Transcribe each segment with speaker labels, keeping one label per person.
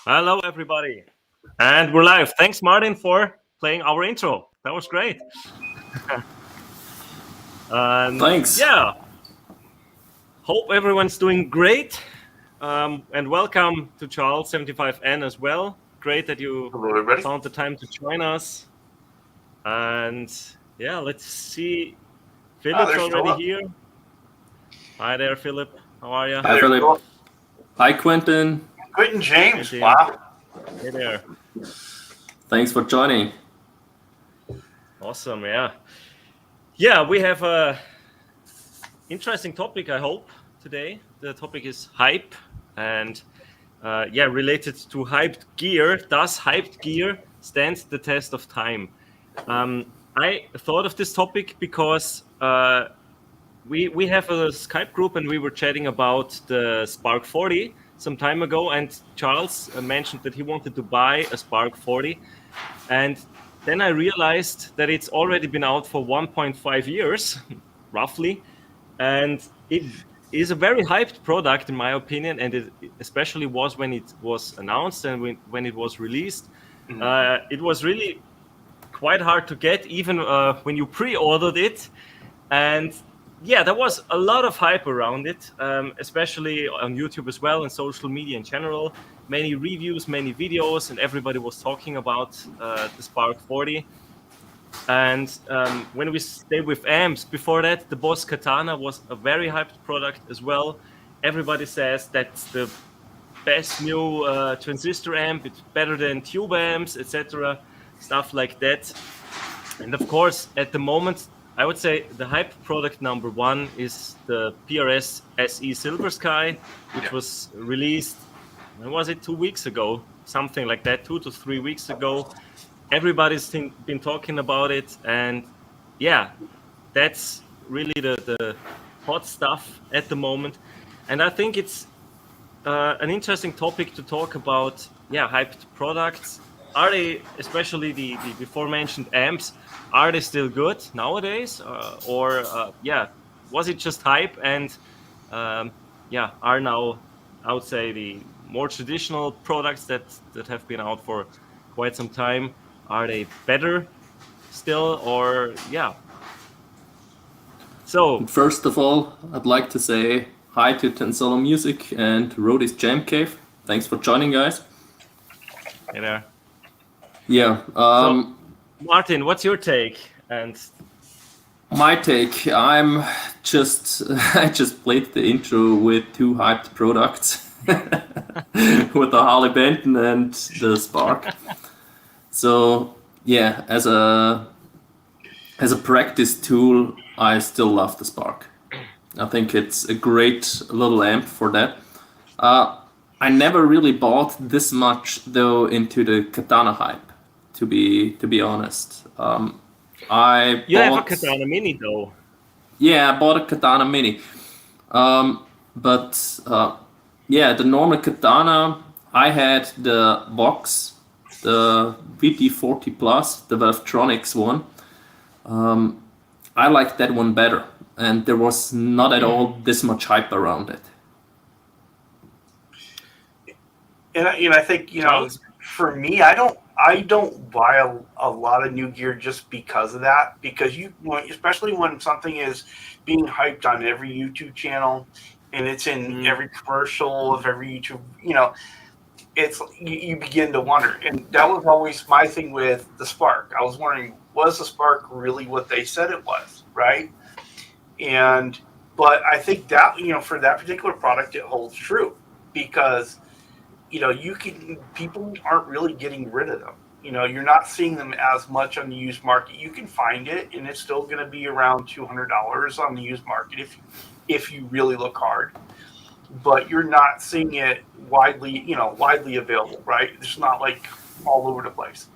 Speaker 1: Hello, everybody. And we're live. Thanks, Martin, for playing our intro. That was great. And
Speaker 2: Thanks.
Speaker 1: yeah, hope everyone's doing great. And welcome to Charles75N as well. Great that you
Speaker 3: Hello, everybody.
Speaker 1: found the time to join us. And yeah, let's see. Philip's
Speaker 3: there's
Speaker 1: already
Speaker 3: Philip.
Speaker 1: here. Hi there, Philip. How are you?
Speaker 2: Hi,
Speaker 3: There's
Speaker 2: Philip.
Speaker 3: Philip.
Speaker 2: Hi, Quentin.
Speaker 3: Quentin James.
Speaker 1: Hey, James.
Speaker 3: Wow.
Speaker 1: Hey there.
Speaker 2: Thanks for joining.
Speaker 1: Awesome, yeah. Yeah, we have a interesting topic, I hope, today. The topic is hype and related to hyped gear. Does hyped gear stand the test of time? I thought of this topic because we have a Skype group and we were chatting about the Spark 40 some time ago, and Charles mentioned that he wanted to buy a Spark 40, and then I realized that it's already been out for 1.5 years, roughly, and it is a very hyped product in my opinion, and it especially was when it was announced and when it was released. It was really quite hard to get, even when you pre-ordered it, and yeah, there was a lot of hype around it, especially on YouTube as well and social media in general. Many reviews, many videos, and everybody was talking about the Spark 40. And when we stay with amps, before that, the Boss Katana was a very hyped product as well. Everybody says that's the best new transistor amp. It's better than tube amps, etc. Stuff like that. And of course, at the moment, I would say the hype product number one is the PRS SE Silver Sky, which was released, when was it, 2 weeks ago? Something like that, 2 to 3 weeks ago. Everybody's been talking about it, and yeah, that's really the hot stuff at the moment. And I think it's an interesting topic to talk about, hyped products. Are they, especially the before mentioned amps, are they still good nowadays, or was it just hype? And are now, I would say, the more traditional products that have been out for quite some time, are they better still, or So
Speaker 2: First of all, I'd like to say hi to Tensolo Music and Roddy's Jam Cave. Thanks for joining, guys.
Speaker 1: Hey there.
Speaker 2: Yeah.
Speaker 1: So, Martin, what's your take? And
Speaker 2: my take, I just played the intro with two hyped products, with the Harley Benton and the Spark. So yeah, as a practice tool, I still love the Spark. I think it's a great little amp for that. I never really bought this much though into the Katana hype. To be honest,
Speaker 1: have a Katana Mini though.
Speaker 2: Yeah, I bought a Katana Mini, but the normal Katana, I had the box, the VT40 Plus, the Valvetronics one. I liked that one better, and there was not at all this much hype around it.
Speaker 3: And I think for me, I don't buy a lot of new gear just because of that. Because especially when something is being hyped on every YouTube channel, and it's in every commercial of every YouTube, it's you begin to wonder. And that was always my thing with the Spark. I was wondering, was the Spark really what they said it was, right? But I think that for that particular product, it holds true because people aren't really getting rid of them. You're not seeing them as much on the used market. You can find it, and it's still going to be around $200 on the used market if you really look hard. But you're not seeing it widely available, right? It's not like all over the place.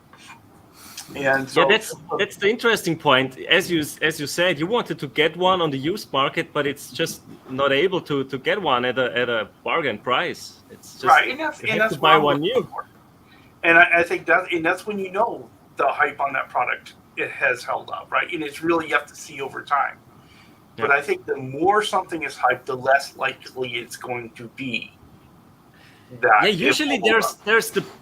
Speaker 3: And so,
Speaker 1: that's the interesting point. As you said, you wanted to get one on the used market, but it's just not able to get one at a bargain price. It's just
Speaker 3: right, and
Speaker 1: you have
Speaker 3: that's
Speaker 1: to buy one new.
Speaker 3: And I think that's when the hype on that product it has held up, right? And it's really you have to see over time. Yeah. But I think the more something is hyped, the less likely it's going to be that.
Speaker 1: Yeah, usually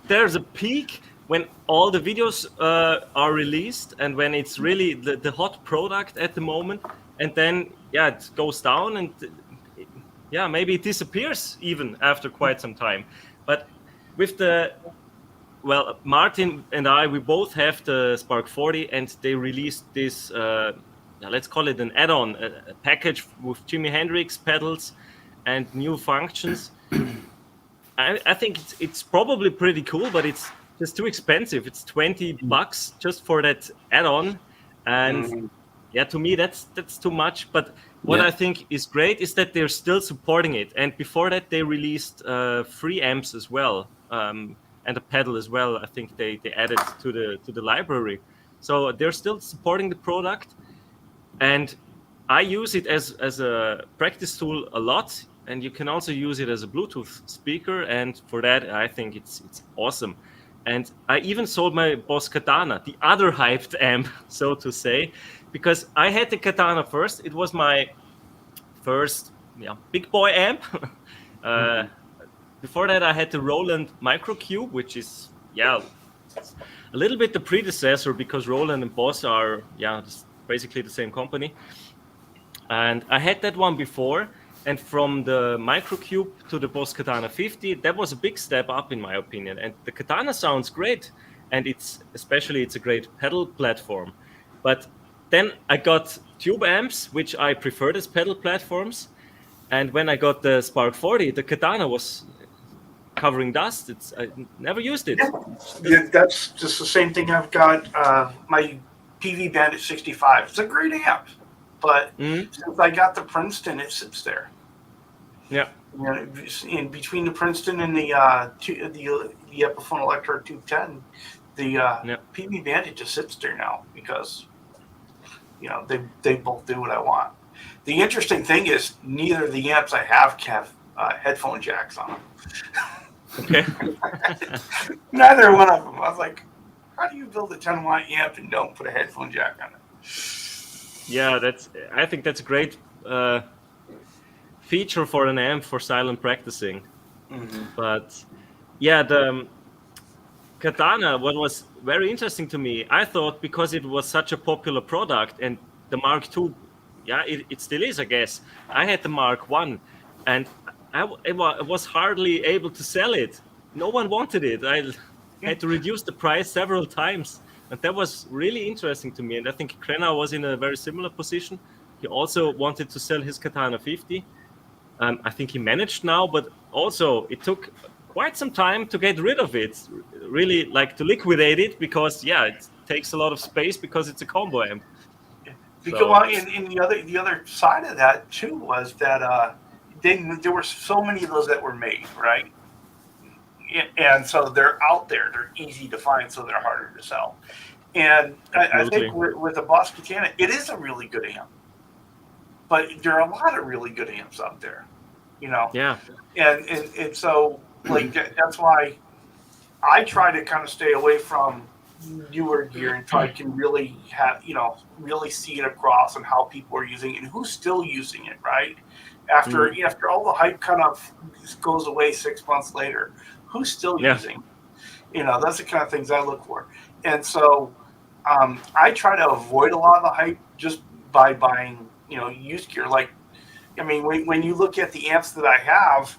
Speaker 1: there's a peak when all the videos are released and when it's really the hot product at the moment, and then it goes down and maybe it disappears even after quite some time. But with Martin and we both have the Spark 40, and they released this let's call it an add-on, a package with Jimi Hendrix pedals and new functions. I think it's probably pretty cool, but it's just too expensive. It's $20 just for that add-on, and to me that's too much. But what I think is great is that they're still supporting it. And before that, they released free amps as well, and a pedal as well. I think they added to the library, so they're still supporting the product. And I use it as a practice tool a lot. And you can also use it as a Bluetooth speaker, and for that, I think it's awesome. And I even sold my Boss Katana, the other hyped amp, so to say, because I had the Katana first. It was my first big boy amp. Before that, I had the Roland Microcube, which is a little bit the predecessor, because Roland and Boss are basically the same company. And I had that one before. And from the Microcube to the Boss Katana 50, that was a big step up in my opinion. And the Katana sounds great, and it's a great pedal platform. But then I got tube amps, which I preferred as pedal platforms. And when I got the Spark 40, the Katana was covering dust. I never used it.
Speaker 3: Yeah, that's just the same thing. I've got my PV Bandit 65. It's a great amp, but since I got the Princeton, it sits there.
Speaker 1: Yeah.
Speaker 3: In between the Princeton and the Epiphone Electro 210, the PV Bandit just sits there now because they both do what I want. The interesting thing is neither of the amps I have headphone jacks on them.
Speaker 1: Okay.
Speaker 3: Neither one of them. I was like, how do you build a 10-watt amp and don't put a headphone jack on it?
Speaker 1: Yeah, I think that's a great feature for an amp for silent practicing. But the Katana, what was very interesting to me, I thought, because it was such a popular product, and the Mark II, it still is, I guess. I had the Mark I, and I was hardly able to sell it. No one wanted it. I had to reduce the price several times, and that was really interesting to me. And I think Krenna was in a very similar position. He also wanted to sell his Katana 50. I think he managed now, but also it took quite some time to get rid of it, really, like to liquidate it, because it takes a lot of space because it's a combo amp.
Speaker 3: Because in the other side of that too was that there were so many of those that were made, right? And so they're out there, they're easy to find, so they're harder to sell. And I think with the Boss Katana, it is a really good amp. But there are a lot of really good amps out there, Yeah. And so that's why I try to kind of stay away from newer gear until I can really have really see it across and how people are using it and who's still using it, right? After all the hype kind of goes away 6 months later, who's still using? That's the kind of things I look for. And so I try to avoid a lot of the hype just by buying used gear. Like, I mean, when you look at the amps that I have,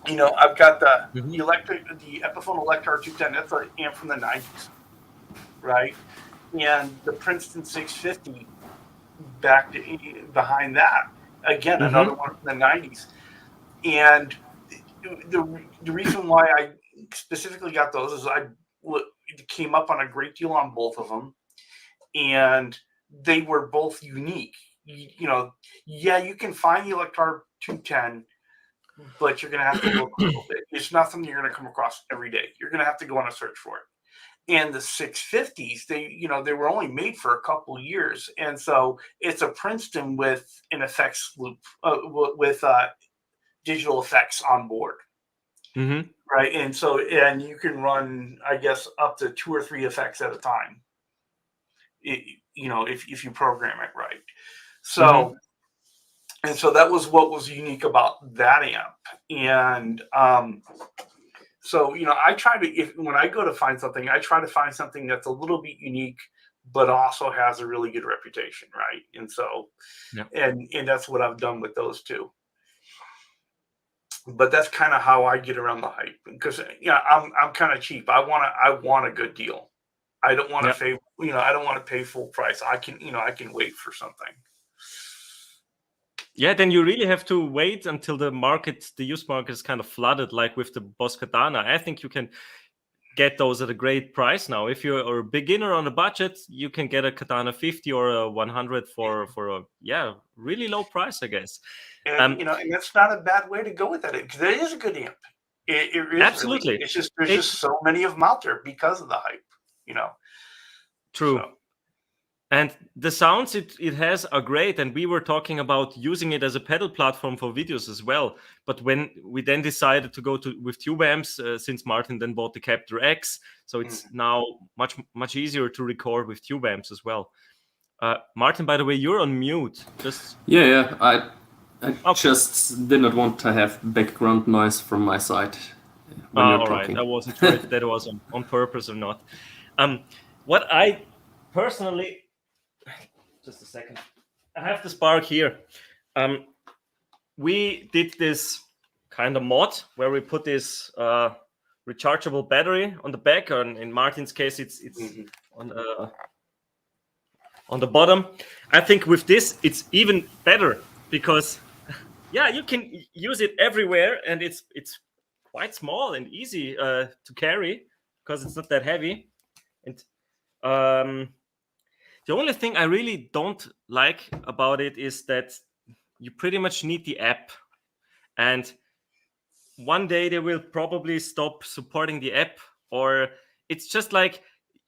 Speaker 3: I've got the Epiphone Electro 210. That's an amp from the 90s, right? And the Princeton 650 behind that. Again, another one from the 90s. And the reason why I specifically got those is I came up on a great deal on both of them, and they were both unique. You can find the Electro 210, but you're going to have to look a little bit. It's not something you're going to come across every day. You're going to have to go on a search for it. And the 650s, they were only made for a couple years, and so it's a Princeton with an effects loop with digital effects on board, right? And so you can run, I guess, up to 2 or 3 effects at a time. If you program it right. So And so that was what was unique about that amp. And so, I try to, when I go to find something, I try to find something that's a little bit unique, but also has a really good reputation, right? And so, and that's what I've done with those two. But that's kind of how I get around the hype, because I'm kind of cheap. I want a good deal. I don't want to pay, I don't want to pay full price. I can wait for something.
Speaker 1: Yeah, then you really have to wait until the used market is kind of flooded, like with the Boss Katana. I think you can get those at a great price now. If you're a beginner on a budget, you can get a Katana 50 or a 100 for a really low price, I guess.
Speaker 3: And and that's not a bad way to go with that, because it is a good amp. It is
Speaker 1: absolutely.
Speaker 3: Really, it's just just so many of them out there because of the hype.
Speaker 1: True.
Speaker 3: So.
Speaker 1: And the sounds it has are great, and we were talking about using it as a pedal platform for videos as well. But when we then decided to go with tube amps, since Martin then bought the Captor X, so it's now much easier to record with tube amps as well. Martin, by the way, you're on mute. Just
Speaker 2: I just did not want to have background noise from my side when you're talking.
Speaker 1: Right. I wasn't sure if that was on purpose or not. What I personally... Just a second. I have the Spark here. We did this kind of mod where we put this rechargeable battery on the back, and in Martin's case, it's on the bottom. I think with this, it's even better because, you can use it everywhere, and it's quite small and easy to carry because it's not that heavy. And the only thing I really don't like about it is that you pretty much need the app. And one day they will probably stop supporting the app, or it's just like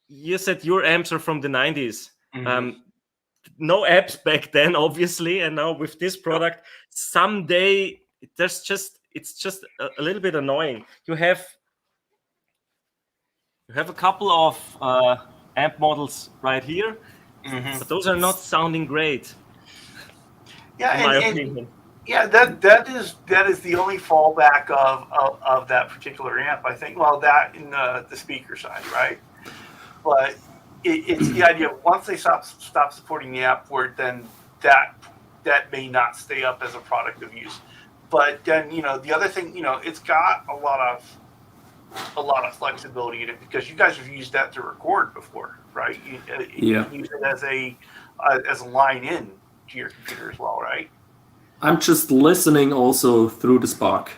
Speaker 1: you said, your amps are from the 90s. No apps back then, obviously. And now with this product, someday it's just a little bit annoying. You have a couple of amp models right here. But those are not sounding great.
Speaker 3: Yeah,
Speaker 1: in my opinion.
Speaker 3: That is the only fallback of that particular amp, I think. Well, that in the speaker side, right? But it's the idea, once they stop supporting the app port, then that may not stay up as a product of use. But then the other thing, it's got a lot of flexibility in it, because you guys have used that to record before, right? You can use it as a line in to your computer as well, right?
Speaker 2: I'm just listening also through the Spark.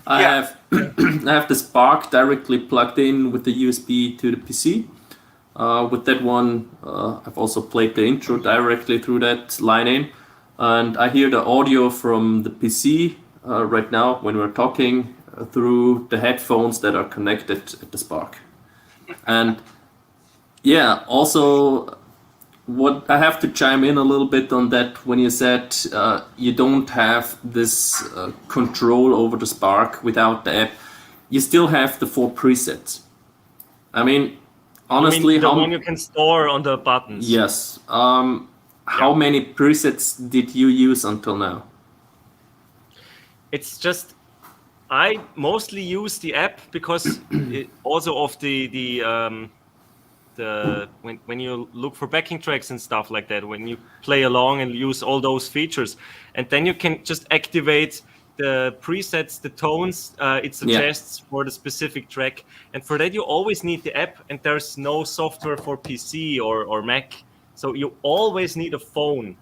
Speaker 2: I have the Spark directly plugged in with the USB to the PC. With that one, I've also played the intro directly through that line in, and I hear the audio from the PC right now when we're talking through the headphones that are connected at the Spark. And also what I have to chime in a little bit on that, when you said you don't have this control over the Spark without the app, you still have the 4 presets. I mean, honestly,
Speaker 1: the one you can store on the buttons.
Speaker 2: Yes. How many presets did you use until now?
Speaker 1: It's just, I mostly use the app because also of when you look for backing tracks and stuff like that, when you play along and use all those features, and then you can just activate the presets, the tones it suggests for the specific track, and for that you always need the app, and there's no software for PC or Mac, so you always need a phone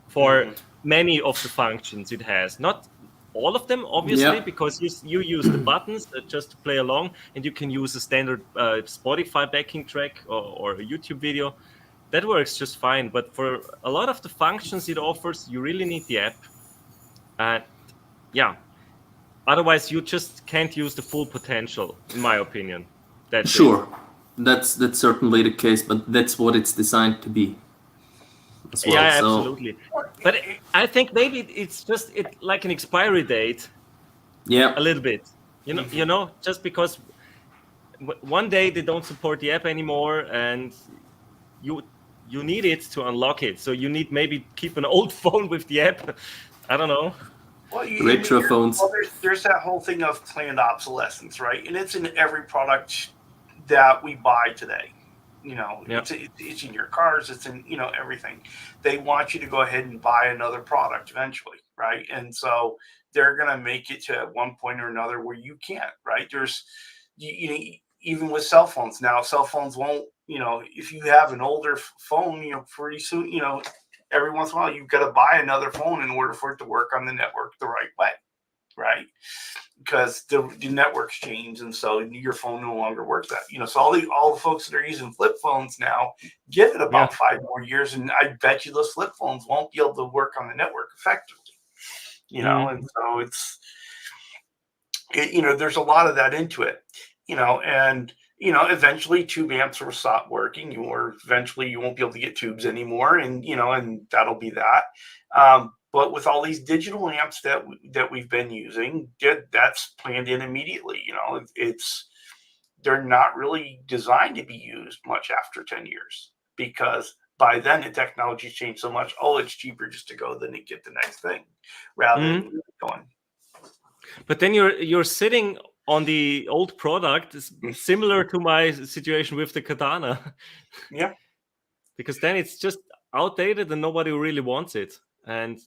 Speaker 1: for many of the functions it has. Not all of them, obviously, because you use the buttons just to play along, and you can use a standard Spotify backing track or a YouTube video. That works just fine, but for a lot of the functions it offers, you really need the app. Otherwise you just can't use the full potential, in my opinion. That's
Speaker 2: certainly the case, but that's what it's designed to be as well.
Speaker 1: Absolutely. But I think maybe it's just like an expiry date. A little bit. You know, just because one day they don't support the app anymore, and you need it to unlock it. So you need maybe keep an old phone with the app I don't know.
Speaker 3: Well,
Speaker 2: Retro phones.
Speaker 3: Well, there's that whole thing of planned obsolescence, right? And it's in every product that we buy today.
Speaker 1: Yeah.
Speaker 3: It's in your cars, it's in, everything. They want you to go ahead and buy another product eventually, right? And so they're going to make it to one point or another where you can't, right? There's, even with cell phones now, cell phones won't, if you have an older phone, pretty soon, every once in a while, you've got to buy another phone in order for it to work on the network the right way, right? Because the networks change, and so your phone no longer works that. So all the folks that are using flip phones now, give it about 5 more years, and I bet you those flip phones won't be able to work on the network effectively. And so there's a lot of that into it. And eventually tube amps will stop working, or eventually you won't be able to get tubes anymore, and that'll be that. But with all these digital amps that we've been using, that's planned in immediately. They're not really designed to be used much after 10 years, because by then the technology's changed so much. Oh, it's cheaper just to go than to get the next thing rather than going.
Speaker 1: But then you're sitting on the old product, similar to my situation with the Katana.
Speaker 3: Yeah.
Speaker 1: Because then it's just outdated and nobody really wants it. And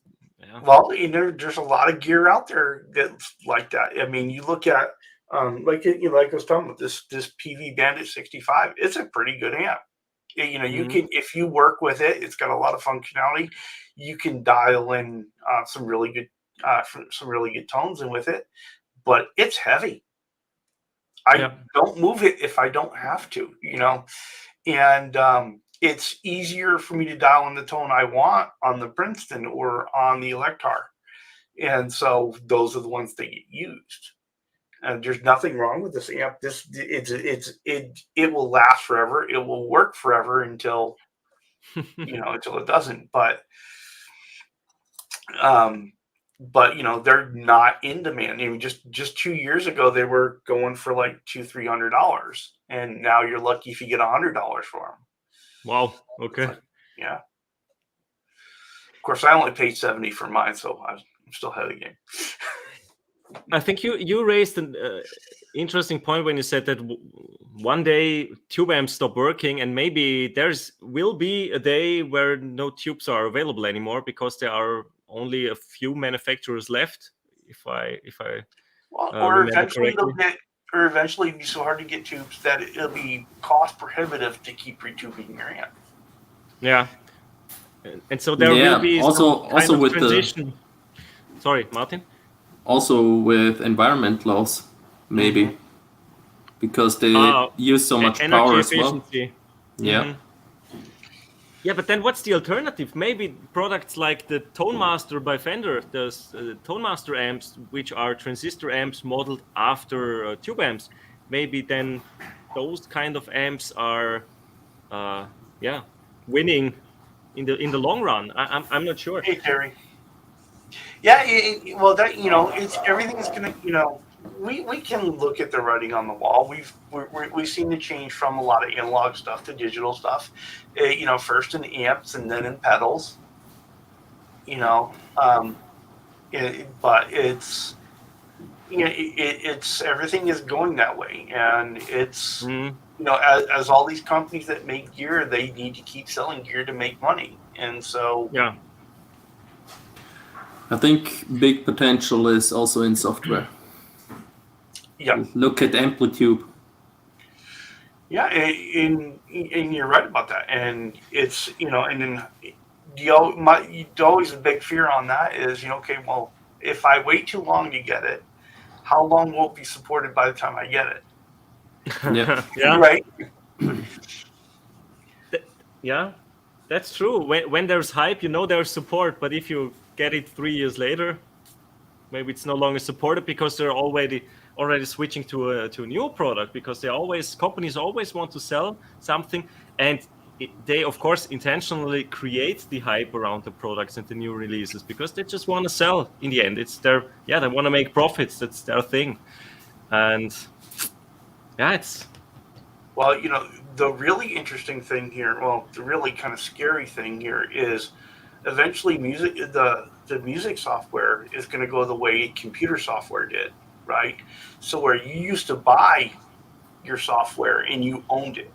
Speaker 3: well, there's a lot of gear out there that's like that. I mean, you look at like I was talking about this PV Bandit 65. It's a pretty good amp. You can, if you work with it, it's got a lot of functionality. You can dial in some really good tones in with it, but it's heavy. I don't move it if I don't have to, and it's easier for me to dial in the tone I want on the Princeton or on the Electar. And so those are the ones that get used. And there's nothing wrong with this amp. It will last forever. It will work forever until until it doesn't. But they're not in demand. I mean, just 2 years ago they were going for like $200-300, and now you're lucky if you get $100 for them.
Speaker 1: Wow. Okay.
Speaker 3: Yeah. Of course, I only paid $70 for mine, so I'm still ahead of the game.
Speaker 1: I think you raised an interesting point when you said that one day tube amps stop working, and maybe will be a day where no tubes are available anymore because there are only a few manufacturers left.
Speaker 3: Or eventually it'll be so hard to get tubes that it'll be cost prohibitive to keep retubing your amp.
Speaker 1: Yeah, and so there will be
Speaker 2: also with
Speaker 1: transition. Sorry, Martin.
Speaker 2: Also with environment laws, maybe, because they use so much power as well. Yeah.
Speaker 1: Yeah, but then what's the alternative? Maybe products like the Tone Master by Fender, the Tone Master amps, which are transistor amps modeled after tube amps. Maybe then those kind of amps are, winning in the long run. I'm not sure.
Speaker 3: Hey, Terry. Yeah, it's everything's gonna. We can look at the writing on the wall. We've seen the change from a lot of analog stuff to digital stuff. First in amps and then in pedals. But it's everything is going that way, and it's as all these companies that make gear, they need to keep selling gear to make money, and so
Speaker 2: I think big potential is also in software.
Speaker 3: Yeah.
Speaker 2: Look at Amplitube.
Speaker 3: Yeah, and you're right about that. And it's, and then always a big fear on that is, okay, well, if I wait too long to get it, how long will it be supported by the time I get it?
Speaker 2: Yeah.
Speaker 1: Yeah.
Speaker 3: Right?
Speaker 1: Yeah, that's true. When there's hype, there's support. But if you get it 3 years later, maybe it's no longer supported because they're already switching to a new product, because companies always want to sell something, and they of course intentionally create the hype around the products and the new releases because they just want to sell. In the end, it's they want to make profits. That's their thing, and it's
Speaker 3: the really interesting thing here, the really kind of scary thing here is eventually the music software is going to go the way computer software did, right? So where you used to buy your software and you owned it,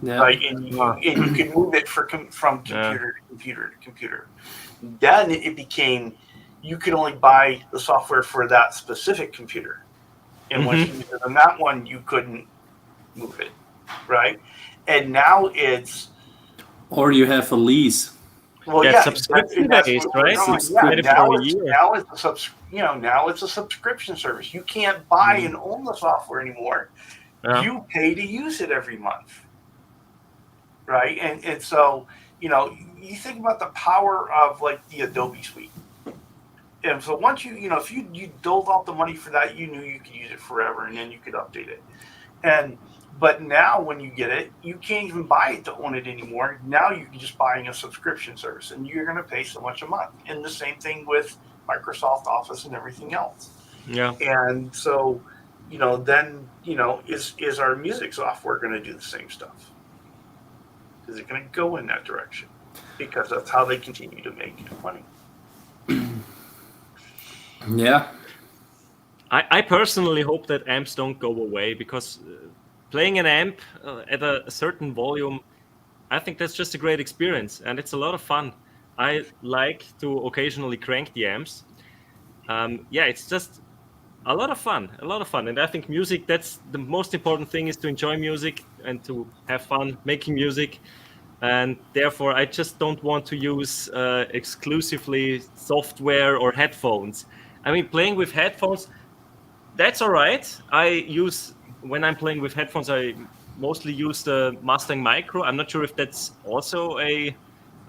Speaker 3: right? And you could move it from computer to computer to computer. Then it became you could only buy the software for that specific computer, and once you used it on that one, you couldn't move it, right? And now it's
Speaker 2: or you have a lease.
Speaker 3: Well,
Speaker 1: yeah,
Speaker 3: yeah,
Speaker 1: subscription based, right?
Speaker 3: Now it's a subscription service. You can't buy and own the software anymore.
Speaker 1: Yeah.
Speaker 3: You pay to use it every month, right? And so you think about the power of like the Adobe Suite. And so once if you doled out the money for that, you knew you could use it forever, and then you could update it. But now when you get it, you can't even buy it to own it anymore. Now you can just buy a subscription service, and you're going to pay so much a month. And the same thing with Microsoft Office and everything else.
Speaker 1: Yeah.
Speaker 3: And so, then is our music software going to do the same stuff? Is it going to go in that direction? Because that's how they continue to make money.
Speaker 2: Yeah.
Speaker 1: I personally hope that amps don't go away, because playing an amp at a certain volume, I think that's just a great experience, and it's a lot of fun. I like to occasionally crank the amps. It's just a lot of fun, and I think music, that's the most important thing, is to enjoy music and to have fun making music. And therefore, I just don't want to use exclusively software or headphones. I mean, playing with headphones, that's all right. When I'm playing with headphones, I mostly use the Mustang Micro. I'm not sure if that's also a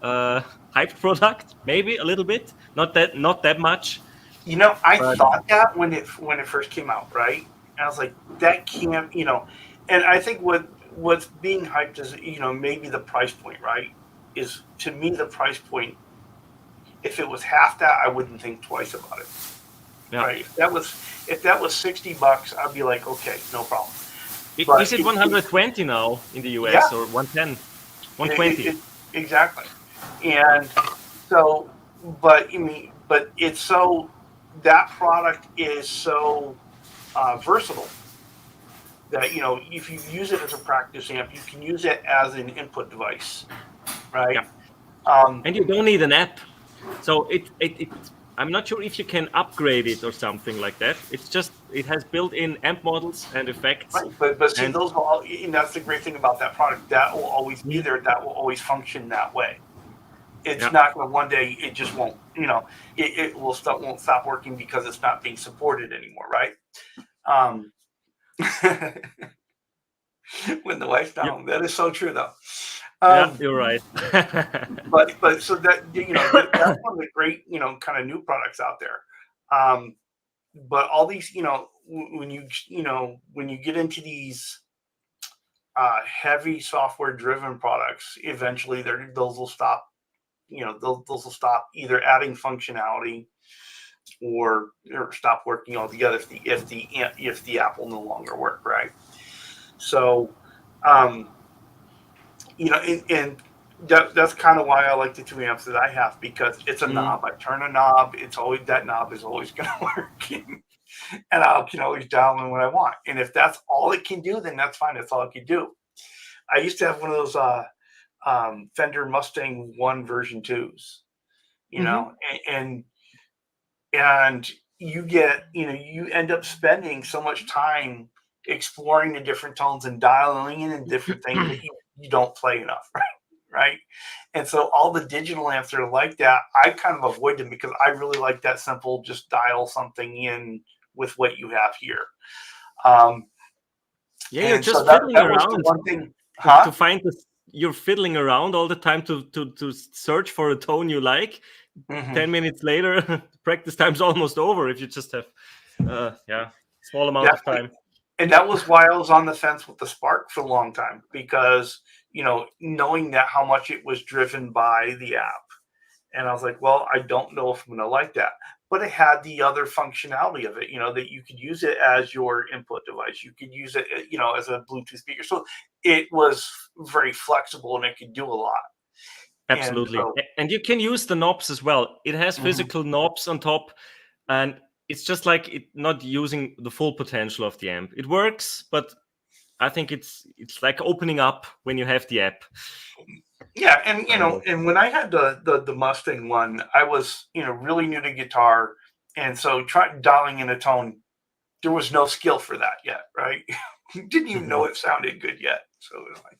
Speaker 1: hyped product. Maybe a little bit, not that much.
Speaker 3: I thought that when it first came out, right? And I was like, that can't, And I think what's being hyped is, maybe the price point, right? Is, to me, the price point. If it was half that, I wouldn't think twice about it. Yeah. Right? If that was $60, I'd be like, okay, no problem.
Speaker 1: Is it 120 now in the US, or 110, 120?
Speaker 3: Exactly. And so, but it's so, that product is so versatile that, if you use it as a practice amp, you can use it as an input device, right?
Speaker 1: Yeah. And you don't need an app. So I'm not sure if you can upgrade it or something like that. It's just, it has built-in amp models and effects.
Speaker 3: Right, but see, those will all, and that's the great thing about that product. That will always be there. That will always function that way. It's not going to, one day it just won't. It won't stop working because it's not being supported anymore, right? When the wife's down, that is so true, though.
Speaker 1: Yeah, you're right.
Speaker 3: but so that that's one of the great kind of new products out there. But all these when you get into these heavy software driven products, eventually those will stop. Those will stop either adding functionality or stop working altogether if the app will no longer work, right? So. And that's kind of why I like the two amps that I have, because it's a knob. I turn a knob. That knob is always going to work, and I can always dial in what I want. And if that's all it can do, then that's fine. That's all it can do. I used to have one of those Fender Mustang 1 version 2s, and you get, you end up spending so much time exploring the different tones and dialing in different things that you don't play enough, right? And so all the digital amps that are like that, I kind of avoid them because I really like that simple, just dial something in with what you have here.
Speaker 1: You're just fiddling around.
Speaker 3: One thing,
Speaker 1: to find this, you're fiddling around all the time to search for a tone you like. 10 minutes later, practice time's almost over if you just have small amount of time.
Speaker 3: And that was why I was on the fence with the Spark for a long time, because, knowing that how much it was driven by the app. And I was like, well, I don't know if I'm going to like that. But it had the other functionality of it, that you could use it as your input device. You could use it, as a Bluetooth speaker. So it was very flexible and it could do a lot.
Speaker 1: Absolutely. And you can use the knobs as well. It has physical knobs on top, and it's just like it not using the full potential of the amp. It works, but I think it's like opening up when you have the app.
Speaker 3: Yeah, and and when I had the Mustang one, I was really new to guitar, and so dialing in a tone, there was no skill for that yet, right? Didn't even know it sounded good yet. So it was like,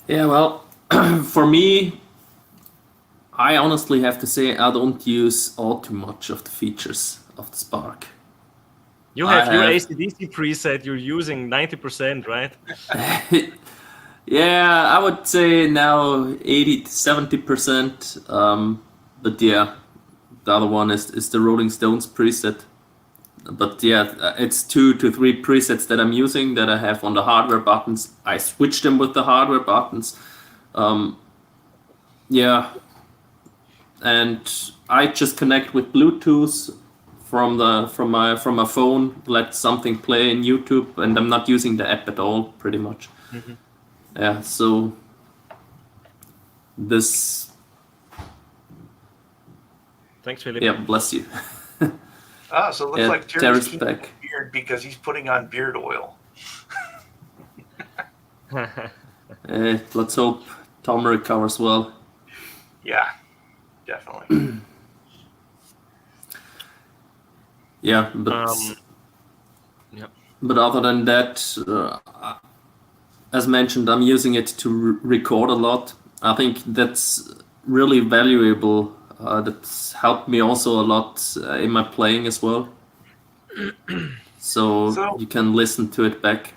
Speaker 2: Yeah, well, for me, I honestly have to say I don't use all too much of the features of the Spark.
Speaker 1: You have your AC/DC preset. You're using 90%, right?
Speaker 2: Yeah, I would say now 80 to 70%. But yeah, the other one is the Rolling Stones preset. But yeah, it's 2 to 3 presets that I'm using that I have on the hardware buttons. I switch them with the hardware buttons. Yeah, and I just connect with Bluetooth from my phone, let something play in YouTube, and I'm not using the app at all, pretty much. Yeah, so this.
Speaker 1: Thanks, Philip.
Speaker 2: Yeah, bless you.
Speaker 3: So it looks like
Speaker 2: Terry's back.
Speaker 3: Beard because he's putting on beard oil.
Speaker 2: Let's hope Tom recovers well.
Speaker 3: Yeah, definitely.
Speaker 2: Yeah, but but other than that, as mentioned, I'm using it to record a lot. I think that's really valuable. That's helped me also a lot in my playing as well. So you can listen to it back.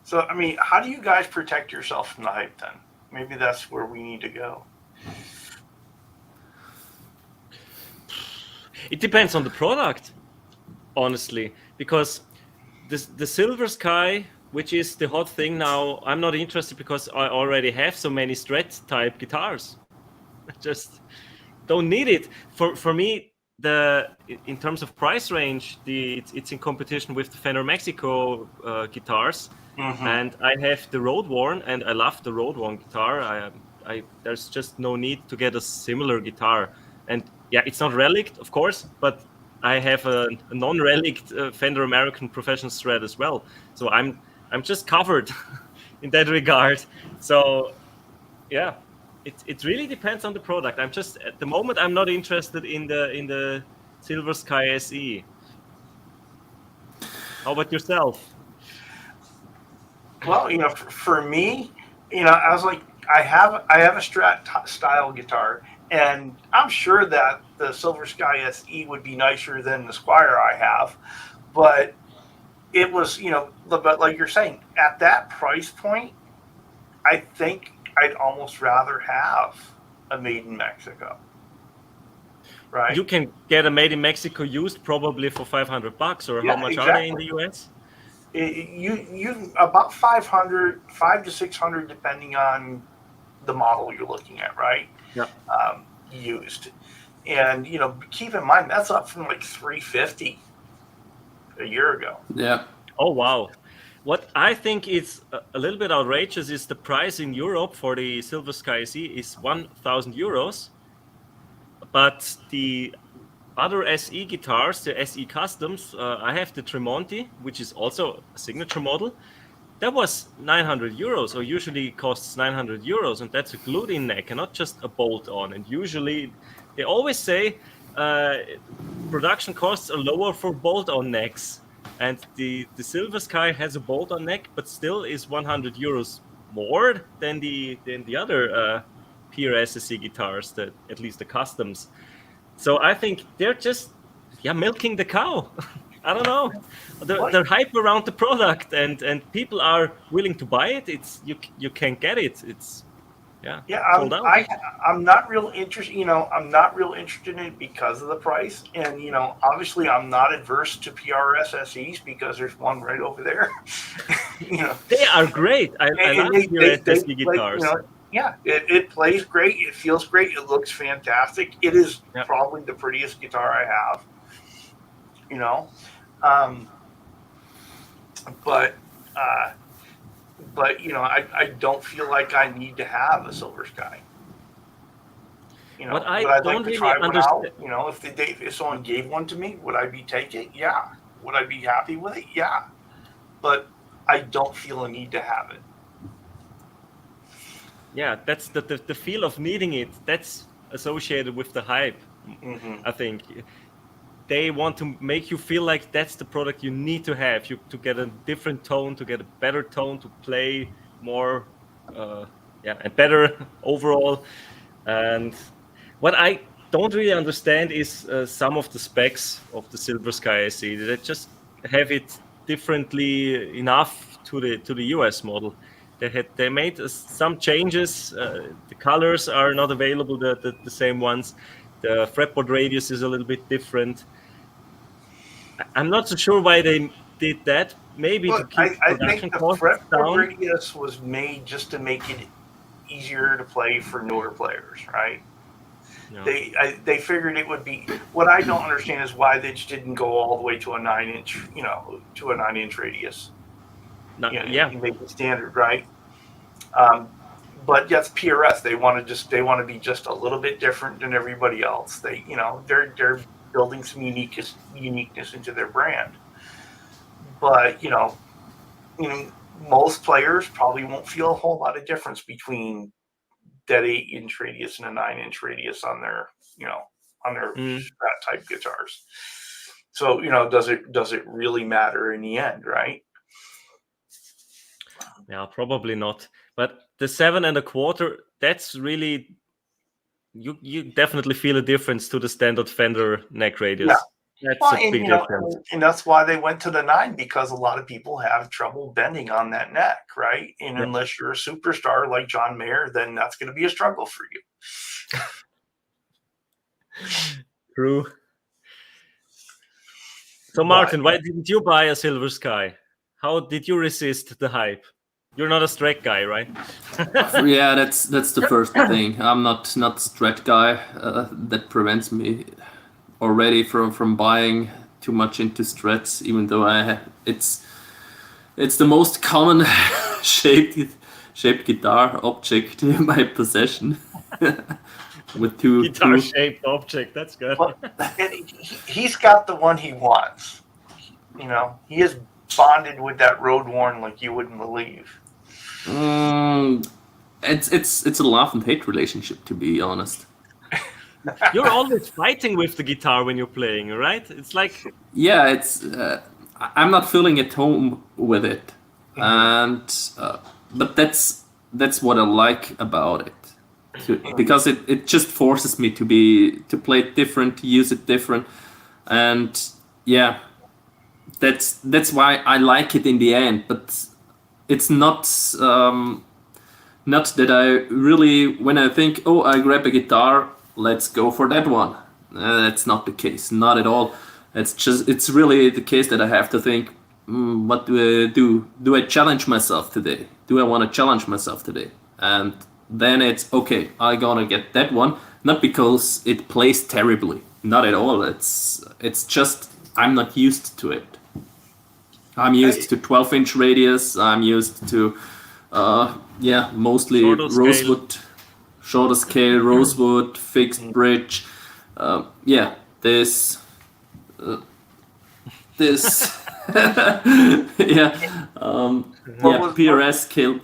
Speaker 3: So, I mean, how do you guys protect yourself from the hype then? Maybe that's where we need to go.
Speaker 1: It depends on the product, honestly, because the Silver Sky, which is the hot thing now, I'm not interested because I already have so many Strat type guitars. I just don't need it. For me, in terms of price range, it's in competition with the Fender Mexico guitars, and I have the Road Worn, and I love the Road Worn guitar. There's just no need to get a similar guitar, and yeah, it's not relict, of course, but I have a non-relict Fender American Professional Strat as well, so I'm just covered in that regard. So yeah, it really depends on the product. I'm just at the moment I'm not interested in the Silver Sky SE. How about yourself?
Speaker 3: Well, for me, I was like, I have a Strat style guitar, and I'm sure that the Silver Sky SE would be nicer than the Squire I have, but it was, but like you're saying, at that price point, I think I'd almost rather have a Made in Mexico. Right?
Speaker 1: You can get a Made in Mexico used probably for $500, or how much
Speaker 3: exactly.
Speaker 1: are they in the US?
Speaker 3: You about 500 to 600 depending on the model you're looking at, right?
Speaker 1: Yeah.
Speaker 3: Used, and keep in mind that's up from like $350 a year ago.
Speaker 2: Yeah.
Speaker 1: Oh wow. What I think is a little bit outrageous is the price in Europe for the Silver Sky SE is 1,000 euros, but the other SE guitars, the SE Customs, I have the Tremonti, which is also a signature model. That was 900 euros, or usually costs 900 euros, and that's a glued-in neck and not just a bolt-on. And usually, they always say production costs are lower for bolt-on necks. And the Silver Sky has a bolt-on neck, but still is 100 euros more than the other PRS Se guitars, at least the Customs. So I think they're just milking the cow. I don't know. They're hype around the product, and people are willing to buy it. It's you can't get it. It's
Speaker 3: I'm not real interested. I'm not real interested in it because of the price, and obviously I'm not adverse to PRS SEs because there's one right over there.
Speaker 1: They are great. I love PRS SE guitars.
Speaker 3: It plays great. It feels great. It looks fantastic. It is probably the prettiest guitar I have. Um, but I don't feel like I need to have a Silver Sky.
Speaker 1: What I
Speaker 3: would I
Speaker 1: don't
Speaker 3: like to
Speaker 1: really
Speaker 3: try one
Speaker 1: understand.
Speaker 3: out? If someone gave one to me, would I be taking it? Yeah. Would I be happy with it? Yeah. But I don't feel a need to have it.
Speaker 1: Yeah, that's the feel of needing it. That's associated with the hype.
Speaker 3: Mm-hmm.
Speaker 1: I think they want to make you feel like that's the product you need to have to get a different tone, to get a better tone, to play more, and better overall. And what I don't really understand is some of the specs of the Silver Sky SE. They just have it differently enough to the US model. They made some changes. The colors are not available, the same ones. The fretboard radius is a little bit different. I'm not so sure why they did that. Maybe to keep
Speaker 3: I
Speaker 1: production
Speaker 3: think the
Speaker 1: costs
Speaker 3: fretboard
Speaker 1: down.
Speaker 3: radius was made just to make it easier to play for newer players, right?
Speaker 1: Yeah.
Speaker 3: They figured it would be. What I don't understand is why they just didn't go all the way to a 9-inch, to a 9-inch radius. You make it standard, right? But yes, PRS. They want to be just a little bit different than everybody else. They're building some uniqueness into their brand. But most players probably won't feel a whole lot of difference between that 8-inch radius and a 9-inch radius on their Strat type guitars. So does it really matter in the end, right?
Speaker 1: Yeah, probably not. But the 7 1/4, that's really you definitely feel a difference to the standard Fender neck radius.
Speaker 3: Yeah.
Speaker 1: That's a big difference.
Speaker 3: And that's why they went to the 9, because a lot of people have trouble bending on that neck, right? And unless you're a superstar like John Mayer, then that's going to be a struggle for you.
Speaker 1: True. So, Martin, why didn't you buy a Silver Sky? How did you resist the hype? You're not a Strat guy, right?
Speaker 2: Yeah, that's the first thing. I'm not Strat guy. That prevents me already from buying too much into Strats, even though it's the most common shaped guitar object in my possession. With two
Speaker 1: guitar-shaped object. That's good.
Speaker 3: Well, he's got the one he wants. He is bonded with that road worn like you wouldn't believe.
Speaker 2: It's a love and hate relationship, to be honest.
Speaker 1: You're always fighting with the guitar when you're playing, right? It's like
Speaker 2: it's I'm not feeling at home with it, and but that's what I like about it, because it just forces me to play it different, to use it different, and that's why I like it in the end. But it's not that I really, when I think, oh, I grab a guitar, let's go for that one. That's not the case, not at all. It's really the case that I have to think, what do I do? Do I challenge myself today? Do I want to challenge myself today? And then it's okay, I'm gonna get that one, not because it plays terribly, not at all. It's just I'm not used to it. I'm used to 12-inch radius. I'm used to mostly rosewood, shorter scale, rosewood, fixed bridge. This PRS scale.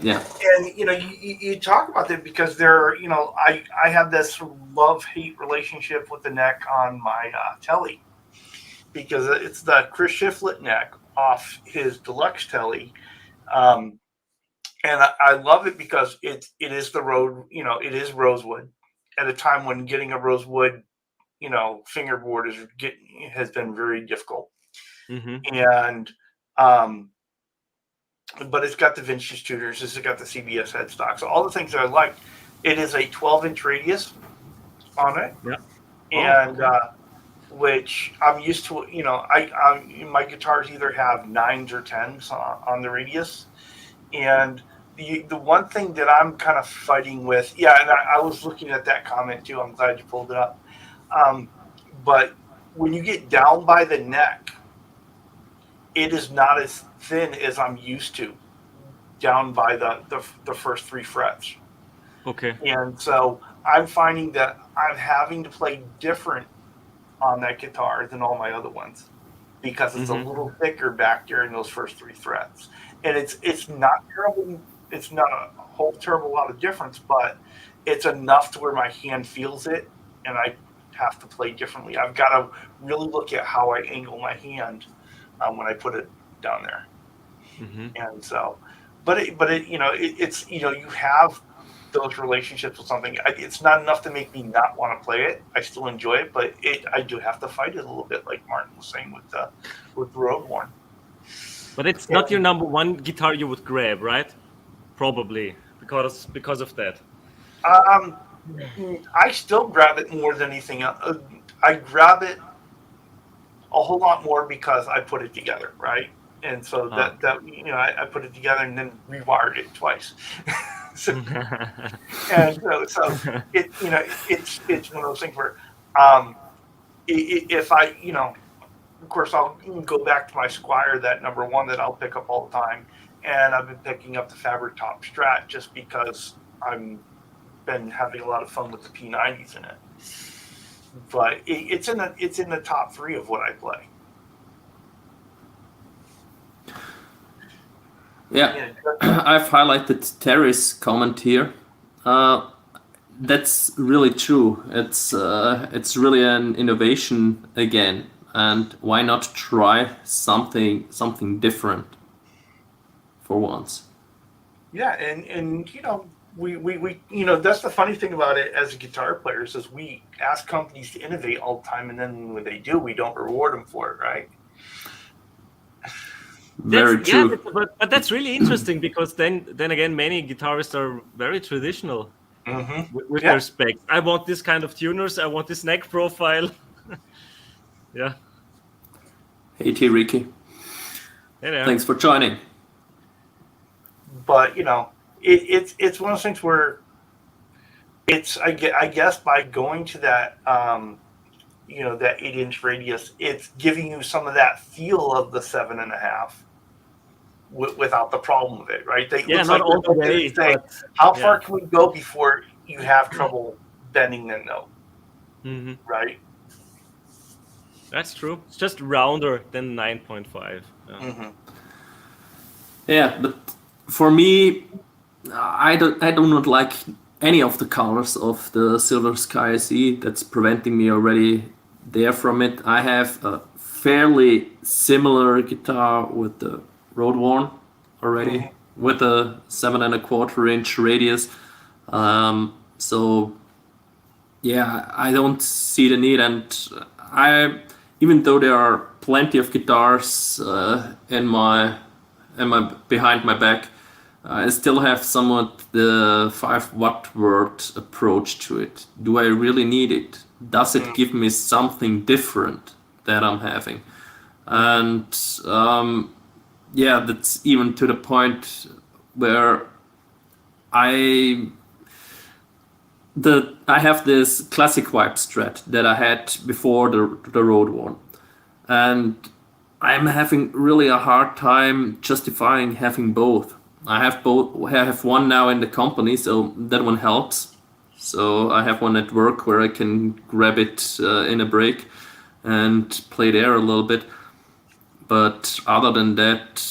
Speaker 2: Yeah.
Speaker 3: And you talk about that because I have this love-hate relationship with the neck on my Tele, because it's the Chris Shiflett neck off his deluxe Tele. And I love it because it is the road, it is rosewood at a time when getting a rosewood, fingerboard has been very difficult. And but it's got the vintage tuners, it's got the CBS headstock, so all the things that I like. It is a 12-inch radius on it, and which I'm used to. My guitars either have 9s or 10s on the radius, and the one thing that I'm kind of fighting with, and I was looking at that comment too. I'm glad you pulled it up. But when you get down by the neck, it is not as thin as I'm used to down by the first 3 frets.
Speaker 1: Okay.
Speaker 3: And so I'm finding that I'm having to play different on that guitar than all my other ones because it's a little thicker back there in those first 3 frets. And it's not terrible. It's not a whole terrible lot of difference, but it's enough to where my hand feels it, and I have to play differently. I've got to really look at how I angle my hand when I put it down there. And so, but it's you have those relationships with something. It's not enough to make me not want to play it. I still enjoy it, but I do have to fight it a little bit, like Martin was saying with the Road Worn.
Speaker 1: But it's not your number one guitar you would grab, right? Probably because of that.
Speaker 3: I still grab it more than anything else. I grab it a whole lot more because I put it together, right? And so that I put it together and then rewired it twice. And so it's one of those things where if I of course I'll go back to my Squire, that number 1 that I'll pick up all the time, and I've been picking up the Fabric Top Strat just because I'm been having a lot of fun with the P90s in it. But it's in the top 3 of what I play.
Speaker 2: Yeah, I've highlighted Terry's comment here. That's really true. It's really an innovation again, and why not try something different for once?
Speaker 3: Yeah, and we that's the funny thing about it as guitar players is we ask companies to innovate all the time, and then when they do, we don't reward them for it, right?
Speaker 2: Very true.
Speaker 1: Yeah, but that's really interesting because then again, many guitarists are very traditional with their specs. I want this kind of tuners. I want this neck profile. Yeah.
Speaker 2: Hey, T. Ricky.
Speaker 1: Hey there.
Speaker 2: Thanks for joining.
Speaker 3: But it's one of those things where it's I guess by going to that that 8-inch radius, it's giving you some of that feel of the 7.5 without the problem of it, right?
Speaker 1: Not all the way.
Speaker 3: How far can we go before you have trouble bending the note? Right?
Speaker 1: That's true. It's just rounder than 9.5.
Speaker 2: Yeah, but for me, I do not like any of the colors of the Silver Sky SE. That's preventing me already there from it. I have a fairly similar guitar with the Road Worn already, with a 7.25-inch radius. So yeah, I don't see the need, and even though there are plenty of guitars in my behind my back, I still have somewhat the 5-watt word approach to it. Do I really need it? Does it give me something different that I'm having? And that's even to the point where I have this classic vibe Strat that I had before the Road Worn, and I'm having really a hard time justifying having both. I have one now in the company, so that one helps. So I have one at work where I can grab it in a break and play there a little bit. But other than that,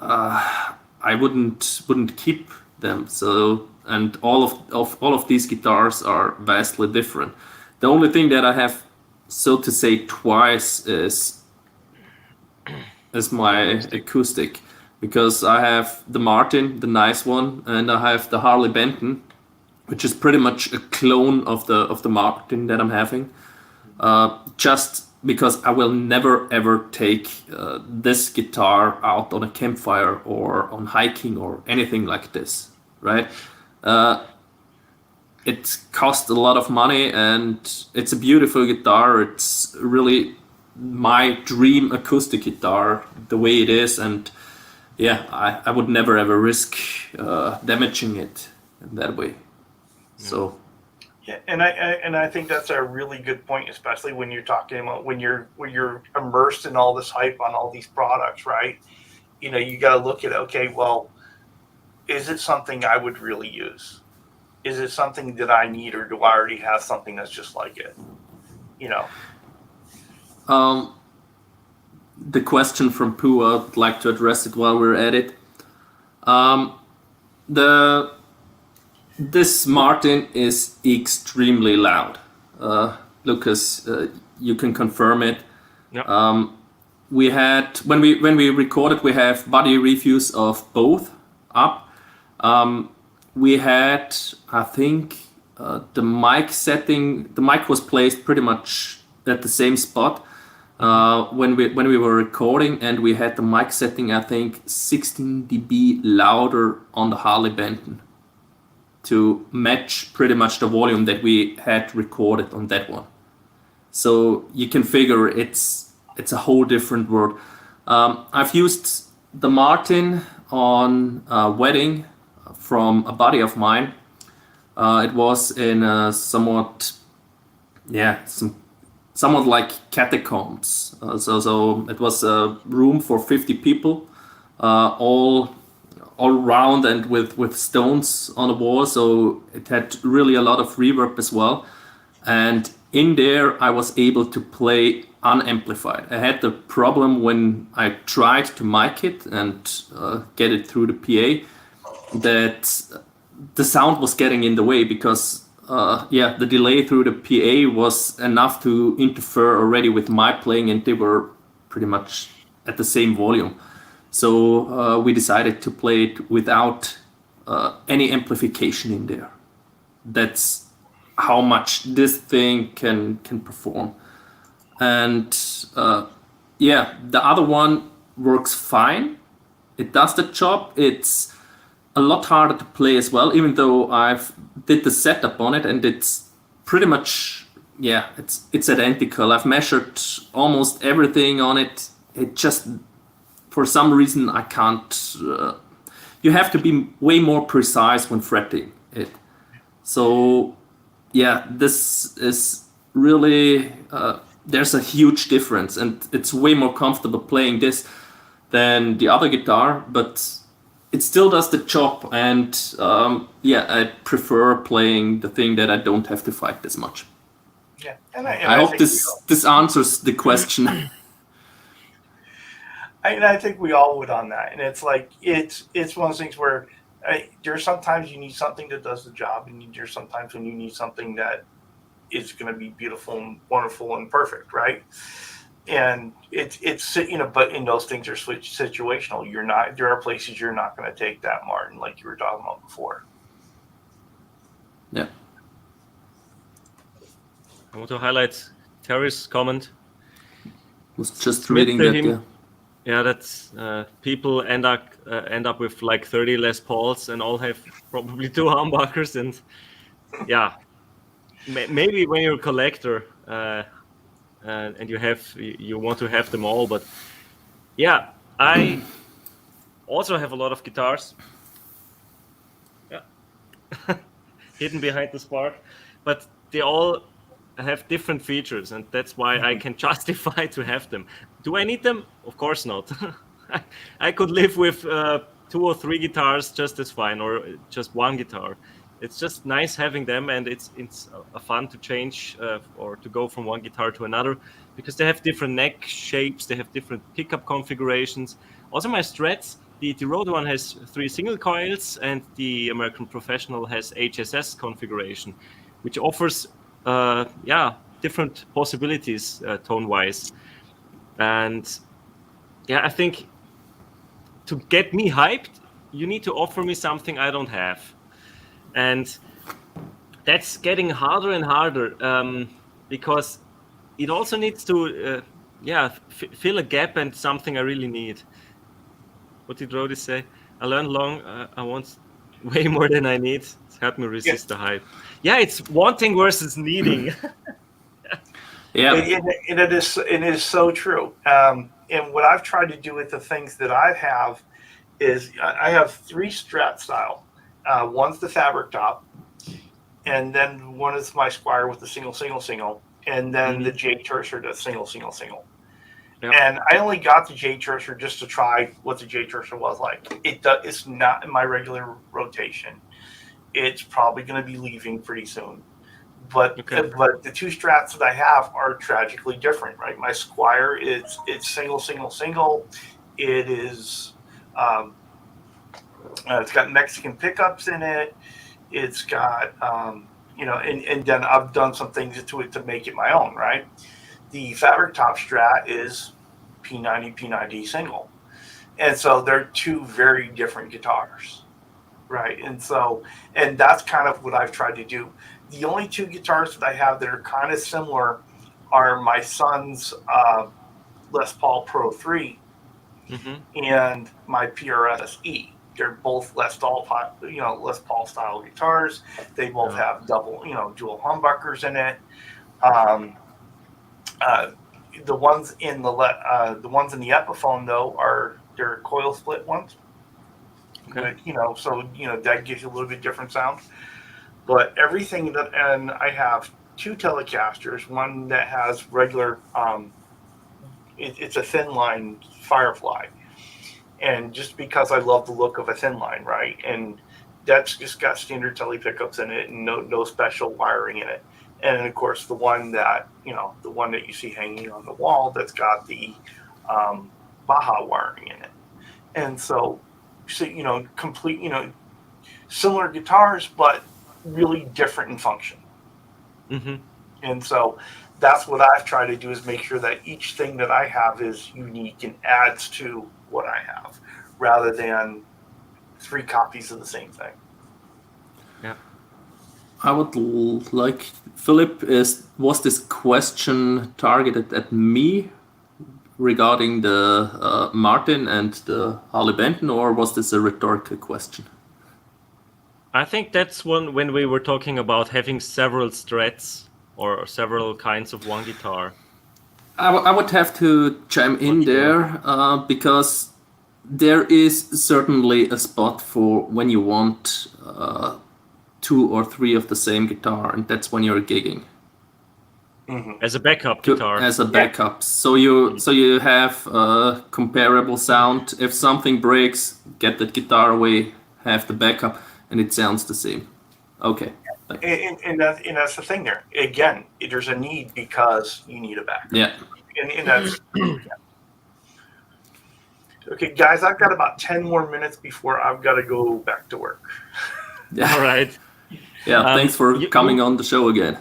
Speaker 2: I wouldn't keep them. So, and all of these guitars are vastly different. The only thing that I have, so to say, twice is my acoustic, because I have the Martin, the nice one, and I have the Harley Benton, which is pretty much a clone of the Martin that I'm having. Just because I will never ever take this guitar out on a campfire or on hiking or anything like this, right? It costs a lot of money, and it's a beautiful guitar. It's really my dream acoustic guitar, the way it is, and yeah, I would never ever risk damaging it in that way. So
Speaker 3: Yeah, and I think that's a really good point, especially when you're talking about when you're immersed in all this hype on all these products, right? You got to look at, okay, well, is it something I would really use? Is it something that I need, or do I already have something that's just like it?
Speaker 2: The question from Pooh, I'd like to address it while we're at it. This Martin is extremely loud. Lucas, you can confirm it.
Speaker 1: Yeah.
Speaker 2: We had when we recorded, we have body reviews of both up. We had, I think, the mic was placed pretty much at the same spot when we were recording, and we had the mic setting, I think, 16 dB louder on the Harley Benton to match pretty much the volume that we had recorded on that one. So you can figure it's a whole different world. I've used the Martin on a wedding from a buddy of mine. It was in a somewhat like catacombs. So it was a room for 50 people, all round and with stones on the wall. So it had really a lot of reverb as well. And in there, I was able to play unamplified. I had the problem when I tried to mic it and get it through the PA that the sound was getting in the way because the delay through the PA was enough to interfere already with my playing, and they were pretty much at the same volume. So we decided to play it without any amplification in there. That's how much this thing can perform. And the other one works fine. It does the job. It's a lot harder to play as well, even though I've did the setup on it, and it's pretty much it's identical. I've measured almost everything on it. It just, for some reason, I can't. You have to be way more precise when fretting it. So this is really there's a huge difference, and it's way more comfortable playing this than the other guitar, but it still does the job, and I prefer playing the thing that I don't have to fight this much.
Speaker 3: Yeah,
Speaker 2: I hope this answers the question.
Speaker 3: I think we all would on that, and it's like it's one of those things where there's sometimes you need something that does the job, and there's sometimes when you need something that is going to be beautiful and wonderful and perfect, right? And it's but in those things are situational. There are places you're not going to take that Martin, like you were talking about before.
Speaker 2: Yeah.
Speaker 1: I want to highlight Terry's comment.
Speaker 2: Was just reading that.
Speaker 1: Yeah, that's people end up with like 30 Les Pauls and all have probably 2 humbuckers, and maybe when you're a collector and you want to have them all, but I also have a lot of guitars hidden behind the Spark, but they all have different features, and that's why I can justify to have them. Do I need them? Of course not. I could live with 2 or 3 guitars just as fine, or just 1 guitar. It's just nice having them, and it's a fun to change or to go from one guitar to another, because they have different neck shapes, they have different pickup configurations. Also, my Strats, the Rode one has 3 single coils, and the American Professional has HSS configuration, which offers different possibilities tone-wise. And I think to get me hyped, you need to offer me something I don't have. And that's getting harder and harder because it also needs to fill a gap and something I really need. What did Rody say? I learned I want way more than I need. It's helped me resist the hype. Yeah, it's wanting versus needing.
Speaker 3: Yeah, and it is so true. And what I've tried to do with the things that I have is I have 3 Strat style. One's the fabric top, and then one is my Squire with the single, and then the J Tercer does single.
Speaker 1: Yep.
Speaker 3: And I only got the J Tercer just to try what the J Tercer was like. It's not in my regular rotation. It's probably going to be leaving pretty soon. But the two Strats that I have are tragically different, right? My Squire it's single. It is it's got Mexican pickups in it. It's got and then I've done some things to it to make it my own, right? The Fabric Top Strat is P90 single, and so they're two very different guitars, right? And that's kind of what I've tried to do. The only two guitars that I have that are kind of similar are my son's Les Paul Pro 3 and my PRS E. They're both Les Paul style guitars. They both have dual humbuckers in it. The ones in the Epiphone though they're coil split ones. Okay. But, so that gives you a little bit different sound. But everything and I have two Telecasters. One that has regular, it's a thin line Firefly, and just because I love the look of a thin line, right? And that's just got standard tele pickups in it and no special wiring in it. And then of course the one that you see hanging on the wall that's got the Baja wiring in it. And so complete, similar guitars, but really different in function. And so that's what I've tried to do, is make sure that each thing that I have is unique and adds to what I have, rather than 3 copies of the same thing.
Speaker 1: Yeah.
Speaker 2: I would like, Philip, was this question targeted at me regarding the Martin and the Harley Benton, or was this a rhetorical question?
Speaker 1: I think that's when we were talking about having several Strats or several kinds of one guitar.
Speaker 2: I would have to chime in there because there is certainly a spot for when you want 2 or 3 of the same guitar, and that's when you're gigging.
Speaker 1: As a backup guitar.
Speaker 2: As a backup. So you have a comparable sound. If something breaks, get that guitar away, have the backup, and it sounds the same. Okay.
Speaker 3: And that's the thing there. Again, there's a need because you need a backup.
Speaker 2: Yeah.
Speaker 3: And that's... Okay, guys, I've got about 10 more minutes before I've got to go back to work.
Speaker 2: Yeah.
Speaker 1: All right.
Speaker 2: Yeah, thanks for coming on the show again.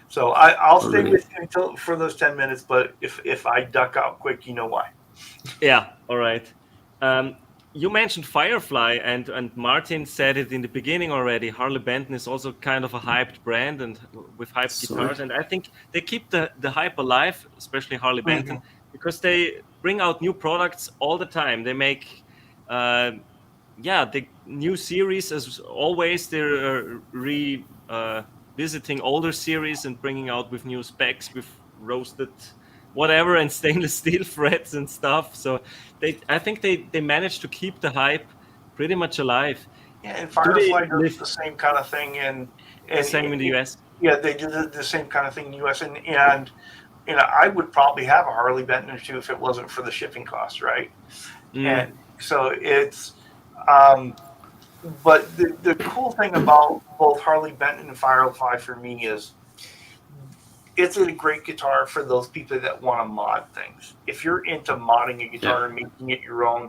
Speaker 3: So I'll stay with you for those 10 minutes, but if I duck out quick, you know why.
Speaker 1: Yeah, all right. You mentioned Firefly, and Martin said it in the beginning already. Harley Benton is also kind of a hyped brand and with hyped guitars, and I think they keep the hype alive, especially Harley Benton, because they bring out new products all the time. They make the new series, as always. They're visiting older series and bringing out with new specs, with roasted whatever and stainless steel frets and stuff. So I think they managed to keep the hype pretty much alive.
Speaker 3: Yeah, and Firefly does the same kind of thing, and
Speaker 1: same in the US.
Speaker 3: Yeah, they do the same kind of thing in the US, and I would probably have a Harley Benton or two if it wasn't for the shipping costs, right? And so it's but the cool thing about both Harley Benton and Firefly for me is it's a great guitar for those people that want to mod things. If you're into modding a guitar and making it your own,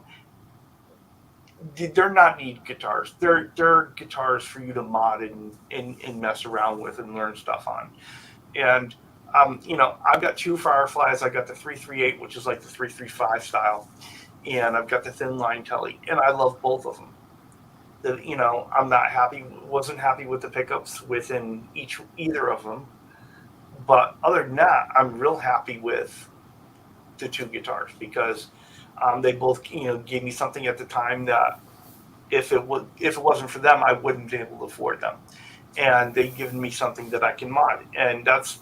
Speaker 3: they're not neat guitars. They're guitars for you to mod and mess around with and learn stuff on. And I've got 2 Fireflies. I got the 338, which is like the 335 style, and I've got the thin line Tele, and I love both of them. Wasn't happy with the pickups within either of them. But other than that, I'm real happy with the 2 guitars because they both, gave me something at the time that if it wasn't for them, I wouldn't be able to afford them. And they've given me something that I can mod. And that's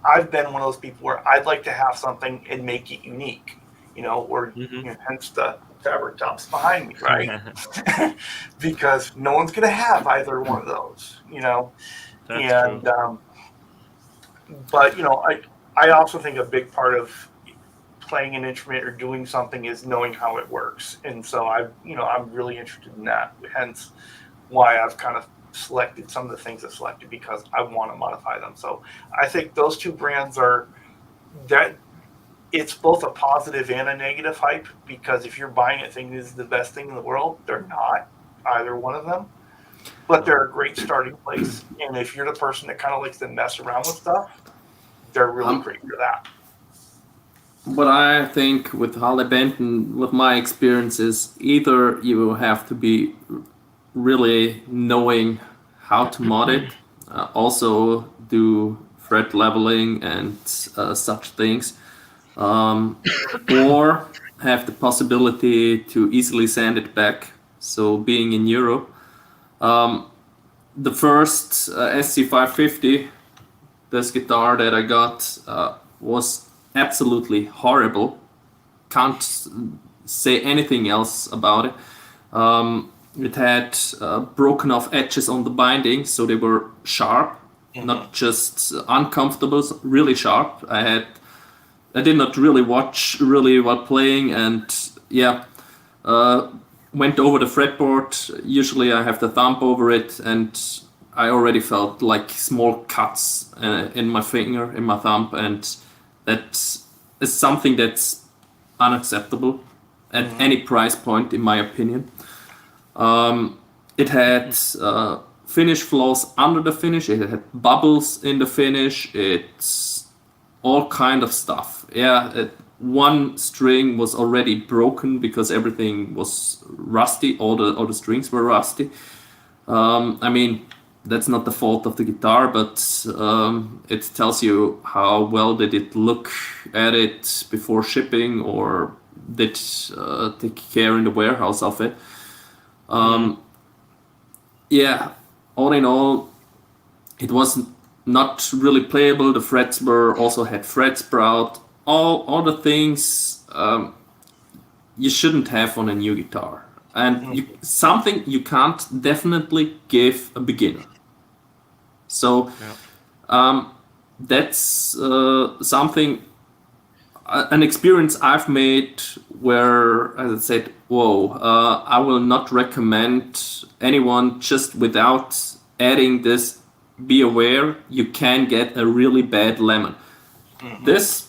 Speaker 3: I've been one of those people where I'd like to have something and make it unique, hence the fabric tops behind me, right? Because no one's going to have either one of those, you know.
Speaker 1: That's true.
Speaker 3: But you know, I also think a big part of playing an instrument or doing something is knowing how it works, and so I'm really interested in that. Hence, why I've kind of selected some of the things I've selected, because I want to modify them. So I think those two brands are that. It's both a positive and a negative hype, because if you're buying it thinking this is the best thing in the world, they're not either one of them. But they're a great starting place, and if you're the person that kind of likes to mess around with stuff, they're really great for that.
Speaker 2: What I think with Harley Benton, with my experience, is either you have to be really knowing how to mod it, also do fret leveling and such things, or have the possibility to easily sand it back. So being in Europe, the first SC550, this guitar that I got, was absolutely horrible. Can't say anything else about it. It had broken off edges on the binding, so they were sharp, not just uncomfortable, really sharp. I did not really watch while playing, and went over the fretboard. Usually I have the thumb over it, and I already felt like small cuts in my finger, in my thumb, and that is something that's unacceptable at any price point, in my opinion. It had finish flaws under the finish. It had bubbles in the finish. It's all kind of stuff. One string was already broken because everything was rusty. All the strings were rusty. I mean, that's not the fault of the guitar, but it tells you how well they did look at it before shipping, or did take care in the warehouse of it. All in all, it was not really playable. The frets also had fret sprout. All the things you shouldn't have on a new guitar, and something you can't definitely give a beginner. So that's something, an experience I've made where, as I said, I will not recommend anyone just without adding this. Be aware, you can get a really bad lemon. This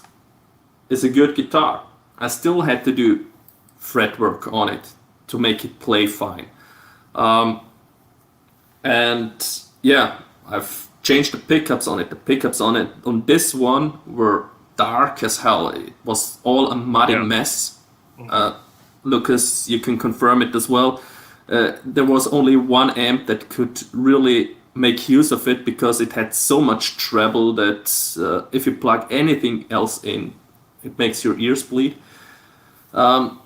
Speaker 2: is a good guitar. I still had to do fret work on it to make it play fine. I've changed the pickups on it. The pickups on this one were dark as hell. It was all a muddy mess. Lucas, you can confirm it as well. There was only one amp that could really make use of it, because it had so much treble that if you plug anything else in, it makes your ears bleed. So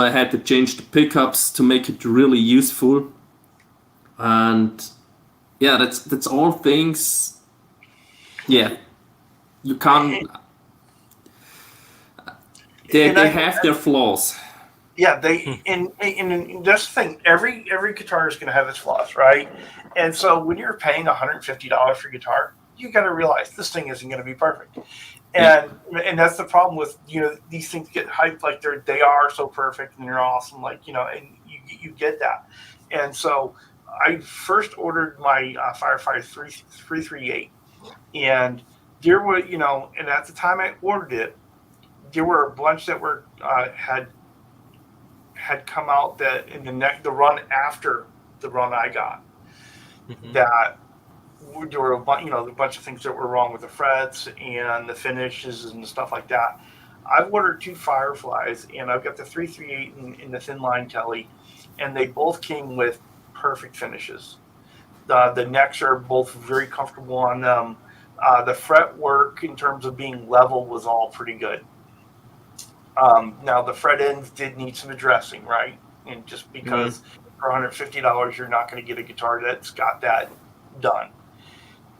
Speaker 2: I had to change the pickups to make it really useful. And that's all things. You can't. They have their flaws.
Speaker 3: Yeah, and that's the thing. Every guitar is going to have its flaws, right? And so when you're paying $150 for a guitar, you got to realize this thing isn't going to be perfect. And that's the problem with, these things get hyped like they are so perfect and they're awesome, and you get that. And so I first ordered my Firefighter 338, and there were, and at the time I ordered it, there were a bunch that were had come out that in the run after the run I got, that there were a bunch of things that were wrong with the frets and the finishes and stuff like that. I've ordered two Fireflies, and I've got the 338 in the thin line Tele, and they both came with perfect finishes. The necks are both very comfortable on them. The fret work in terms of being level was all pretty good. Now the fret ends did need some addressing, right? And just because for $150 you're not going to get a guitar that's got that done.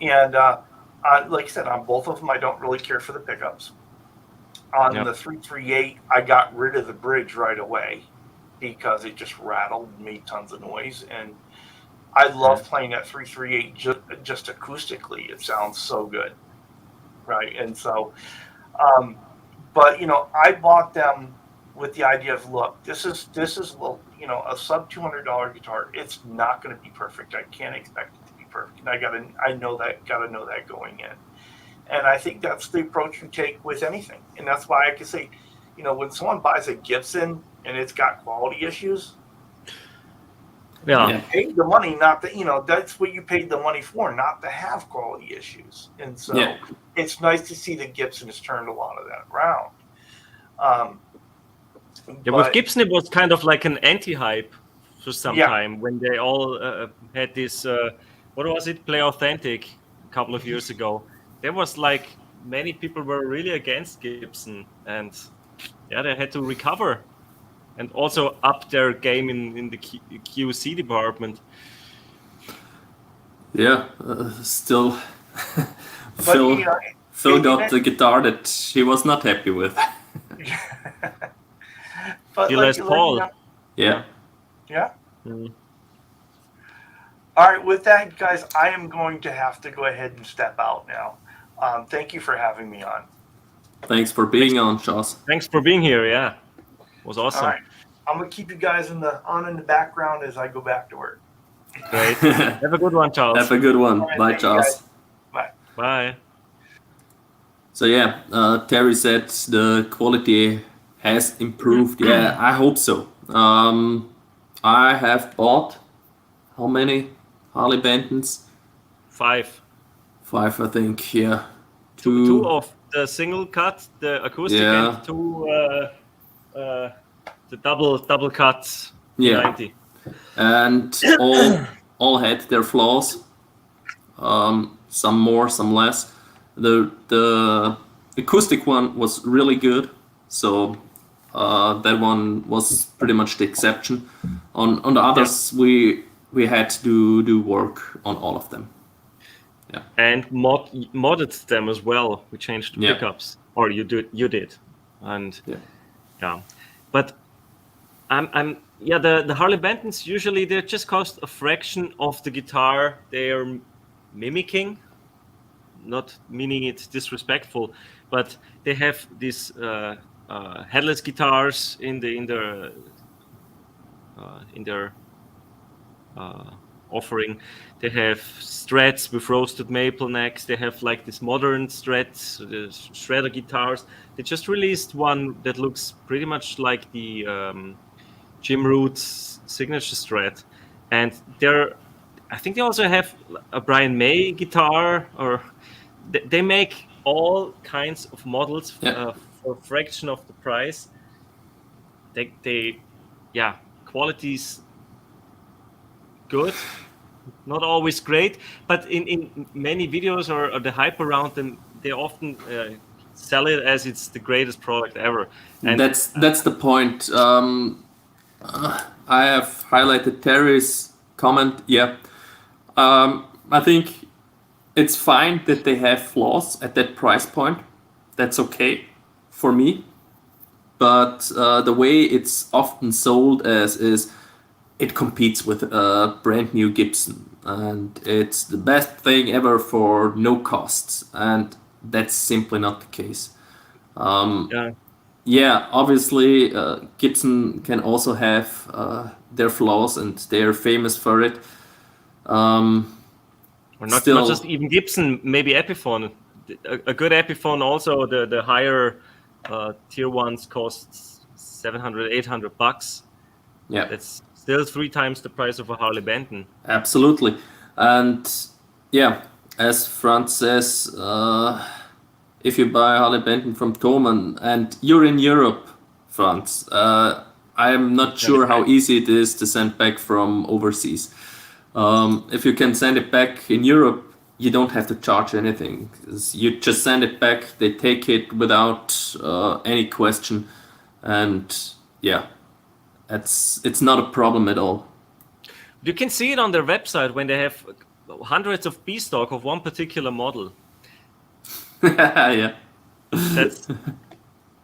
Speaker 3: And like I said, on both of them I don't really care for the pickups. On
Speaker 1: Yep.
Speaker 3: the 338, I got rid of the bridge right away because it just rattled and made tons of noise. And I love playing that 338 just acoustically. It sounds so good, right? And so, but I bought them with the idea of, look, this is a sub $200 guitar. It's not going to be perfect. I can't expect it to be perfect. And I know that going in. And I think that's the approach you take with anything. And that's why I can say, when someone buys a Gibson and it's got quality issues, you paid the money, not to, that's what you paid the money for, not to have quality issues. And so it's nice to see that Gibson has turned a lot of that around.
Speaker 1: With Gibson, it was kind of like an anti-hype for some time when they all had this, what was it, Play Authentic a couple of years ago. There was like many people were really against Gibson, and they had to recover and also up their game in the QC department.
Speaker 2: Still, Phil got the guitar that he was not happy with.
Speaker 3: But
Speaker 1: Les Paul.
Speaker 3: Yeah. Mm. All right, with that, guys, I am going to have to go ahead and step out now. Thank you for having me on.
Speaker 2: Thanks for being on, Charles.
Speaker 1: Thanks for being here. Yeah, it was awesome.
Speaker 3: All right, I'm gonna keep you guys in the background as I go back to work.
Speaker 1: Great. Have a good one, Charles.
Speaker 2: Have a good one.
Speaker 3: Right,
Speaker 2: bye, Charles.
Speaker 3: Bye.
Speaker 1: Bye.
Speaker 2: So Terry said the quality has improved. Yeah, I hope so. I have bought how many Harley Bentons?
Speaker 1: 5.
Speaker 2: 5, I think. Yeah.
Speaker 1: Two of the single cut, the acoustic, and 2 the double cuts. 90.
Speaker 2: And all had their flaws. Some more, some less. The acoustic one was really good, so that one was pretty much the exception. On the others, we had to do work on all of them. Yeah,
Speaker 1: and modded them as well. We changed the pickups, or you did, and but the Harley Bentons usually they just cost a fraction of the guitar they're mimicking. Not meaning it's disrespectful, but they have these headless guitars in their offering. They have Strats with roasted maple necks. They have like this modern Strats, the shredder guitars. They just released one that looks pretty much like the Jim Root's signature Strat, and I think they also have a Brian May guitar, or they make all kinds of models for a fraction of the price. Quality's good, not always great, but in many videos or the hype around them, they often sell it as it's the greatest product ever. And
Speaker 2: that's the point. I have highlighted Terry's comment. I think it's fine that they have flaws at that price point. That's okay for me. But the way it's often sold is it competes with a brand new Gibson, and it's the best thing ever for no costs, and that's simply not the case. Obviously Gibson can also have their flaws, and they're famous for it.
Speaker 1: Or not just even Gibson, maybe Epiphone. A good Epiphone also, the higher tier ones costs $700, $800.
Speaker 2: Yeah,
Speaker 1: it's still 3 times the price of a Harley Benton.
Speaker 2: Absolutely. And as Franz says, if you buy a Harley Benton from Thomann and you're in Europe, Franz, I'm not sure how easy it is to send back from overseas. If you can send it back in Europe, you don't have to charge anything. You just send it back, they take it without any question, and it's not a problem at all.
Speaker 1: You can see it on their website when they have hundreds of B stock of one particular model.
Speaker 2: Yeah.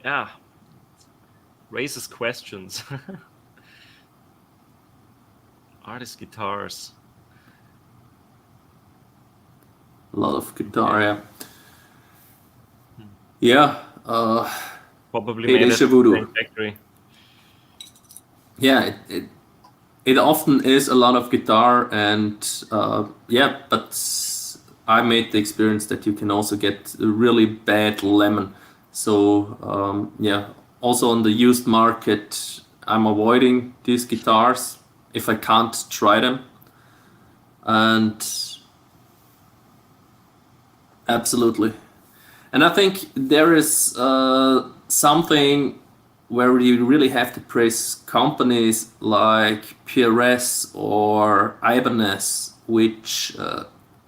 Speaker 1: yeah, raises questions. Artist guitars.
Speaker 2: A lot of guitar, yeah. Yeah.
Speaker 1: Probably
Speaker 2: Hey,
Speaker 1: made
Speaker 2: Deja
Speaker 1: at the
Speaker 2: Voodoo.
Speaker 1: same factory.
Speaker 2: Yeah, it often is a lot of guitar, and yeah, but I made the experience that you can also get a really bad lemon. So yeah, also on the used market, I'm avoiding these guitars if I can't try them. And absolutely. And I think there is something where you really have to praise companies like PRS or Ibanez, which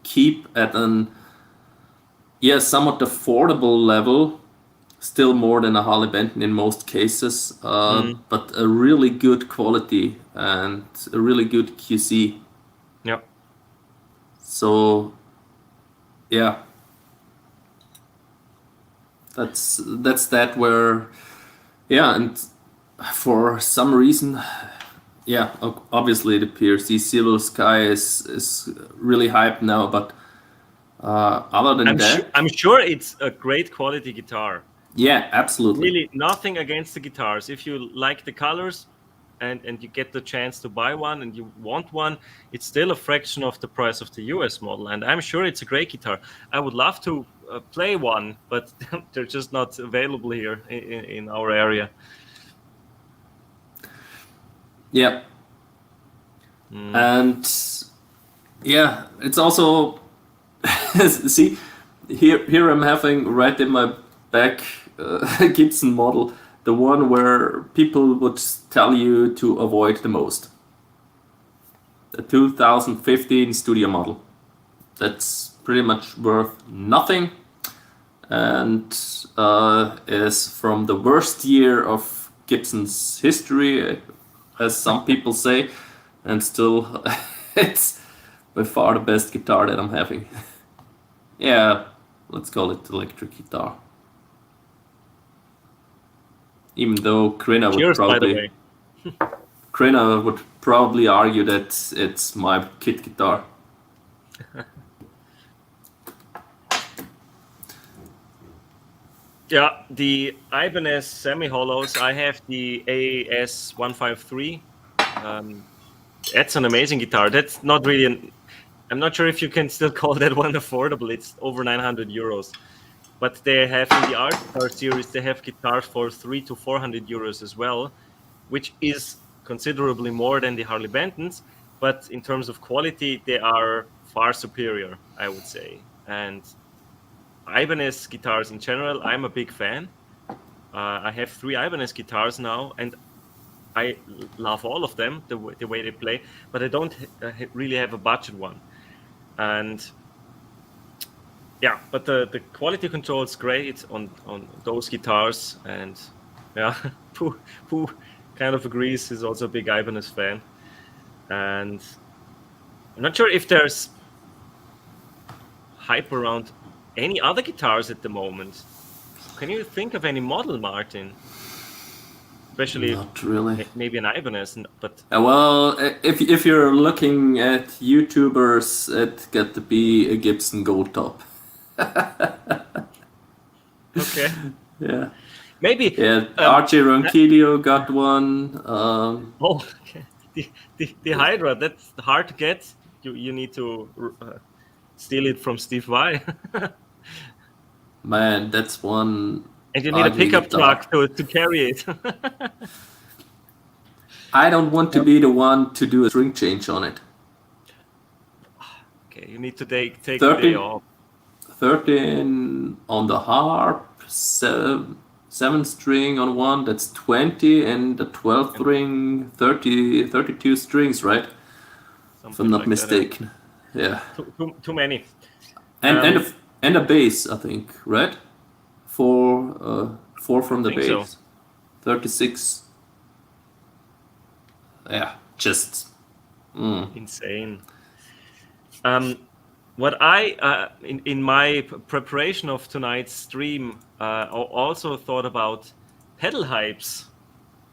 Speaker 2: keep at an somewhat affordable level, still more than a Harley Benton in most cases, but a really good quality and a really good QC.
Speaker 1: Yeah.
Speaker 2: So yeah, that's that where and for some reason, yeah, obviously the PRS Silver Sky is really hyped now, but other than that,
Speaker 1: I'm sure it's a great quality guitar.
Speaker 2: yeah, absolutely.
Speaker 1: Really, nothing against the guitars. If you like the colors and you get the chance to buy one and you want one, it's still a fraction of the price of the US model. And I'm sure it's a great guitar. I would love to play one, but they're just not available here in our area.
Speaker 2: Yeah. And yeah, it's also see here I'm having right in my back Gibson model, the one where people would tell you to avoid the most. The 2015 studio model. That's pretty much worth nothing, and is from the worst year of Gibson's history, as some people say, and still it's by far the best guitar that I'm having. Yeah, let's call it electric guitar. Even though Krina would probably argue that it's my kit guitar.
Speaker 1: Yeah, the Ibanez semi-hollows. I have the AS153. That's an amazing guitar. That's not really I'm not sure if you can still call that one affordable. It's over 900 euros. But they have in the Art Guitar series, they have guitars for 300 to 400 euros as well, which is considerably more than the Harley Bentons. But in terms of quality, they are far superior, I would say. And Ibanez guitars in general, I'm a big fan. I have 3 Ibanez guitars now, and I love all of them, the way they play, but I don't really have a budget one. And yeah, but the quality control is great on those guitars, and yeah, Poo kind of agrees. He's also a big Ibanez fan, and I'm not sure if there's hype around any other guitars at the moment. Can you think of any model, Martin? Especially
Speaker 2: not really.
Speaker 1: Maybe an Ibanez, but
Speaker 2: well, if you're looking at YouTubers, it got to be a Gibson Gold Top.
Speaker 1: Okay.
Speaker 2: Yeah.
Speaker 1: Maybe.
Speaker 2: Yeah. RJ Ronquillo got one.
Speaker 1: Oh, okay. The Hydra, that's hard to get. You need to steal it from Steve Vai.
Speaker 2: Man, that's one.
Speaker 1: And you need a pickup truck to carry it.
Speaker 2: I don't want to be the one to do a string change on it.
Speaker 1: Okay, you need to take the day off.
Speaker 2: 13 on the harp, 7 string on one, that's 20, and the 12th string, 32 strings, right?
Speaker 1: Something
Speaker 2: if I'm not
Speaker 1: like
Speaker 2: mistaken.
Speaker 1: That, too many.
Speaker 2: And a bass, I think, right? 4 from the bass. So. 36. Yeah, just
Speaker 1: insane. What I in my preparation of tonight's stream also thought about pedal hypes.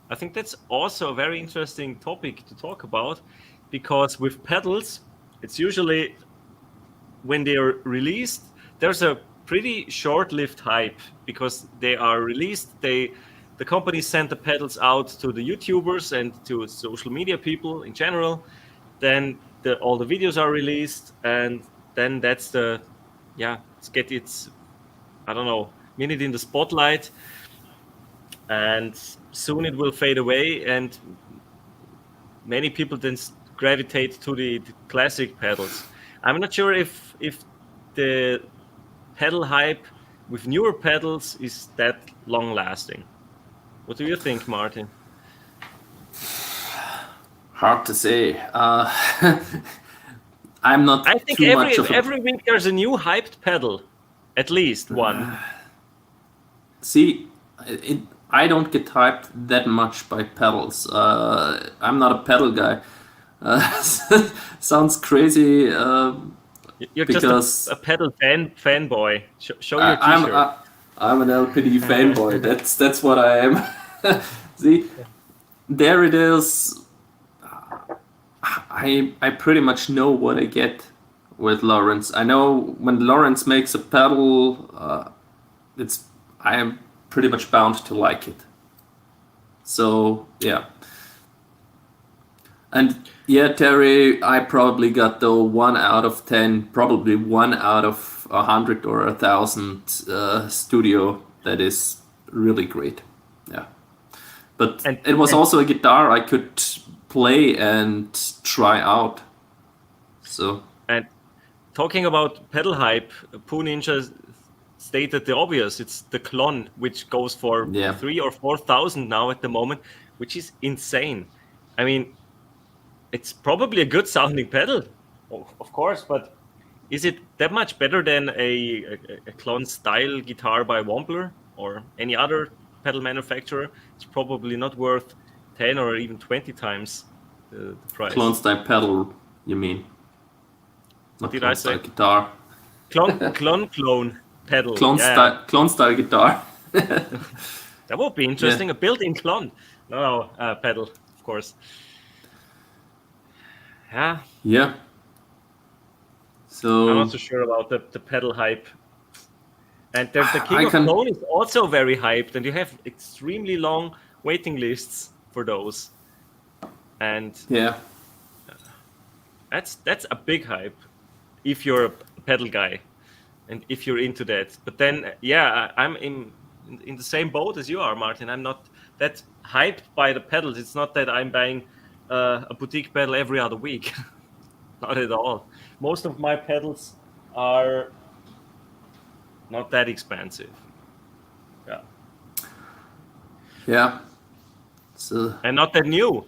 Speaker 1: I think that's also a very interesting topic to talk about, because with pedals, it's usually when they are released, there's a pretty short-lived hype because they are released. The company sent the pedals out to the YouTubers and to social media people in general. Then all the videos are released, and then that's get its, I don't know, minute in the spotlight, and soon it will fade away, and many people then gravitate to the classic pedals. I'm not sure if the pedal hype with newer pedals is that long lasting. What do you think, Martin?
Speaker 2: Hard to say. I'm not.
Speaker 1: I think every week there's a new hyped pedal, at least one.
Speaker 2: See, I don't get hyped that much by pedals. I'm not a pedal guy. Sounds crazy.
Speaker 1: You're just a pedal fanboy. Show your T-shirt.
Speaker 2: I'm an LPD fanboy. That's what I am. See, there it is. I pretty much know what I get with Lawrence. I know when Lawrence makes a pedal, I am pretty much bound to like it. So yeah. And yeah, Terry, I probably got the 1 out of 10, probably 1 out of 100 or 1,000 studio that is really great. Yeah. But it was also a guitar I could play and try out. So.
Speaker 1: And talking about pedal hype, Poo Ninja stated the obvious. It's the Klon, which goes for 3,000 or 4,000 now at the moment, which is insane. I mean, it's probably a good sounding pedal, of course, but is it that much better than a Klon style guitar by Wampler or any other pedal manufacturer? It's probably not worth 10 or even 20 times the price.
Speaker 2: Klon style pedal, you mean?
Speaker 1: What did I say?
Speaker 2: Guitar.
Speaker 1: Clone pedal.
Speaker 2: Klon style guitar.
Speaker 1: That would be interesting. A built-in Klon. No, pedal, of course. Yeah.
Speaker 2: Yeah. So
Speaker 1: I'm not so sure about the pedal hype. And the King of Klon is also very hyped, and you have extremely long waiting lists for those. And
Speaker 2: yeah,
Speaker 1: that's a big hype if you're a pedal guy and if you're into that. But then I'm in the same boat as you are, Martin. I'm not that hyped by the pedals. It's not that I'm buying a boutique pedal every other week. Not at all. Most of my pedals are not that expensive.
Speaker 2: Yeah. So
Speaker 1: and not that new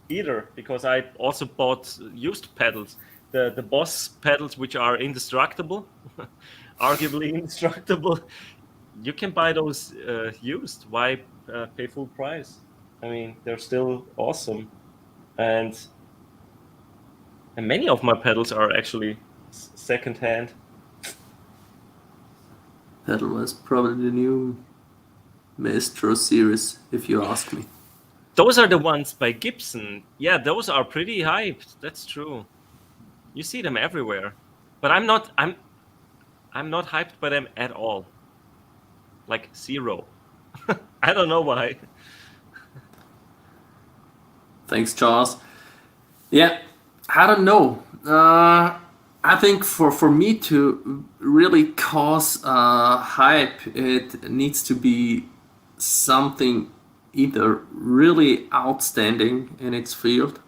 Speaker 1: either, because I also bought used pedals. The Boss pedals, which are indestructible, arguably indestructible. You can buy those used. Why pay full price? I mean, they're still awesome. And many of my pedals are actually second-hand.
Speaker 2: Pedal was probably the new Maestro series, if you ask me.
Speaker 1: Those are the ones by Gibson. Yeah, those are pretty hyped. That's true. You see them everywhere. But I'm not hyped by them at all. Like zero. I don't know why.
Speaker 2: Thanks, Charles. Yeah, I don't know. I think for me to really cause hype, it needs to be something either really outstanding in its field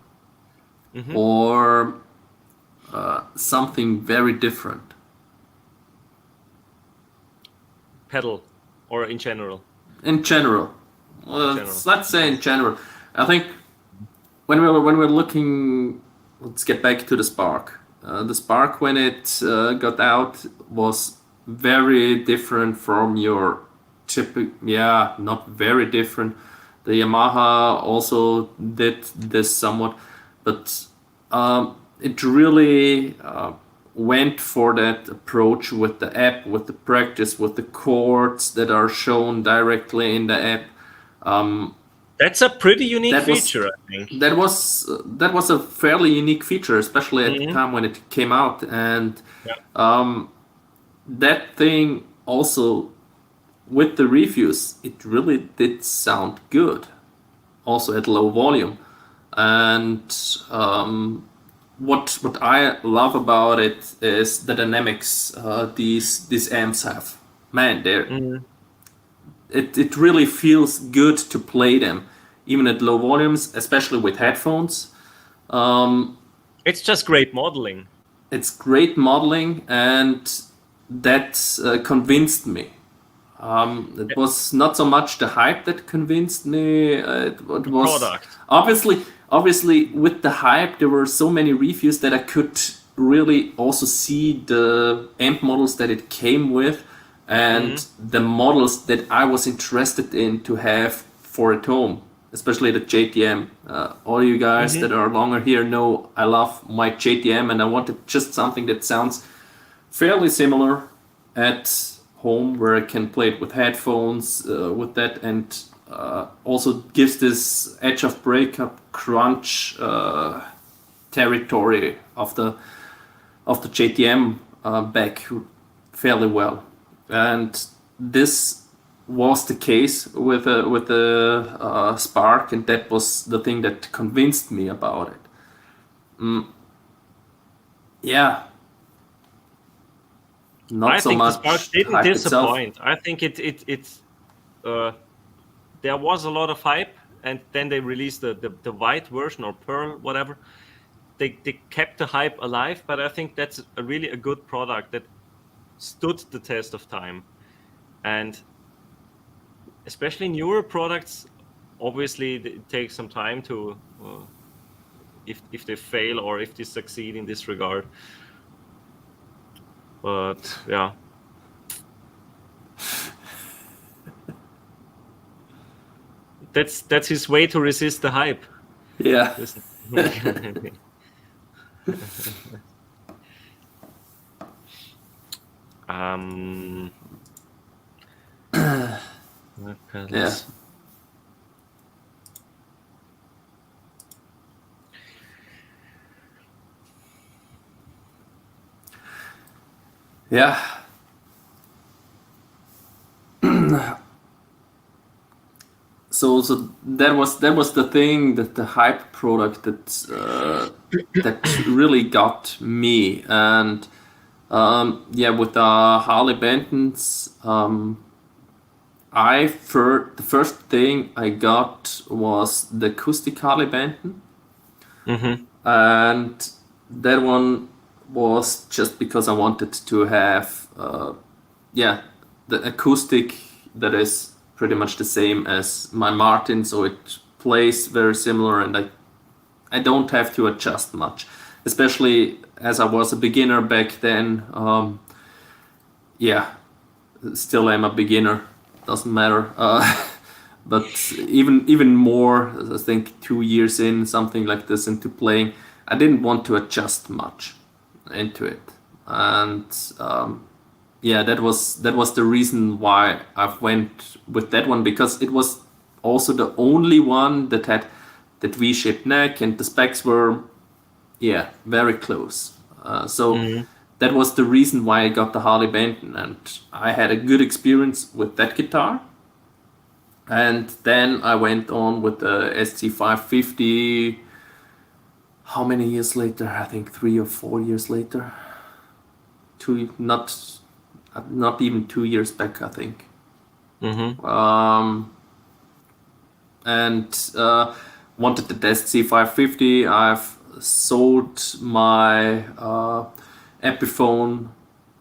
Speaker 2: or something very different.
Speaker 1: Pedal or in general?
Speaker 2: In general. Let's say in general. I think when we're looking, let's get back to the Spark. The Spark, when it got out, was very different from your typical. Yeah, not very different. The Yamaha also did this somewhat, but it really went for that approach with the app, with the practice, with the chords that are shown directly in the app.
Speaker 1: That's a pretty unique feature, I think.
Speaker 2: That was a fairly unique feature, especially at the time when it came out, and that thing also with the reviews, it really did sound good, also at low volume, and what I love about it is the dynamics these amps have. Man, it really feels good to play them, even at low volumes, especially with headphones.
Speaker 1: It's just great modeling.
Speaker 2: It's great modeling, and that convinced me. It was not so much the hype that convinced me. It was
Speaker 1: product.
Speaker 2: Obviously, with the hype, there were so many reviews that I could really also see the amp models that it came with, and the models that I was interested in to have for at home, especially the JTM. All you guys that are longer here know I love my JTM, and I wanted just something that sounds fairly similar at home, where I can play it with headphones, with that, and also gives this edge of breakup crunch territory of the JTM back fairly well, and this was the case with the Spark, and that was the thing that convinced me about it. Yeah. Not
Speaker 1: I
Speaker 2: so
Speaker 1: think
Speaker 2: much
Speaker 1: the Spark didn't
Speaker 2: hype
Speaker 1: disappoint.
Speaker 2: itself.
Speaker 1: I think it's there was a lot of hype, and then they released the white version, or pearl, whatever. They kept the hype alive, but I think that's really a good product that stood the test of time. And especially newer products, obviously it takes some time to if they fail or if they succeed in this regard. But yeah. That's his way to resist the hype.
Speaker 2: Yeah.
Speaker 1: Okay,
Speaker 2: Yeah. Yeah. So that was the thing, that the hype product that that really got me, and with the Harley Bentons, the first thing I got was the acoustic Harley Benton, and that one was just because I wanted to have the acoustic that is pretty much the same as my Martin, so it plays very similar, and I don't have to adjust much, especially as I was a beginner back then. Still am a beginner, doesn't matter, but even more, I think 2 years in, something like this, into playing, I didn't want to adjust much into it, and that was the reason why I went with that one, because it was also the only one that had that V-shaped neck, and the specs were very close. That was the reason why I got the Harley Benton, and I had a good experience with that guitar. And then I went on with the SC550. How many years later? I think 3 or 4 years later. Not even 2 years back, I think. Wanted the SC550. I've sold my Epiphone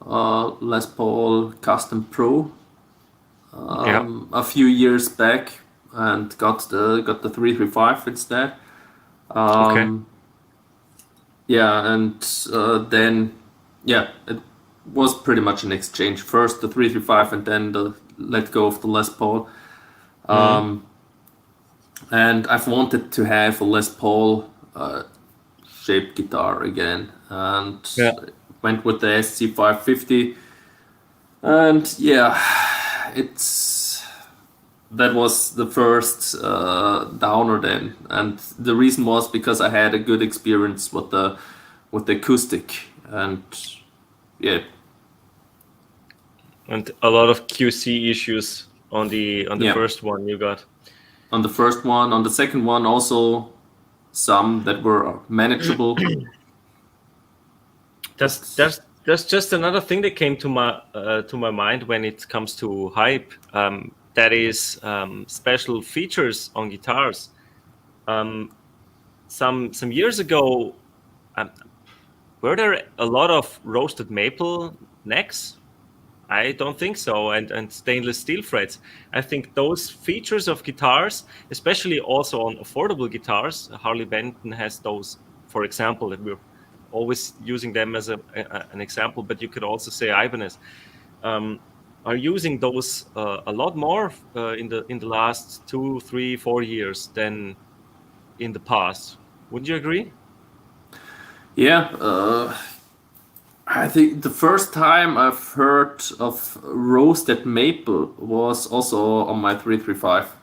Speaker 2: Les Paul Custom Pro a few years back, and got the 335 instead. It was pretty much an exchange. First the 335, and then let go of the Les Paul. And I've wanted to have a Les Paul shaped guitar again, and went with the SC550. And that was the first downer then, and the reason was because I had a good experience with the acoustic, and yeah.
Speaker 1: And a lot of QC issues on the first one you got.
Speaker 2: On the first one, on the second one also some that were manageable.
Speaker 1: There's just another thing that came to my mind when it comes to hype. That is special features on guitars. Some years ago, were there a lot of roasted maple necks? I don't think so, and stainless steel frets. I think those features of guitars, especially also on affordable guitars, Harley Benton has those, for example, that we're always using them as an example, but you could also say Ibanez, are using those a lot more in the last 2, 3, 4 years than in the past. Would you agree?
Speaker 2: Yeah, I think the first time I've heard of roasted maple was also on my 335.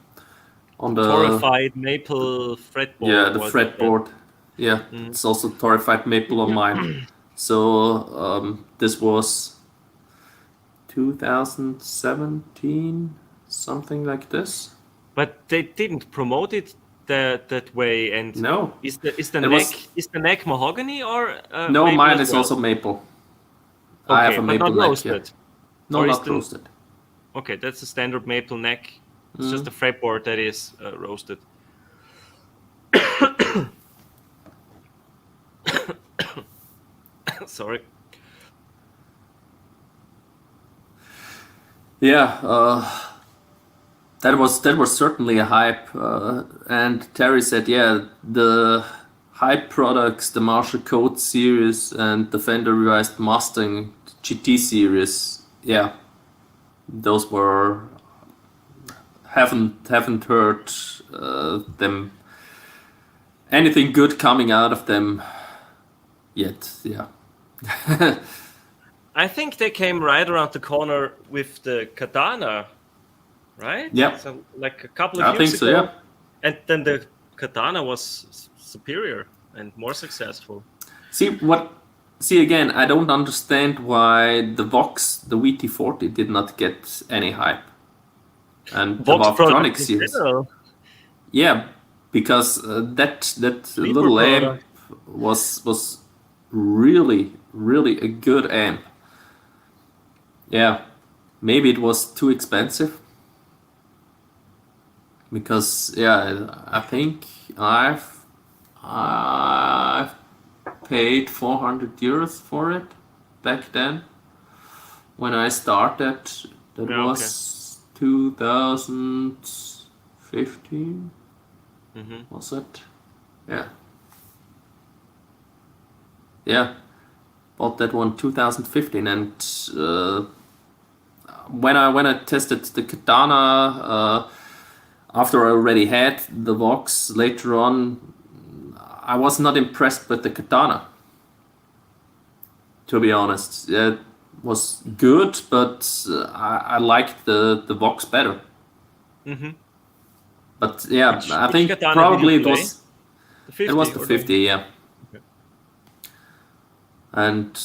Speaker 2: On the
Speaker 1: torrefied maple fretboard.
Speaker 2: Yeah, the fretboard. Yeah, it's also torrefied maple on mine. So this was 2017, something like this.
Speaker 1: But they didn't promote it that way. And
Speaker 2: no,
Speaker 1: is the neck mahogany or
Speaker 2: no? Mine is also maple.
Speaker 1: Okay,
Speaker 2: I have a maple
Speaker 1: not
Speaker 2: neck.
Speaker 1: Roasted.
Speaker 2: Yeah. No, not roasted.
Speaker 1: Okay, that's a standard maple neck. It's just a fretboard that is roasted. Sorry.
Speaker 2: Yeah, that was certainly a hype, and Terry said, yeah, the hype products, the Marshall Code series and the Fender Revised Mustang GT series, yeah, those were haven't heard them anything good coming out of them yet. Yeah.
Speaker 1: I think they came right around the corner with the Katana, right?
Speaker 2: Yeah.
Speaker 1: So like a couple of
Speaker 2: I
Speaker 1: years
Speaker 2: think
Speaker 1: ago.
Speaker 2: so, yeah.
Speaker 1: And then the Katana was superior and more successful.
Speaker 2: See again, I don't understand why the Vox, the VT40 did not get any hype. And
Speaker 1: Vox
Speaker 2: the Valvetronic series. Yeah, because that little amp was really a good amp. Yeah, maybe it was too expensive. Because yeah, I think I've paid €400 for it back then. When I started, that was 2015. Was it? Yeah. Yeah. Bought that one 2015, and when I tested the Katana, after I already had the Vox later on, I was not impressed with the Katana. To be honest, it was good, but I liked the Vox better. But yeah, I think probably it was the 50, yeah. Okay. And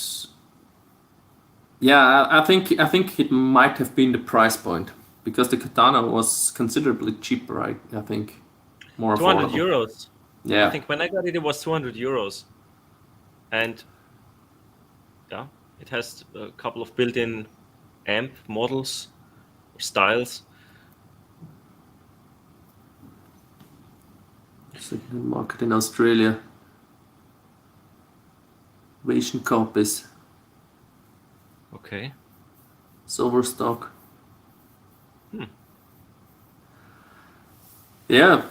Speaker 2: yeah, I think it might have been the price point, because the Katana was considerably cheaper. I think more
Speaker 1: 200
Speaker 2: affordable.
Speaker 1: euros.
Speaker 2: Yeah,
Speaker 1: I think when I got it, it was 200 euros, and yeah, it has a couple of built-in amp models or styles.
Speaker 2: Market in Australia. Ration copies.
Speaker 1: Okay.
Speaker 2: Silver stock. Yeah,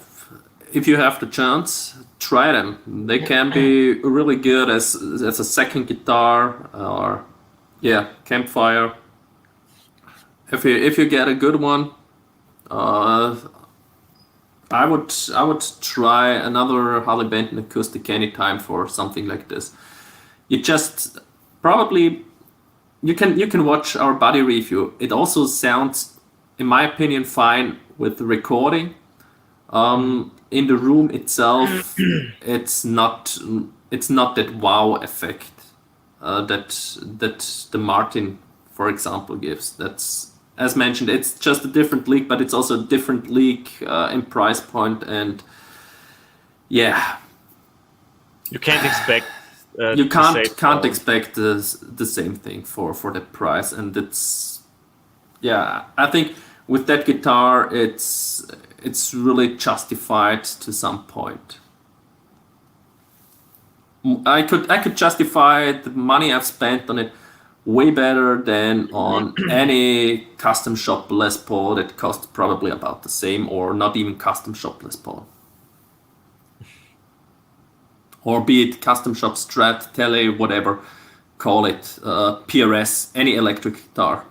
Speaker 2: if you have the chance, try them. They can be really good as a second guitar or campfire. If you get a good one, I would try another Harley Benton acoustic anytime for something like this. You just probably you can watch our body review. It also sounds in my opinion, fine with the recording. In the room itself, it's not that wow effect that the Martin, for example, gives. That's, as mentioned, it's just a different league, but it's also a different league in price point, and yeah,
Speaker 1: you can't expect.
Speaker 2: You can't expect the same thing for that price, and it's, yeah, I think with that guitar it's really justified to some point. I could justify the money I've spent on it way better than on any custom shop Les Paul that costs probably about the same, or not even custom shop Les Paul. Or be it custom shop Strat, Tele, whatever, call it, PRS, any electric guitar.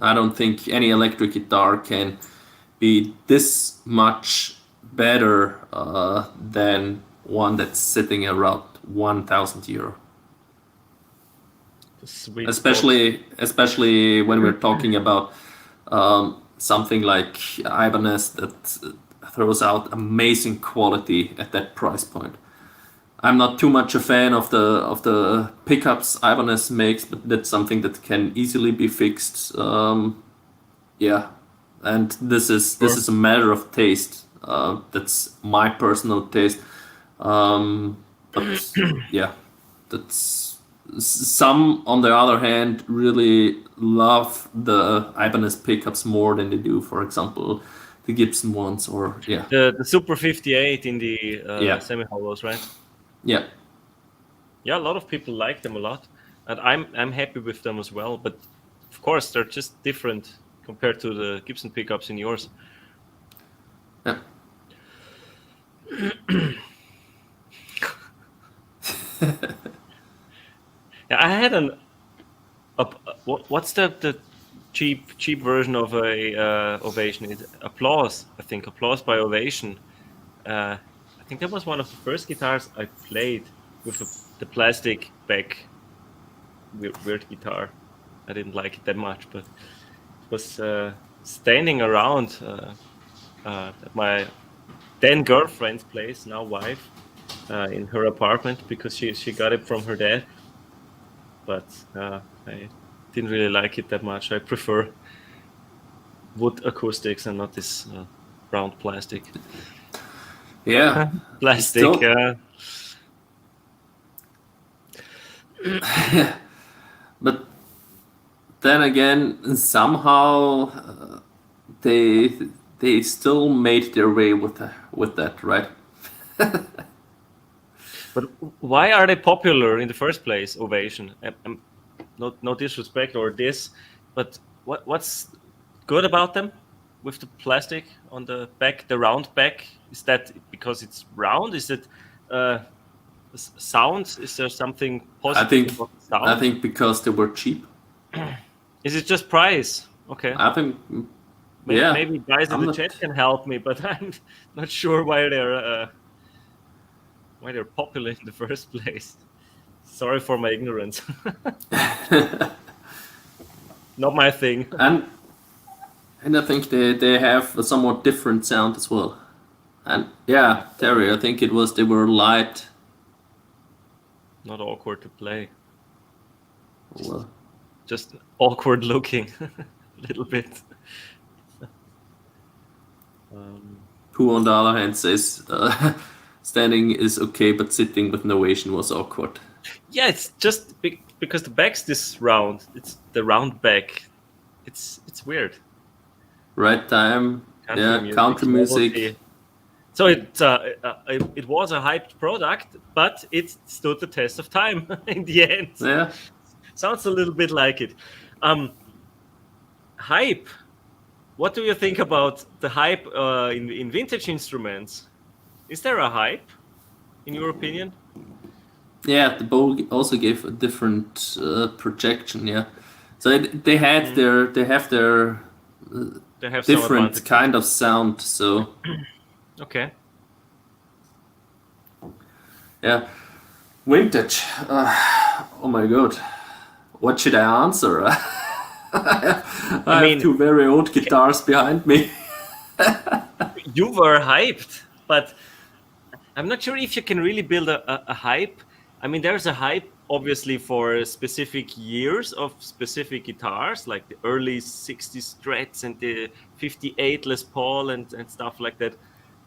Speaker 2: I don't think any electric guitar can be this much better than one that's sitting around 1,000 euro. Especially when we're talking about something like Ibanez that throws out amazing quality at that price point. I'm not too much a fan of the pickups Ibanez makes, but that's something that can easily be fixed. Yeah, and this is a matter of taste. That's my personal taste. But yeah, that's some, on the other hand, really love the Ibanez pickups more than they do, for example, the Gibson ones, or yeah,
Speaker 1: the Super 58 in the semi-hollows, right?
Speaker 2: Yeah.
Speaker 1: Yeah, a lot of people like them a lot, and I'm happy with them as well. But of course, they're just different compared to the Gibson pickups in yours.
Speaker 2: Yeah.
Speaker 1: Yeah, I had what's the cheap version of a Ovation? It's Applause, I think. Applause by Ovation. I think that was one of the first guitars I played with the plastic back weird guitar. I didn't like it that much, but it was standing around at my then girlfriend's place, now wife, in her apartment, because she got it from her dad. But I didn't really like it that much. I prefer wood acoustics and not this round plastic.
Speaker 2: Yeah,
Speaker 1: plastic.
Speaker 2: But then again, somehow they still made their way with that, right?
Speaker 1: But why are they popular in the first place, Ovation? No disrespect or this, but what's good about them with the plastic on the back, the round back? Is that because it's round? Is it sound? Is there something positive about the sound?
Speaker 2: I think because they were cheap.
Speaker 1: Is it just price? Okay.
Speaker 2: I think,
Speaker 1: maybe guys in the chat can help me, but I'm not sure why they're popular in the first place. Sorry for my ignorance. Not my thing.
Speaker 2: And I think they have a somewhat different sound as well. And yeah, Terry, I think they were light.
Speaker 1: Not awkward to play.
Speaker 2: Well,
Speaker 1: just awkward looking a little bit.
Speaker 2: Who on the other hand says standing is okay, but sitting with no Ovation was awkward.
Speaker 1: Yeah, it's just because the back's this round. It's the round back. It's weird.
Speaker 2: Right time. Country music.
Speaker 1: So it was a hyped product, but it stood the test of time in the end.
Speaker 2: Yeah.
Speaker 1: Sounds a little bit like it. Hype. What do you think about the hype in vintage instruments? Is there a hype, in your opinion?
Speaker 2: Yeah, the bowl also gave a different projection. Yeah, so they have their different kind of sound. So
Speaker 1: okay.
Speaker 2: Yeah, vintage. Oh my god, what should I answer? I
Speaker 1: mean,
Speaker 2: have two very old guitars behind me.
Speaker 1: you were hyped, but I'm not sure if you can really build a hype. I mean, there's a hype obviously for specific years of specific guitars, like the early 60s Strats and the 58 Les Paul and stuff like that.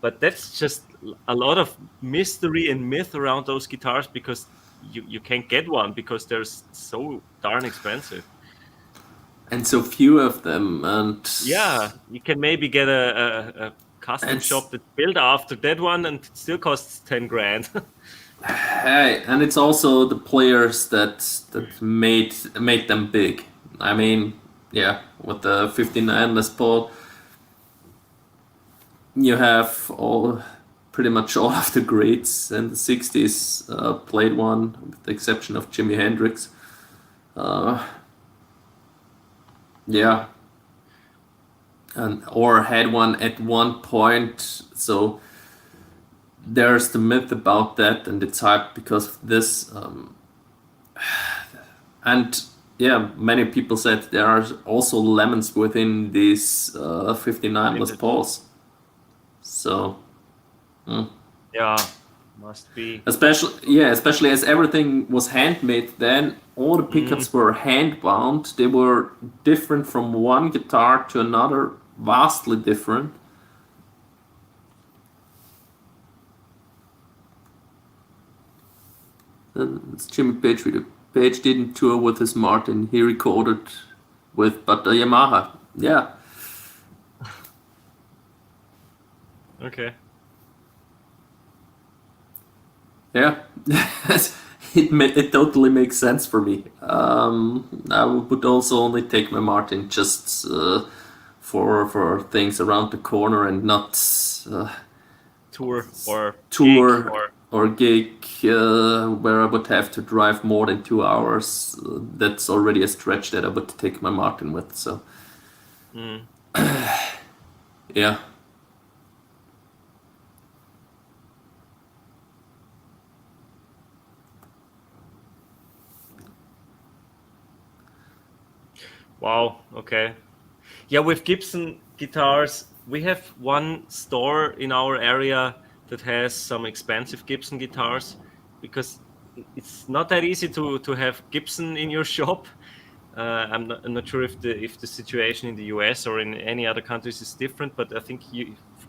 Speaker 1: But that's just a lot of mystery and myth around those guitars because you can't get one because they're so darn expensive.
Speaker 2: And so few of them. And
Speaker 1: yeah, you can maybe get a custom shop that built after that one and it still costs 10 grand.
Speaker 2: Hey, and it's also the players that made them big. I mean, yeah, with the 59 Les Paul, you have pretty much all of the greats in the 60s played one, with the exception of Jimi Hendrix. Yeah, or had one at one point. So there's the myth about that, and it's hyped because of this. And yeah, many people said there are also lemons within these 59 Les Pauls. So,
Speaker 1: yeah, must be.
Speaker 2: Especially as everything was handmade then, all the pickups were hand bound. They were different from one guitar to another, vastly different. It's Jimmy Page video. Page didn't tour with his Martin. He recorded with but a Yamaha. Yeah.
Speaker 1: Okay.
Speaker 2: Yeah. It totally makes sense for me. I would also only take my Martin just for things around the corner and not
Speaker 1: tour
Speaker 2: or gig where I would have to drive more than 2 hours. That's already a stretch that I would take my Martin with. So yeah.
Speaker 1: Wow, okay. Yeah, with Gibson guitars, we have one store in our area that has some expensive Gibson guitars because it's not that easy to have Gibson in your shop. I'm not sure if the situation in the US or in any other countries is different, but I think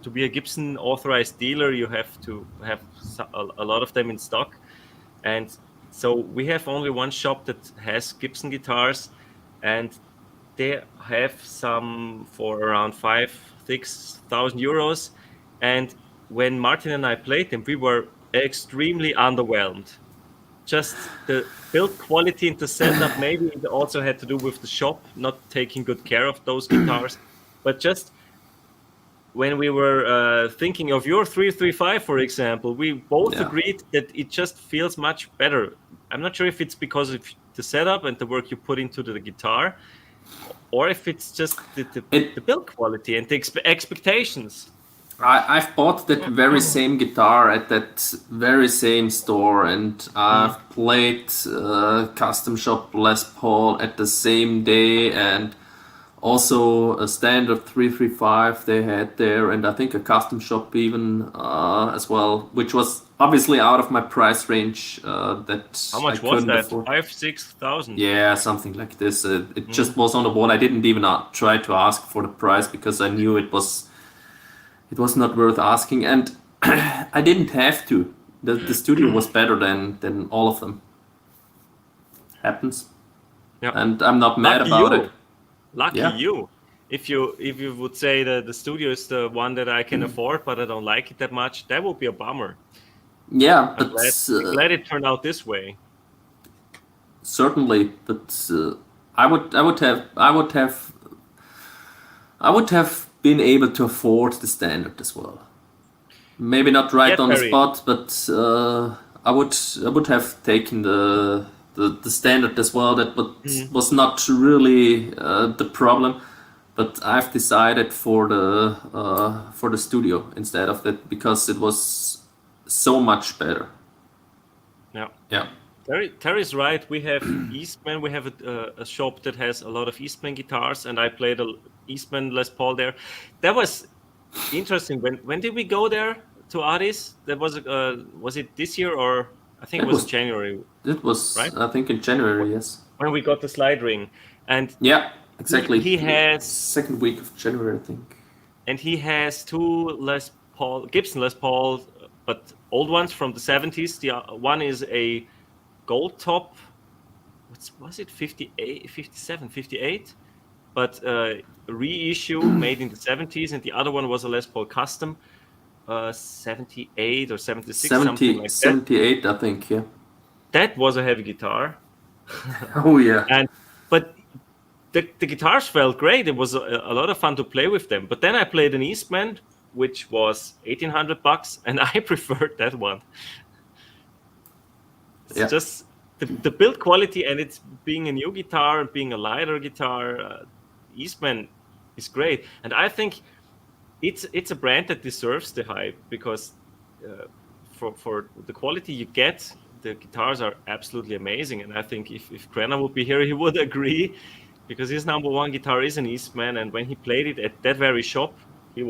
Speaker 1: to be a Gibson authorized dealer, you have to have a lot of them in stock. And so we have only one shop that has Gibson guitars, and they have some for around 5,000-6,000 euros. And when Martin and I played them, we were extremely underwhelmed. Just the build quality and the setup, maybe it also had to do with the shop not taking good care of those guitars. But just when we were thinking of your 335, for example, we both agreed that it just feels much better. I'm not sure if it's because of the setup and the work you put into the guitar, or if it's just the build quality and the expectations.
Speaker 2: I've bought that very same guitar at that very same store, and I've played custom shop Les Paul at the same day, and also a standard 335 they had there, and I think a custom shop even as well, which was obviously out of my price range. That
Speaker 1: how much was that? 5,000-6,000.
Speaker 2: Yeah, something like this. It just was on the wall. I didn't even try to ask for the price because I knew it was not worth asking, and I didn't have to. The studio was better than all of them. Happens.
Speaker 1: Yeah.
Speaker 2: And I'm not mad about it.
Speaker 1: Lucky you. If you would say that the studio is the one that I can afford, but I don't like it that much, that would be a bummer.
Speaker 2: Yeah,
Speaker 1: I'm
Speaker 2: but
Speaker 1: glad it turned out this way.
Speaker 2: Certainly, but I would have been able to afford the standard as well. Maybe not right on the spot, but I would have taken the standard as well. That was not really the problem, but I've decided for the studio instead of that because it was so much better.
Speaker 1: Yeah.
Speaker 2: Yeah.
Speaker 1: Terry's right. We have Eastman. We have a shop that has a lot of Eastman guitars, and I played a Eastman Les Paul there. That was interesting. When did we go there to Addis? That was it this year, or I think it was January.
Speaker 2: It was,
Speaker 1: right?
Speaker 2: I think, in January. Yes.
Speaker 1: When we got the slide ring, and
Speaker 2: yeah, exactly.
Speaker 1: He has
Speaker 2: second week of January, I think.
Speaker 1: And he has two Gibson Les Paul, but old ones from the 70s. The one is a gold top. What was it? 58, 57, 58, but reissue made in the 70s, and the other one was a Les Paul custom, 78 or 76, something like
Speaker 2: 78,
Speaker 1: that.
Speaker 2: I think. Yeah.
Speaker 1: That was a heavy guitar.
Speaker 2: Oh yeah.
Speaker 1: But the guitars felt great. It was a lot of fun to play with them. But then I played an Eastman, which was $1,800, and I preferred that one. It's just the build quality, and it's being a new guitar and being a lighter guitar. Eastman is great, and I think it's a brand that deserves the hype, because for the quality you get, the guitars are absolutely amazing. And I think if Krenner would be here, he would agree, because his number one guitar is an Eastman, and when he played it at that very shop, he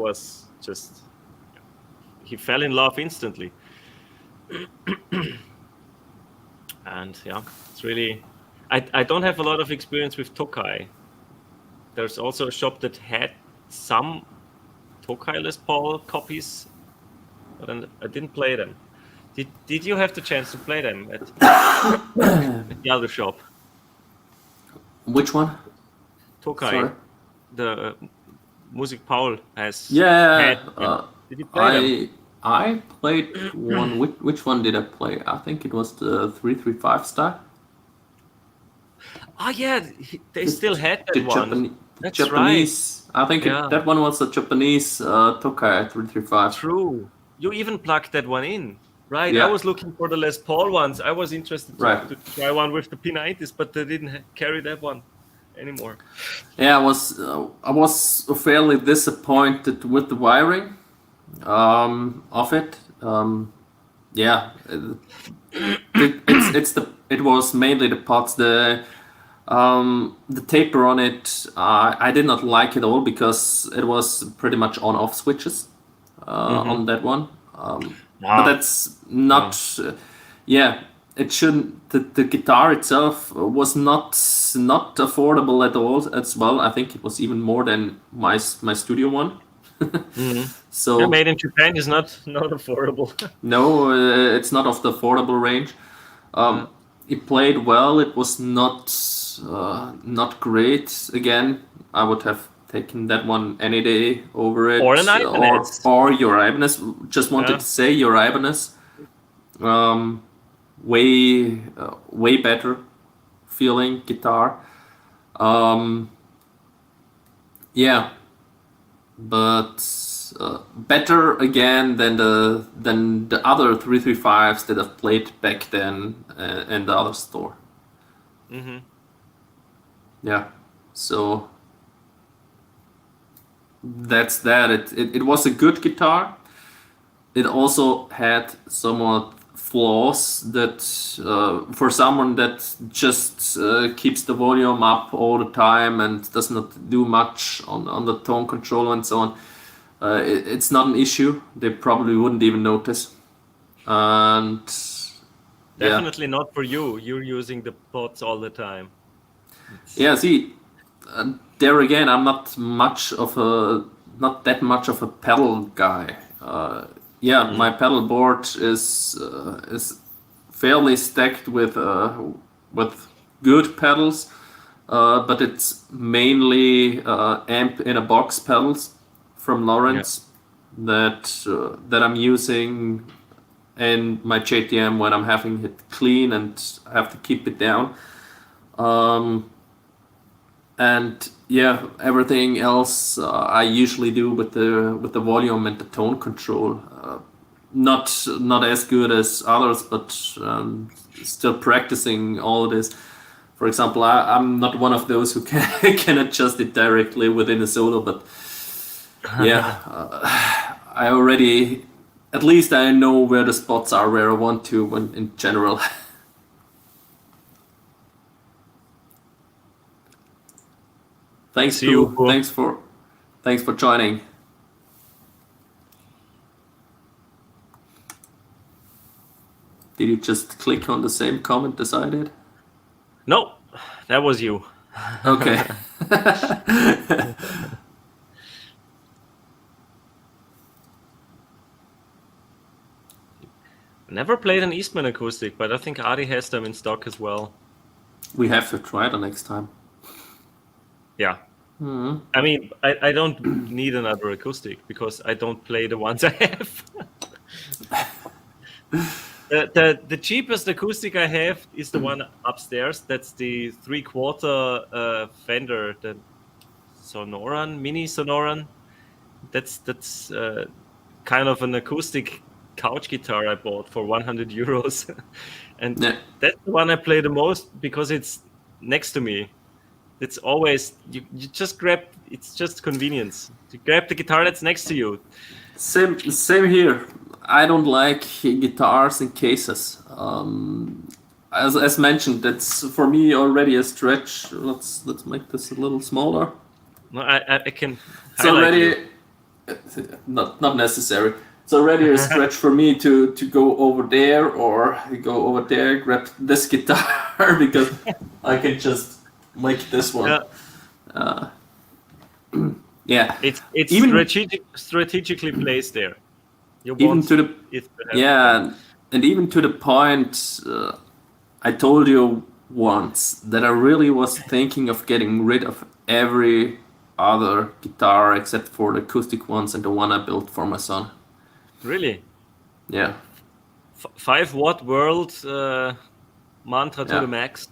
Speaker 1: fell in love instantly. And yeah, it's really, I don't have a lot of experience with Tokai. There's also a shop that had some Tokai Les Paul copies, but I didn't play them. Did you have the chance to play them at the other shop?
Speaker 2: Which one?
Speaker 1: Tokai.
Speaker 2: Sorry?
Speaker 1: The Music Paul has.
Speaker 2: Yeah.
Speaker 1: Did you play them?
Speaker 2: I played one. Which one did I play? I think it was the 335 style.
Speaker 1: Oh yeah, they still had that one. That's
Speaker 2: Japanese.
Speaker 1: right.
Speaker 2: I think that one was a Japanese Tokai 335.
Speaker 1: True. You even plugged that one in, right?
Speaker 2: Yeah.
Speaker 1: I was looking for the Les Paul ones. I was interested to try one with the P90s, but they didn't carry that one anymore.
Speaker 2: Yeah, I was fairly disappointed with the wiring of it. It was mainly the pots. The taper on it, I did not like it all, because it was pretty much on-off switches on that one. But that's not. It shouldn't. The guitar itself was not affordable at all as well. I think it was even more than my studio one. So
Speaker 1: made in Japan is not affordable.
Speaker 2: No, it's not of the affordable range. It played well. It was not great. Again, I would have taken that one any day over it.
Speaker 1: Or an Ibanez.
Speaker 2: Or your Ibanez. Just wanted to say your Ibanez. Way better feeling guitar. But better again than the other 335s that I've played back then in the other store.
Speaker 1: Mm-hmm.
Speaker 2: Yeah, so that's that. It was a good guitar. It also had somewhat flaws that for someone that just keeps the volume up all the time and does not do much on the tone control and so on, it's not an issue. They probably wouldn't even notice. And
Speaker 1: definitely not for you. You're using the pots all the time.
Speaker 2: Yeah, see, there again, I'm not that much of a pedal guy. My pedal board is fairly stacked with good pedals, but it's mainly amp in a box pedals from Lawrence that I'm using in my JTM when I'm having it clean and have to keep it down. And everything else I usually do with the volume and the tone control. Not as good as others, but still practicing all this. For example, I'm not one of those who can adjust it directly within a solo, but I already, at least I know where the spots are where I want to in general. Thanks
Speaker 1: See you.
Speaker 2: Thanks for joining. Did you just click on the same comment as I did?
Speaker 1: No, that was you.
Speaker 2: Okay.
Speaker 1: Never played an Eastman acoustic, but I think Adi has them in stock as well.
Speaker 2: We have to try the next time.
Speaker 1: Yeah. I mean, I don't need another acoustic because I don't play the ones I have. The cheapest acoustic I have is the one upstairs. That's the 3/4 Fender, the Sonoran, Mini Sonoran. That's kind of an acoustic couch guitar I bought for 100 euros. And that's the one I play the most because it's next to me. It's always, you just grab, it's just convenience. You grab the guitar that's next to you.
Speaker 2: Same here. I don't like guitars in cases. As mentioned, that's for me already a stretch. Let's make this a little smaller.
Speaker 1: No, I can.
Speaker 2: It's already not necessary. It's already a stretch for me to go over there or go over there, grab this guitar because I can just make this one. Yeah.
Speaker 1: It's
Speaker 2: even
Speaker 1: strategically placed there.
Speaker 2: Even to the and even to the point, I told you once that I really was thinking of getting rid of every other guitar except for the acoustic ones and the one I built for my son.
Speaker 1: Really?
Speaker 2: Yeah.
Speaker 1: 5-watt world mantra to the max.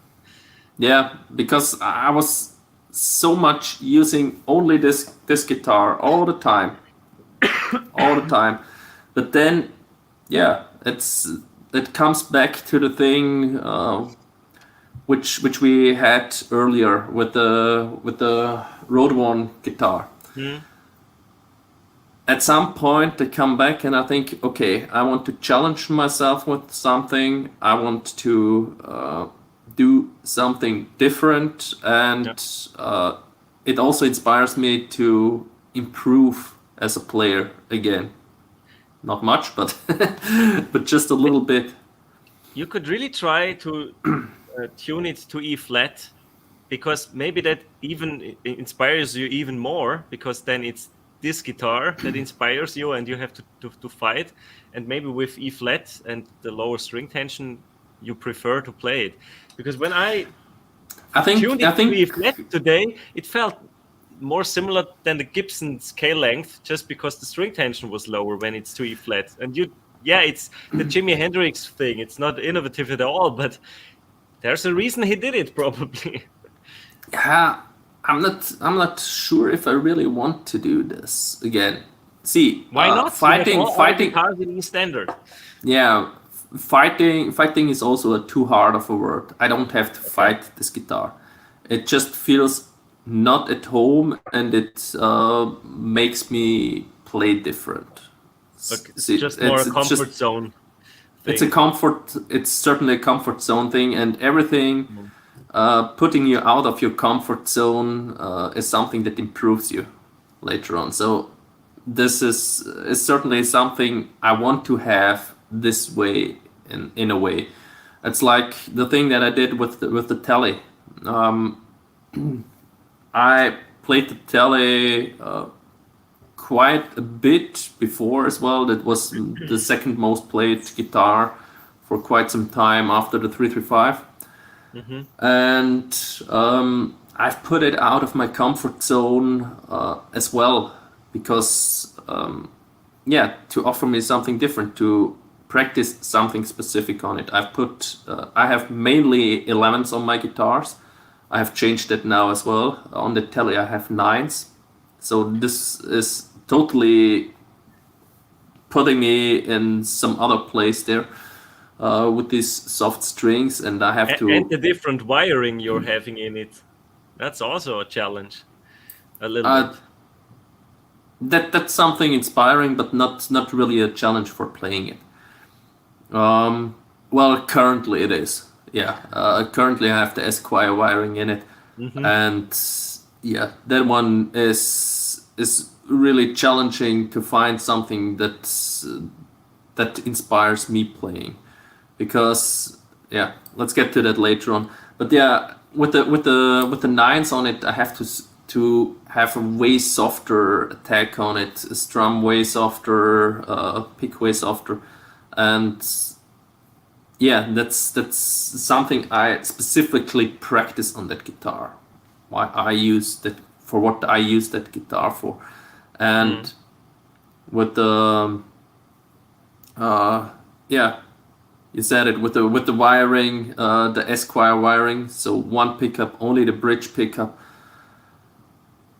Speaker 2: Yeah, because I was so much using only this guitar all the time. All the time. But then, yeah, it comes back to the thing which we had earlier with the Road One guitar. At some point, I come back and I think, okay, I want to challenge myself with something. I want to do something different, and it also inspires me to improve as a player again. Not much, but but just a little bit.
Speaker 1: You could really try to tune it to E flat, because maybe that even inspires you even more, because then it's this guitar that inspires you and you have to fight, and maybe with E flat and the lower string tension you prefer to play it. Because when I tuned it to E flat today, it felt more similar than the Gibson scale length, just because the string tension was lower when it's to E flat. And it's the Jimi Hendrix thing. It's not innovative at all, but there's a reason he did it, probably.
Speaker 2: Yeah, I'm not sure if I really want to do this again. See,
Speaker 1: why not?
Speaker 2: Fighting
Speaker 1: guitars in E standard.
Speaker 2: Yeah, fighting is also too hard of a word. I don't have to fight this guitar. It just feels not at home, and it makes me play different.
Speaker 1: It's just more a comfort zone thing.
Speaker 2: It's certainly a comfort zone thing, and everything putting you out of your comfort zone is something that improves you later on. So this is certainly something I want to have this way, in a way. It's like the thing that I did with the Tele. I played the Tele quite a bit before as well. That was the second most played guitar for quite some time after the 335. And I've put it out of my comfort zone as well, because to offer me something different, to practice something specific on it. I have mainly 11s on my guitars. I have changed that now as well. On the Tele I have 9s. So this is totally putting me in some other place there with these soft strings, and I have to...
Speaker 1: And the different wiring you're having in it. That's also a challenge. A little bit.
Speaker 2: That's something inspiring, but not really a challenge for playing it. Well, currently it is. Yeah, currently I have the Esquire wiring in it, and yeah, that one is really challenging to find something that inspires me playing, because yeah, let's get to that later on. But yeah, with the nines on it, I have to have a way softer attack on it, a strum way softer, pick way softer, and yeah, that's something I specifically practice on that guitar. Why I use that, for what I use that guitar for, and with the yeah, you said it, with the wiring, the Esquire wiring, so one pickup, only the bridge pickup.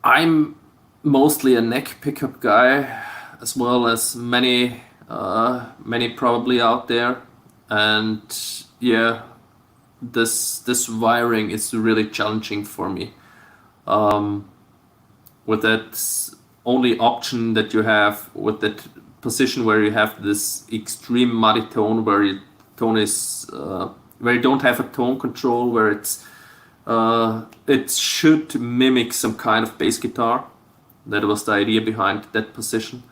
Speaker 2: I'm mostly a neck pickup guy, as well as many probably out there, and yeah, this wiring is really challenging for me. With that only option that you have, with that position where you have this extreme muddy tone, where your tone is where you don't have a tone control, where it should mimic some kind of bass guitar. That was the idea behind that position.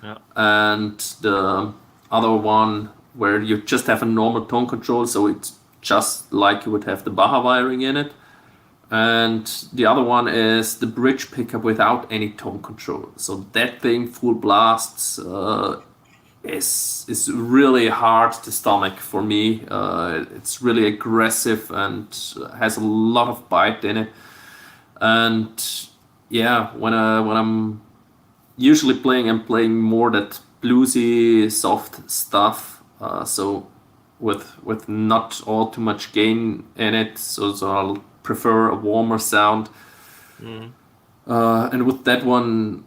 Speaker 1: Yeah.
Speaker 2: And the other one where you just have a normal tone control, so it's just like you would have the Baja wiring in it. And the other one is the bridge pickup without any tone control. So that thing, full blasts, is really hard to stomach for me. It's really aggressive and has a lot of bite in it. And yeah, when I'm usually playing, I'm playing more that bluesy, soft stuff. So with not all too much gain in it. So I'll prefer a warmer sound. And with that one,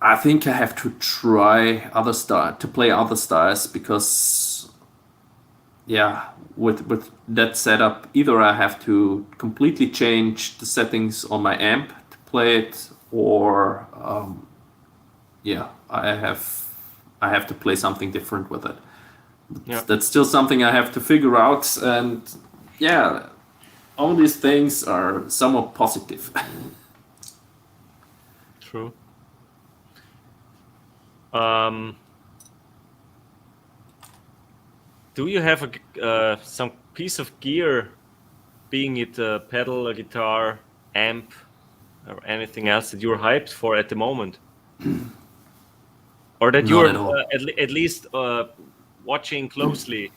Speaker 2: I think I have to try play other styles, because yeah, with that setup, either I have to completely change the settings on my amp to play it, or yeah, I have to play something different with it.
Speaker 1: Yeah.
Speaker 2: That's still something I have to figure out, and yeah, all these things are somewhat positive.
Speaker 1: True. Do you have some piece of gear, being it a pedal, a guitar, amp, or anything else that you're hyped for at the moment? Or that you're at least watching closely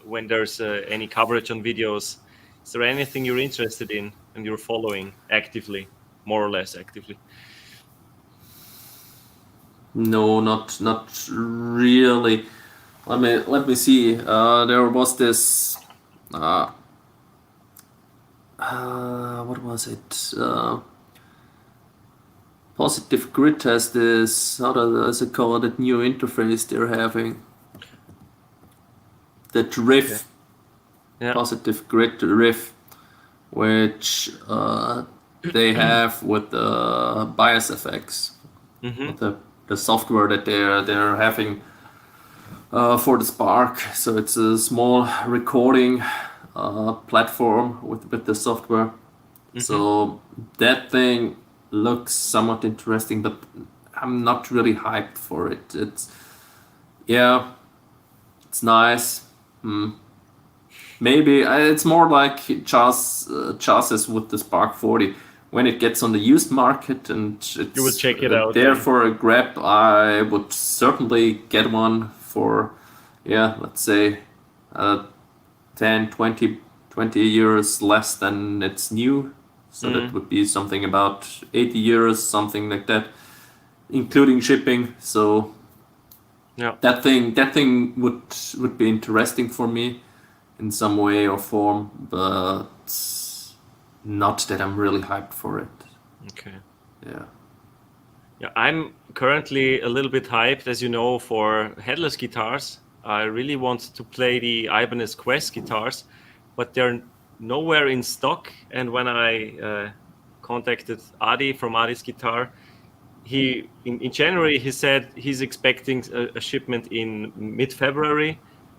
Speaker 1: when there's any coverage on videos? Is there anything you're interested in and you're following actively, more or less actively?
Speaker 2: No, not really. Let me see. There was this. What was it? Positive Grid has this. How does it call it? That new interface they're having. That riff.
Speaker 1: Okay. Yeah.
Speaker 2: Positive Grid riff, which they have with the bias effects. With the software that they're having for the Spark. So it's a small recording platform with the software. So that thing looks somewhat interesting, but I'm not really hyped for it. It's nice. Maybe it's more like Charles with the Spark 40. When it gets on the used market and it's
Speaker 1: you would check it out
Speaker 2: there for a grab, I would certainly get one for, let's say 10, 20 years less than it's new. So that would be something about 80 years, something like that, including shipping. So
Speaker 1: yeah,
Speaker 2: that thing would be interesting for me in some way or form, but not that I'm really hyped for it.
Speaker 1: Okay.
Speaker 2: Yeah,
Speaker 1: I'm currently a little bit hyped, as you know, for Headless Guitars. I really want to play the Ibanez Quest guitars, but they're nowhere in stock. And when I contacted Adi from Adi's Guitar, in January he said he's expecting a shipment in mid-February,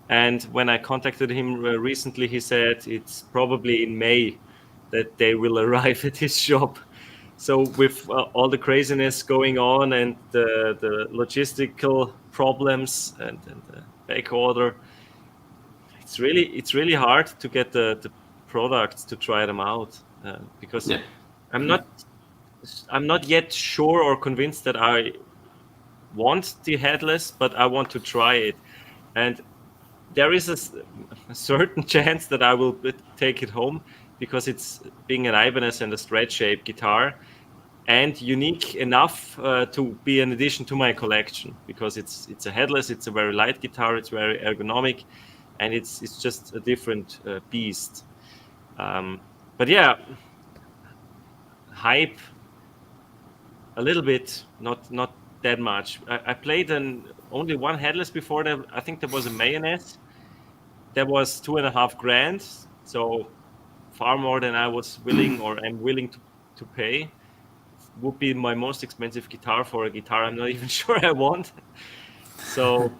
Speaker 1: and when I contacted him recently, he said it's probably in May that they will arrive at his shop. So with all the craziness going on and the logistical problems and the back order, it's really hard to get the products to try them out because I'm not yet sure or convinced that I want the headless, but I want to try it, and there is a certain chance that I will take it home because it's being an Ibanez and a stretch shape guitar and unique enough to be an addition to my collection because it's a headless, it's a very light guitar, it's very ergonomic, and it's just a different beast. But yeah, hype a little bit, not that much. I played only one headless before that. I think there was a Mayonnaise. That was $2,500, so far more than I was willing or am willing to pay. Would be my most expensive guitar for a guitar I'm not even sure I want. So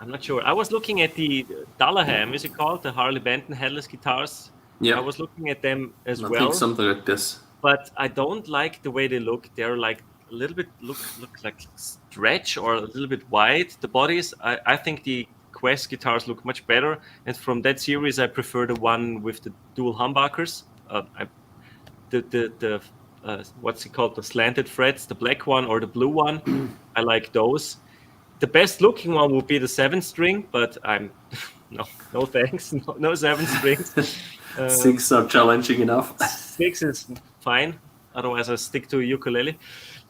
Speaker 1: I'm not sure. I was looking at the Dalaham, is it called? The Harley Benton Headless Guitars.
Speaker 2: Yeah.
Speaker 1: I was looking at them as
Speaker 2: I
Speaker 1: well.
Speaker 2: think something like this.
Speaker 1: But I don't like the way they look. They're like a little bit look like stretch or a little bit wide. The bodies, I think the Quest guitars look much better. And from that series, I prefer the one with the dual humbuckers. The what's it called? The slanted frets, the black one or the blue one. I like those. The best looking one would be the 7-string, but I'm no thanks, no 7 strings.
Speaker 2: 6 are challenging enough.
Speaker 1: 6 is fine. Otherwise, I stick to a ukulele.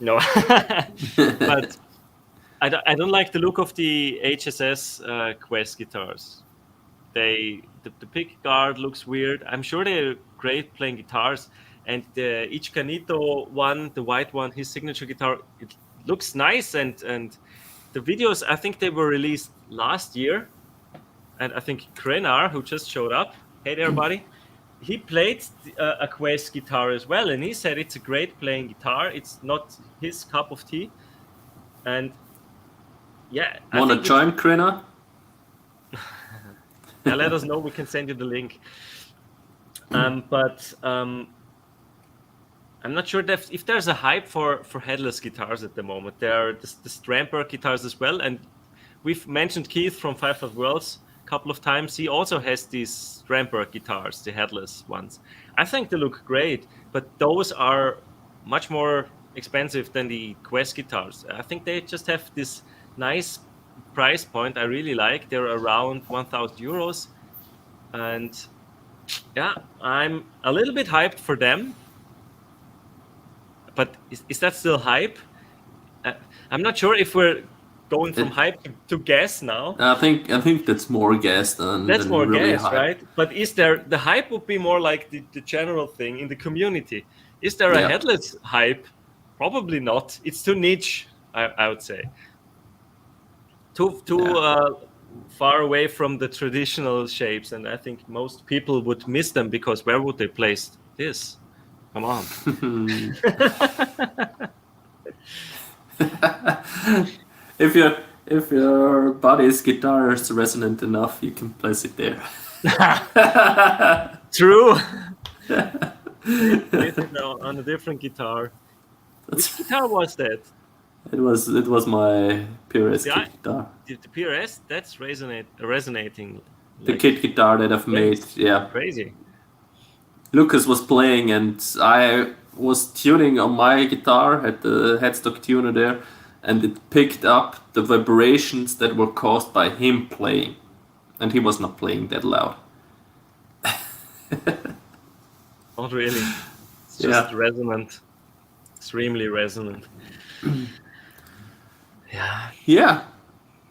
Speaker 1: No, but I don't like the look of the HSS Quest guitars. The pick guard looks weird. I'm sure they're great playing guitars, and the Ichkanito one, the white one, his signature guitar, it looks nice, and the videos, I think they were released last year, and I think Krenar, who just showed up, hey there, buddy, he played a Quest guitar as well, and he said it's a great playing guitar. It's not his cup of tea, and yeah.
Speaker 2: Want to join Krenar?
Speaker 1: Yeah, let us know. We can send you the link. But I'm not sure if there's a hype for headless guitars at the moment. There are the Stramberg guitars as well, and we've mentioned Keith from 5 Worlds a couple of times. He also has these Stramberg guitars, the headless ones. I think they look great, but those are much more expensive than the Quest guitars. I think they just have this nice price point I really like. They're around 1,000 euros, and yeah, I'm a little bit hyped for them. But is that still hype? I'm not sure if we're going from hype to gas now.
Speaker 2: I think that's more gas than
Speaker 1: more
Speaker 2: really
Speaker 1: gas,
Speaker 2: hype.
Speaker 1: right? But is there the hype would be more like the general thing in the community? Is there a headless hype? Probably not. It's too niche, I would say. Too far away from the traditional shapes, and I think most people would miss them because where would they place this? Come on.
Speaker 2: If your body's guitar is resonant enough, you can place it there.
Speaker 1: True. On a different guitar. Which guitar was that?
Speaker 2: It was my PRS kit guitar.
Speaker 1: The PRS, that's resonating.
Speaker 2: The kit guitar that I've made, yeah.
Speaker 1: Crazy.
Speaker 2: Lucas was playing, and I was tuning on my guitar at the headstock tuner there, and it picked up the vibrations that were caused by him playing, and he was not playing that loud.
Speaker 1: Not really. It's just resonant. Extremely resonant.
Speaker 2: Yeah.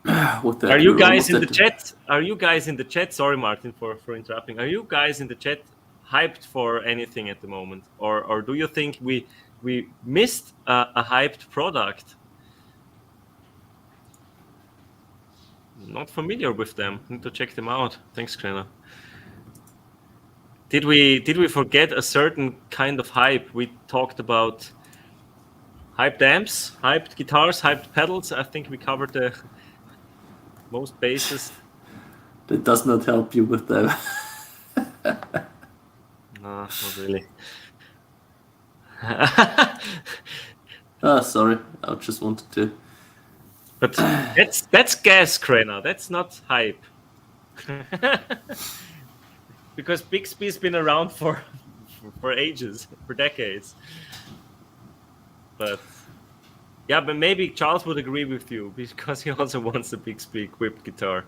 Speaker 1: Are you guys in the chat? Are you guys in the chat? Sorry, Martin, for interrupting. Are you guys in the chat hyped for anything at the moment, or do you think we missed a hyped product? Not familiar with them. Need to check them out. Thanks, Krenar. Did we forget a certain kind of hype? We talked about hyped amps, hyped guitars, hyped pedals. I think we covered the most bases.
Speaker 2: That does not help you with them.
Speaker 1: No, not really.
Speaker 2: Sorry, I just wanted to.
Speaker 1: But that's gas, Krenner. That's not hype. Because Bixby's been around for ages, for decades. But yeah, but maybe Charles would agree with you because he also wants a Bixby equipped guitar.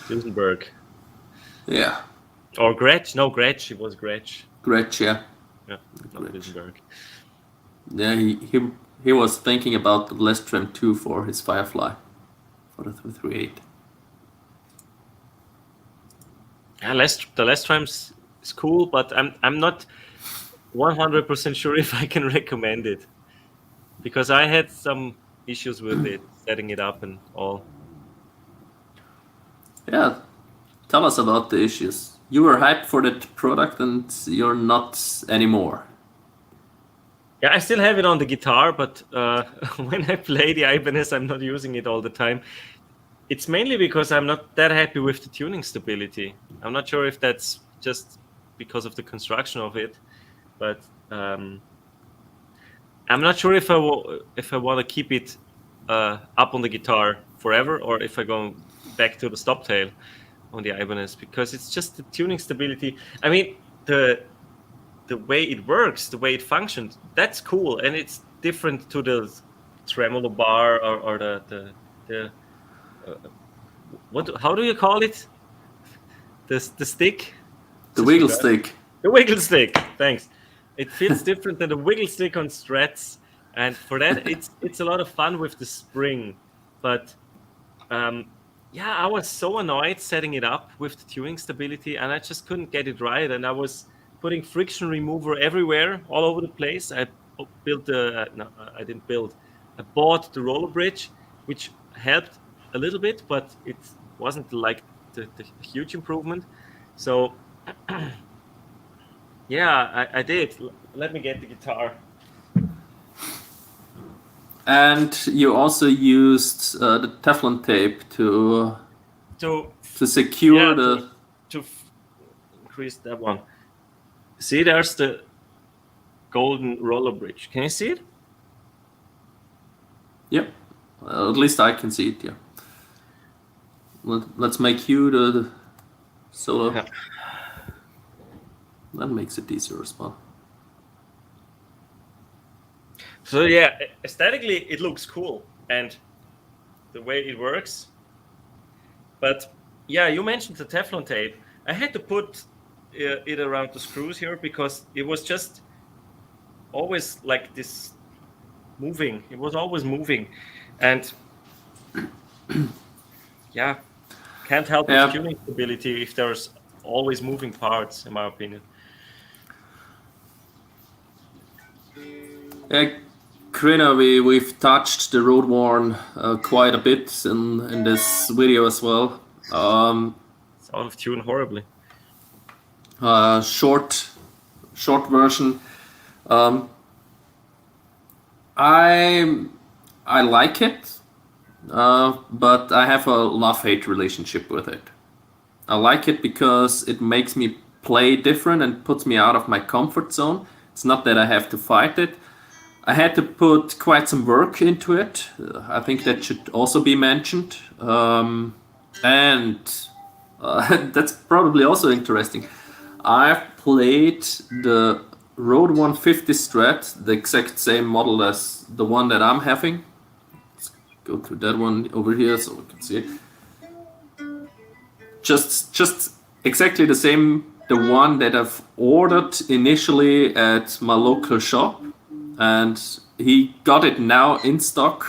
Speaker 1: Duesenberg.
Speaker 2: Yeah.
Speaker 1: Or Gretsch. No, Gretsch. It was Gretsch.
Speaker 2: Gretsch, yeah.
Speaker 1: Yeah, not Duesenberg.
Speaker 2: Yeah, he was thinking about the Les Tram 2 for his Firefly, for the 338.
Speaker 1: Yeah, the Les Trams is cool, but I'm not 100% sure if I can recommend it because I had some issues with it, setting it up and all.
Speaker 2: Yeah, tell us about the issues. You were hyped for that product and you're not anymore.
Speaker 1: Yeah, I still have it on the guitar, but when I play the Ibanez, I'm not using it all the time. It's mainly because I'm not that happy with the tuning stability. I'm not sure if that's just because of the construction of it, but I'm not sure if I want to keep it up on the guitar forever or if I go back to the stop tail on the Ibanez because it's just the tuning stability. I mean, the way it works, the way it functions, that's cool, and it's different to the tremolo bar or the how do you call it? The stick?
Speaker 2: The wiggle stick.
Speaker 1: The wiggle stick. Thanks. It feels different than the wiggle stick on Strats, and for that, it's a lot of fun with the spring. But yeah, I was so annoyed setting it up with the tuning stability, and I just couldn't get it right. And I was putting friction remover everywhere, all over the place. I built I didn't build. I bought the roller bridge, which helped a little bit, but it wasn't like the huge improvement. So yeah, I did. Let me get the guitar.
Speaker 2: And you also used the Teflon tape to secure
Speaker 1: to increase that one. See, there's the golden roller bridge. Can you see it?
Speaker 2: Yep. At least I can see it, yeah. Let's make you the solo.
Speaker 1: Yeah.
Speaker 2: That makes it easier as well.
Speaker 1: So yeah, aesthetically it looks cool and the way it works. But yeah, you mentioned the Teflon tape. I had to put it around the screws here because it was just always like this moving. It was always moving, and yeah, can't help with tuning stability if there's always moving parts, in my opinion.
Speaker 2: Krina, we've touched the road worn quite a bit in this video as well.
Speaker 1: It's out of tune horribly.
Speaker 2: Short version. I like it, but I have a love-hate relationship with it. I like it because it makes me play different and puts me out of my comfort zone. It's not that I have to fight it. I had to put quite some work into it. I think that should also be mentioned. And that's probably also interesting. I've played the Rode 150 Strat, the exact same model as the one that I'm having. Let's go to that one over here so we can see it. Just exactly the same, the one that I've ordered initially at my local shop, and he got it now in stock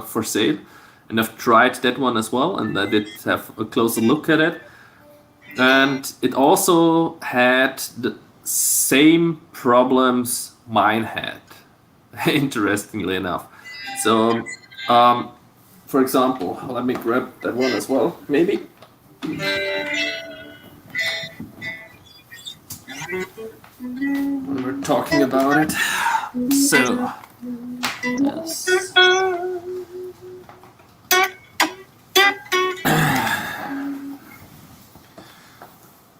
Speaker 2: for sale, and I've tried that one as well, and I did have a closer look at it, and it also had the same problems mine had, interestingly enough. So for example, let me grab that one as well, maybe. We're talking about it. So, yes.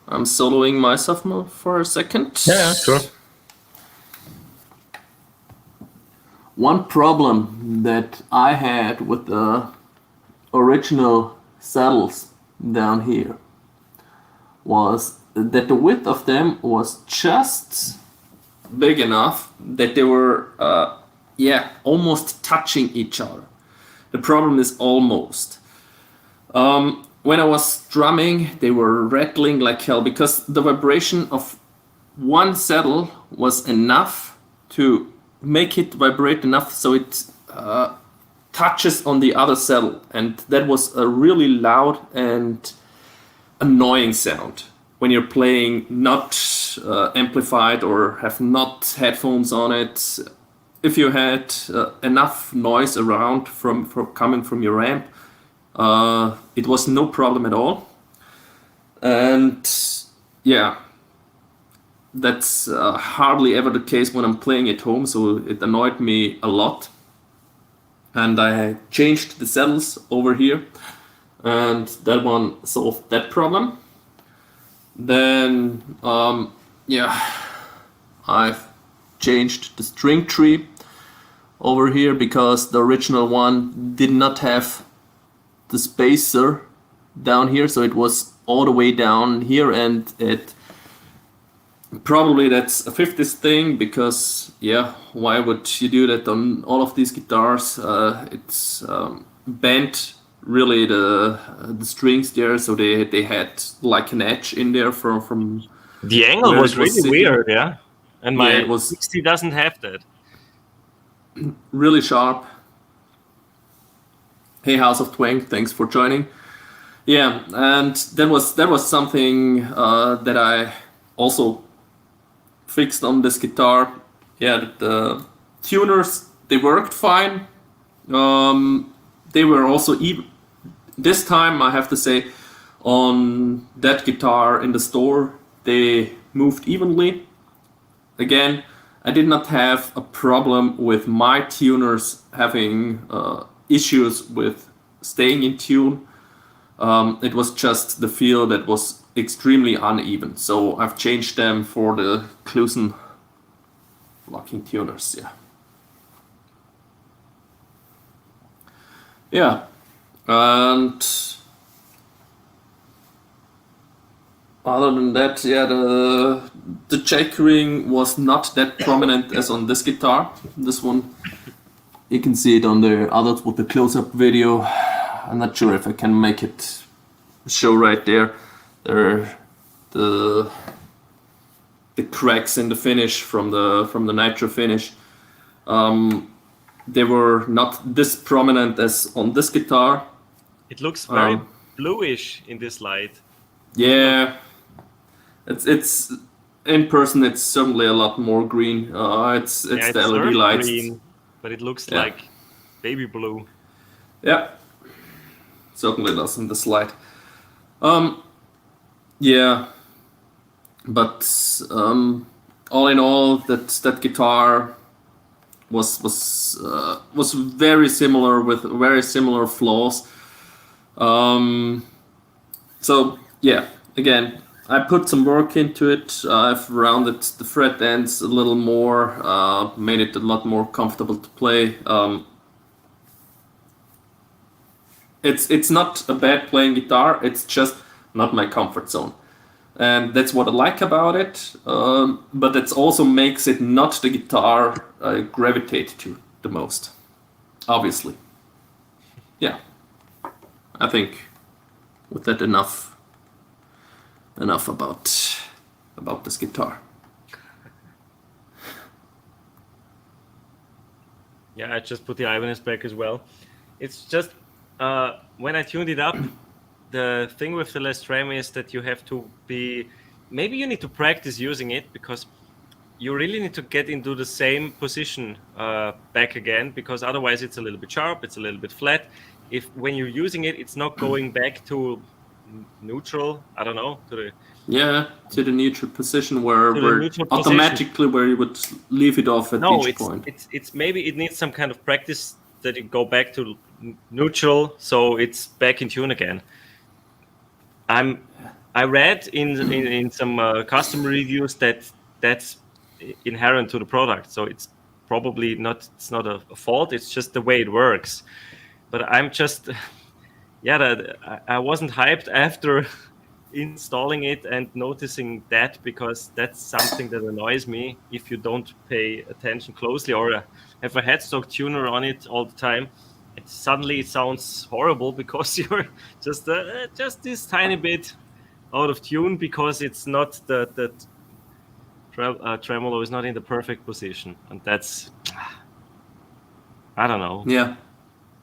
Speaker 2: I'm soloing myself for a second.
Speaker 1: Yeah, sure.
Speaker 2: one problem that I had with the original saddles down here was that the width of them was just big enough that they were almost touching each other. The problem is almost. When I was strumming, they were rattling like hell because the vibration of one saddle was enough to make it vibrate enough so it touches on the other saddle, and that was a really loud and annoying sound when you're playing not amplified or have not headphones on it. If you had enough noise around from coming from your amp, it was no problem at all. And yeah, that's hardly ever the case when I'm playing at home, so it annoyed me a lot. And I changed the saddles over here, and that one solved that problem. Then I've changed the string tree over here because the original one did not have the spacer down here, so it was all the way down here, and it probably that's a 50s thing because why would you do that on all of these guitars? It's bent really the strings there, so they had like an edge in there from
Speaker 1: the angle was really
Speaker 2: sitting.
Speaker 1: weird, and my
Speaker 2: it was
Speaker 1: 60 doesn't have that.
Speaker 2: Really sharp. Hey, House of Twang, thanks for joining. Yeah, and that was something that I also fixed on this guitar. Yeah, the tuners, they worked fine. They were also even this time, I have to say, on that guitar in the store, they moved evenly. Again, I did not have a problem with my tuners having issues with staying in tune. It was just the feel that was extremely uneven. So I've changed them for the Clusen locking tuners. Yeah, and other than that, the checkering was not that prominent as on this guitar. This one, you can see it on the others with the close-up video. I'm not sure if I can make it show right there. There, the cracks in the finish from the nitro finish. They were not this prominent as on this guitar.
Speaker 1: It looks very bluish in this light.
Speaker 2: Yeah, it's in person. It's certainly a lot more green. It's the LED lights,
Speaker 1: green, but it looks like baby blue.
Speaker 2: Yeah, certainly does in this light. But all in all, that guitar was very similar with very similar flaws. So yeah, again, I put some work into it. I've rounded the fret ends a little more, made it a lot more comfortable to play. It's not a bad playing guitar. It's just not my comfort zone. And that's what I like about it, but it also makes it not the guitar I gravitate to the most, obviously. Yeah, I think with that enough about this guitar.
Speaker 1: Yeah, I just put the Ibanez back as well. It's just when I tuned it up, the thing with the Les Tram is that you have to be, maybe you need to practice using it because you really need to get into the same position back again, because otherwise it's a little bit sharp, it's a little bit flat. If when you're using it, it's not going back to neutral, I don't know, to the
Speaker 2: neutral position where automatically where you would leave it off at each point.
Speaker 1: It's maybe it needs some kind of practice that you go back to neutral, so it's back in tune again. I read in some customer reviews that that's inherent to the product, so it's probably not. It's not a fault. It's just the way it works. But I'm just, I wasn't hyped after installing it and noticing that, because that's something that annoys me if you don't pay attention closely or have a headstock tuner on it all the time. Suddenly it sounds horrible because you're just this tiny bit out of tune, because it's not the tremolo is not in the perfect position, and that's, I don't know.
Speaker 2: Yeah,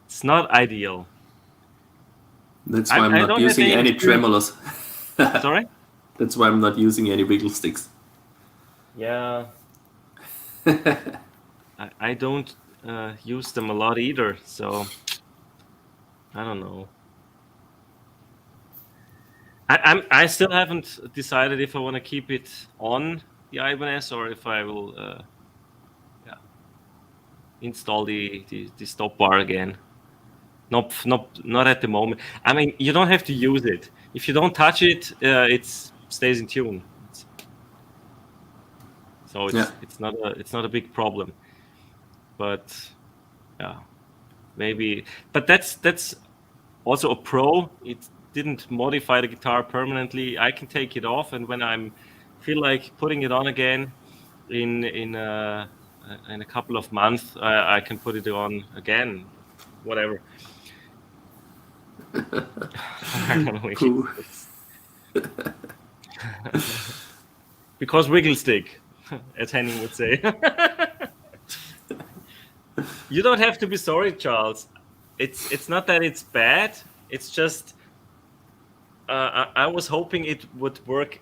Speaker 1: it's not ideal.
Speaker 2: That's why I'm not using any tremolos.
Speaker 1: Sorry?
Speaker 2: That's why I'm not using any wiggle sticks.
Speaker 1: Yeah. I don't use them a lot either, so I don't know. I still haven't decided if I want to keep it on the Ibanez or if I will install the stop bar again. Not at the moment. I mean, you don't have to use it. If you don't touch it, it stays in tune. So it's not a big problem. But yeah, maybe. But that's also a pro. It didn't modify the guitar permanently. I can take it off, and when I feel like putting it on again in a couple of months, I can put it on again, whatever. I don't know. Because wiggle stick, as Henning would say. You don't have to be sorry, Charles. It's not that it's bad. It's just I was hoping it would work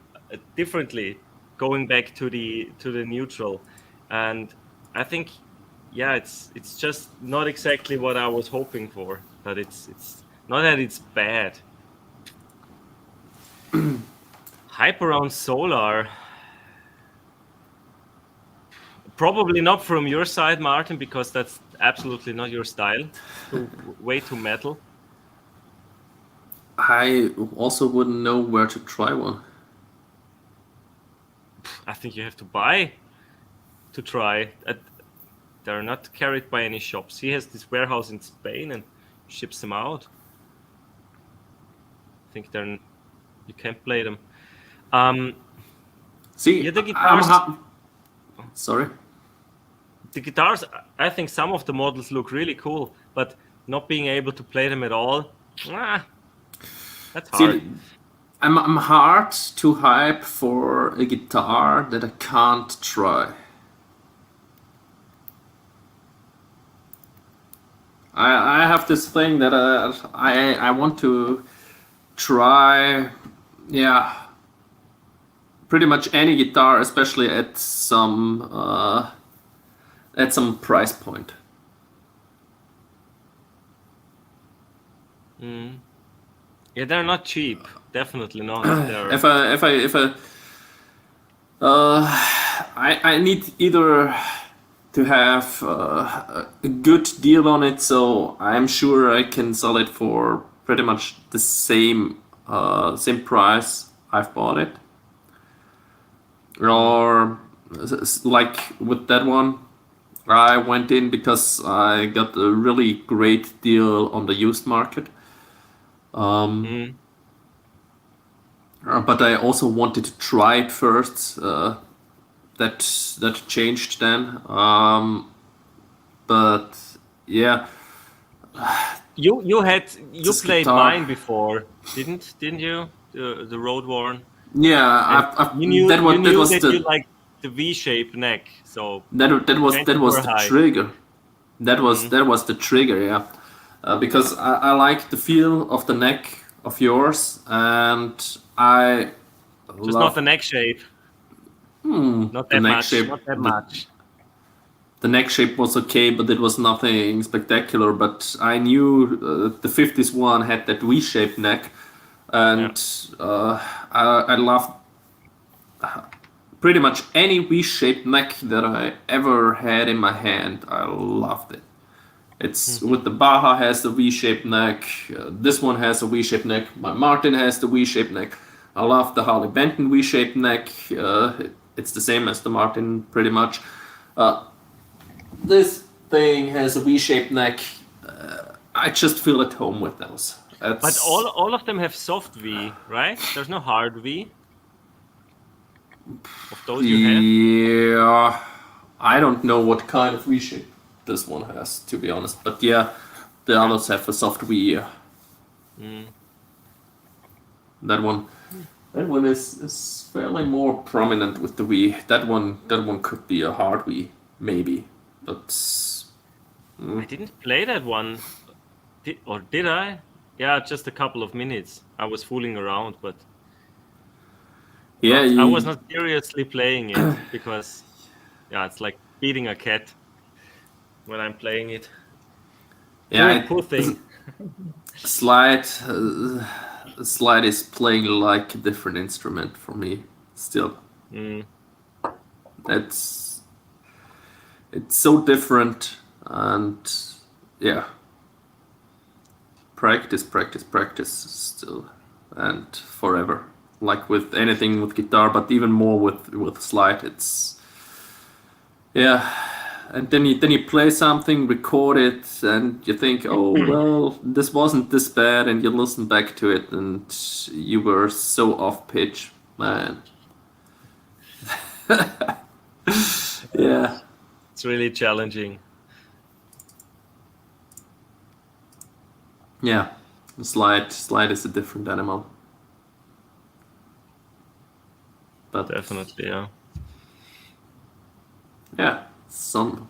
Speaker 1: differently, going back to the neutral, and I think it's just not exactly what I was hoping for. But it's not that it's bad. Hype around Solar. Probably not from your side, Martin, because that's absolutely not your style. Way too metal.
Speaker 2: I also wouldn't know where to try one.
Speaker 1: I think you have to buy to try. They're not carried by any shops. He has this warehouse in Spain and ships them out. I think you can't play them.
Speaker 2: See,
Speaker 1: the guitars.
Speaker 2: Sorry.
Speaker 1: The guitars, I think some of the models look really cool, but not being able to play them at all, that's hard.
Speaker 2: See, I'm hard to hype for a guitar that I can't try. I have this thing that I want to try, pretty much any guitar, especially at some price point.
Speaker 1: Yeah, they're not cheap. Definitely not.
Speaker 2: I need either to have a good deal on it, so I'm sure I can sell it for pretty much the same price I've bought it. Or like with that one, I went in because I got a really great deal on the used market. But I also wanted to try it first. That changed then. But yeah.
Speaker 1: You played
Speaker 2: guitar.
Speaker 1: mine before, didn't you? The Road Worn.
Speaker 2: Yeah,
Speaker 1: you like the V-shaped neck, so
Speaker 2: that was the trigger. That was the trigger, yeah. Because I like the feel of the neck of yours, and I
Speaker 1: just not the neck shape. Not that much. Not that much.
Speaker 2: The neck shape was okay, but it was nothing spectacular. But I knew the 50s one had that V-shaped neck, and I love pretty much any V-shaped neck that I ever had in my hand. I loved it. It's with the Baja has the V-shaped neck. This one has a V-shaped neck. My Martin has the V-shaped neck. I love the Harley Benton V-shaped neck. It's the same as the Martin, pretty much. this thing has a V-shaped neck. I just feel at home with those.
Speaker 1: But all of them have soft V, right? There's no hard V. Of those you have?
Speaker 2: Yeah, I don't know what kind of V shape this one has, to be honest. But yeah, the others have a soft V. That one is fairly more prominent with the V. That one could be a hard V, maybe. But
Speaker 1: I didn't play that one, did I? Yeah, just a couple of minutes. I was fooling around, but
Speaker 2: yeah,
Speaker 1: I was not seriously playing it because, yeah, it's like beating a cat when I'm playing it.
Speaker 2: Yeah,
Speaker 1: poor thing.
Speaker 2: Slide is playing like a different instrument for me still. It's so different, and yeah, practice still and forever. Like with anything with guitar, but even more with slide. It's and then you play something, record it, and you think, oh well, this wasn't this bad, and you listen back to it, and you were so off pitch, man. Yeah,
Speaker 1: it's really challenging.
Speaker 2: Yeah, slide is a different animal. But
Speaker 1: definitely, yeah.
Speaker 2: Yeah,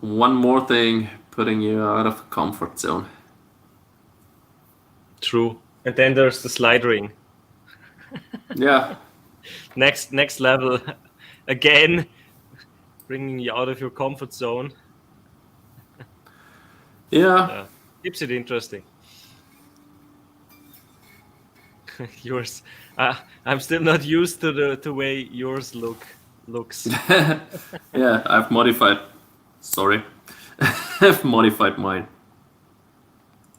Speaker 2: one more thing putting you out of comfort zone.
Speaker 1: True. And then there's the slide ring.
Speaker 2: Yeah.
Speaker 1: Next level, again, bringing you out of your comfort zone.
Speaker 2: Yeah.
Speaker 1: Keeps it interesting. Yours, I'm still not used to the way yours looks.
Speaker 2: Yeah, I've modified. Sorry, I've modified mine,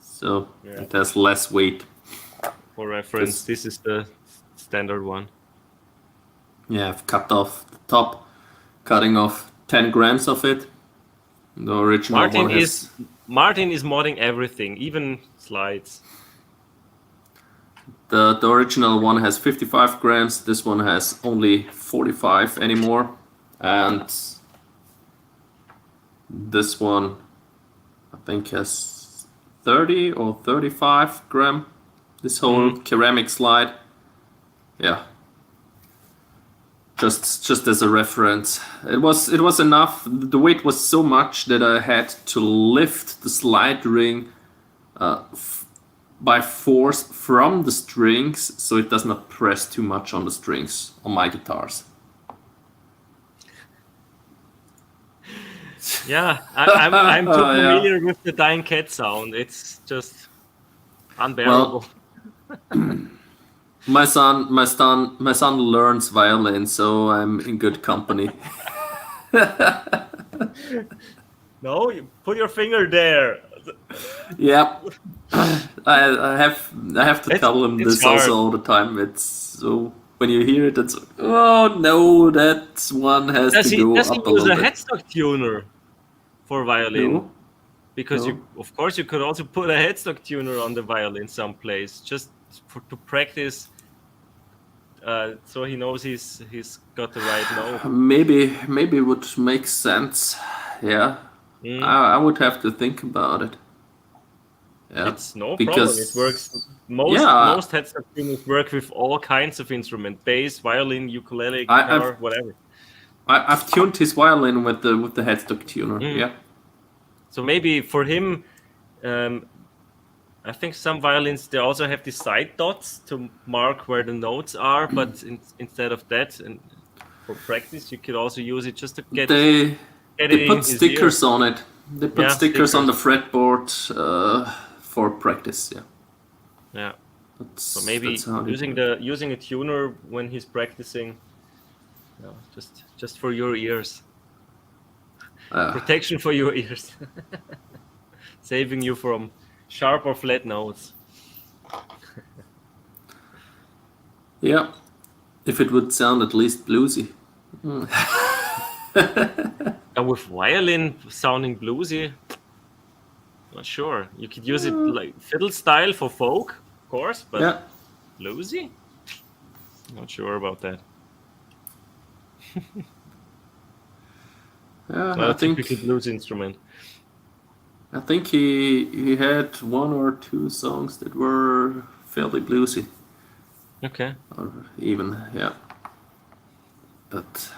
Speaker 2: so it has less weight.
Speaker 1: For reference, this is the standard one.
Speaker 2: Yeah, I've cut off the top, cutting off 10 grams of it. The original
Speaker 1: Martin is modding everything, even slides.
Speaker 2: The original one has 55 grams. This one has only 45 anymore, and this one I think has 30 or 35 gram. This whole ceramic slide. Yeah. Just as a reference, it was enough. The weight was so much that I had to lift the slide ring by force from the strings, so it does not press too much on the strings on my guitars.
Speaker 1: Yeah, I'm too familiar with the dying cat sound. It's just unbearable.
Speaker 2: Well, my son learns violin, so I'm in good company.
Speaker 1: No, you put your finger there.
Speaker 2: Yeah, I have to tell him this
Speaker 1: hard.
Speaker 2: also all the time. It's so when you hear it, it's oh no, that one has to go
Speaker 1: does
Speaker 2: up
Speaker 1: he
Speaker 2: a
Speaker 1: use
Speaker 2: little
Speaker 1: a
Speaker 2: bit.
Speaker 1: headstock tuner for violin?
Speaker 2: No.
Speaker 1: Because
Speaker 2: No.
Speaker 1: of course you could also put a headstock tuner on the violin someplace just to practice, so he knows he's got the right note.
Speaker 2: Maybe it would make sense. Yeah, I would have to think about it. Yeah,
Speaker 1: It's no
Speaker 2: because
Speaker 1: problem. It works. Most headstock tuners work with all kinds of instruments: bass, violin, ukulele, guitar, whatever.
Speaker 2: I've tuned his violin with the headstock tuner. Yeah.
Speaker 1: So maybe for him, I think some violins they also have the side dots to mark where the notes are. But instead of that, and for practice, you could also use it just to get.
Speaker 2: They put stickers
Speaker 1: ear.
Speaker 2: on it. They put stickers on the fretboard for practice. Yeah.
Speaker 1: Yeah. So maybe using a tuner when he's practicing, just for your ears. Protection for your ears. Saving you from sharp or flat notes.
Speaker 2: Yeah. If it would sound at least bluesy.
Speaker 1: And with violin sounding bluesy, not sure. You could use it like fiddle style for folk, of course, but bluesy? Not sure about that.
Speaker 2: I think
Speaker 1: typical blues instrument.
Speaker 2: I think he had one or two songs that were fairly bluesy.
Speaker 1: Okay.
Speaker 2: Or even, but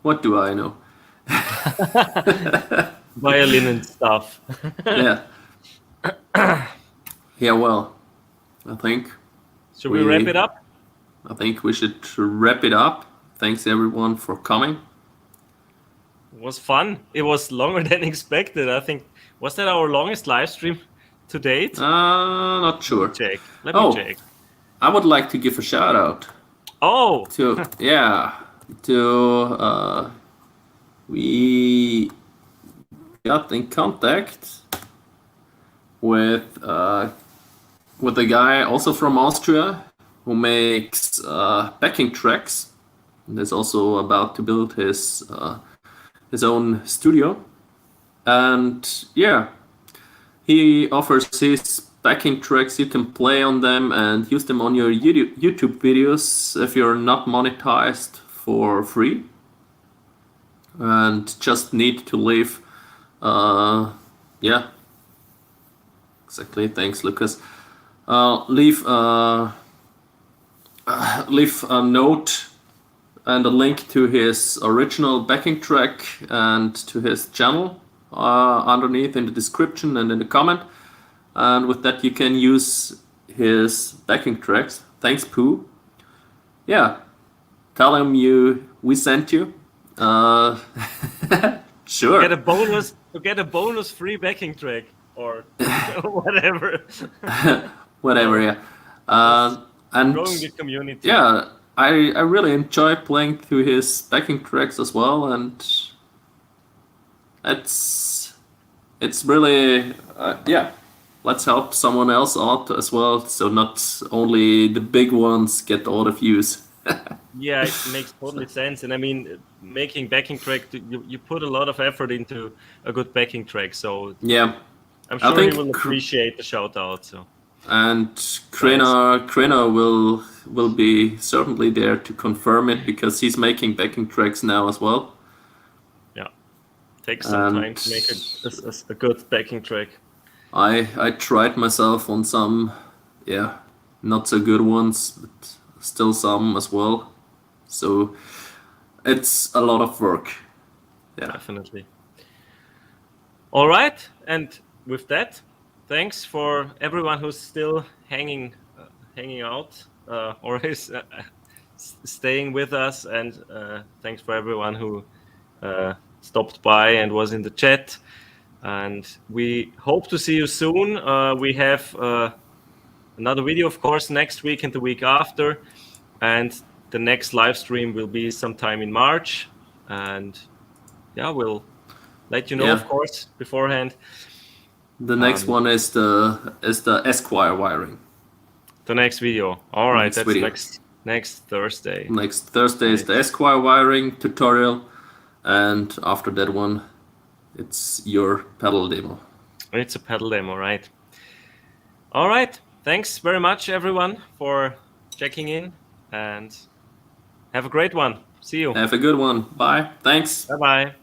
Speaker 2: what do I know?
Speaker 1: Violin and stuff.
Speaker 2: Well, I think.
Speaker 1: Should we wrap it up?
Speaker 2: I think we should wrap it up. Thanks everyone for coming.
Speaker 1: It was fun. It was longer than expected. I think, was that our longest live stream to date?
Speaker 2: Not sure.
Speaker 1: Let me check.
Speaker 2: I would like to give a shout out.
Speaker 1: Oh.
Speaker 2: We got in contact with a guy also from Austria who makes backing tracks and is also about to build his own studio. And he offers his backing tracks. You can play on them and use them on your YouTube videos if you're not monetized for free and just need to leave exactly, thanks Lucas. Leave a note and a link to his original backing track and to his channel underneath in the description and in the comment. And with that you can use his backing tracks. Thanks, Pooh. Tell him we sent you. Sure.
Speaker 1: Get a bonus free backing track or whatever.
Speaker 2: Whatever, and
Speaker 1: growing the community.
Speaker 2: I really enjoy playing through his backing tracks as well, and it's really let's help someone else out as well, so not only the big ones get all the views.
Speaker 1: Yeah, it makes totally sense. And I mean, making backing track, you put a lot of effort into a good backing track. So I'm sure he will appreciate the shout out. So. And
Speaker 2: Krena will be certainly there to confirm it because he's making backing tracks now as well.
Speaker 1: Yeah, takes some time to make a good backing track.
Speaker 2: I tried myself on some, not so good ones, but still some as well. So it's a lot of work. Yeah,
Speaker 1: definitely. All right, and with that, thanks for everyone who's still hanging out or is staying with us, and thanks for everyone who stopped by and was in the chat. And we hope to see you soon. We have another video, of course, next week and the week after, and the next live stream will be sometime in March. And we'll let you know, of course, beforehand.
Speaker 2: The next one is the Esquire wiring.
Speaker 1: The next video. All right, that's next Thursday.
Speaker 2: Next Thursday is the Esquire wiring tutorial, and after that one, it's your pedal demo.
Speaker 1: It's a pedal demo, right? All right. Thanks very much, everyone, for checking in, and have a great one. See you.
Speaker 2: Have a good one. Bye. Thanks.
Speaker 1: Bye-bye.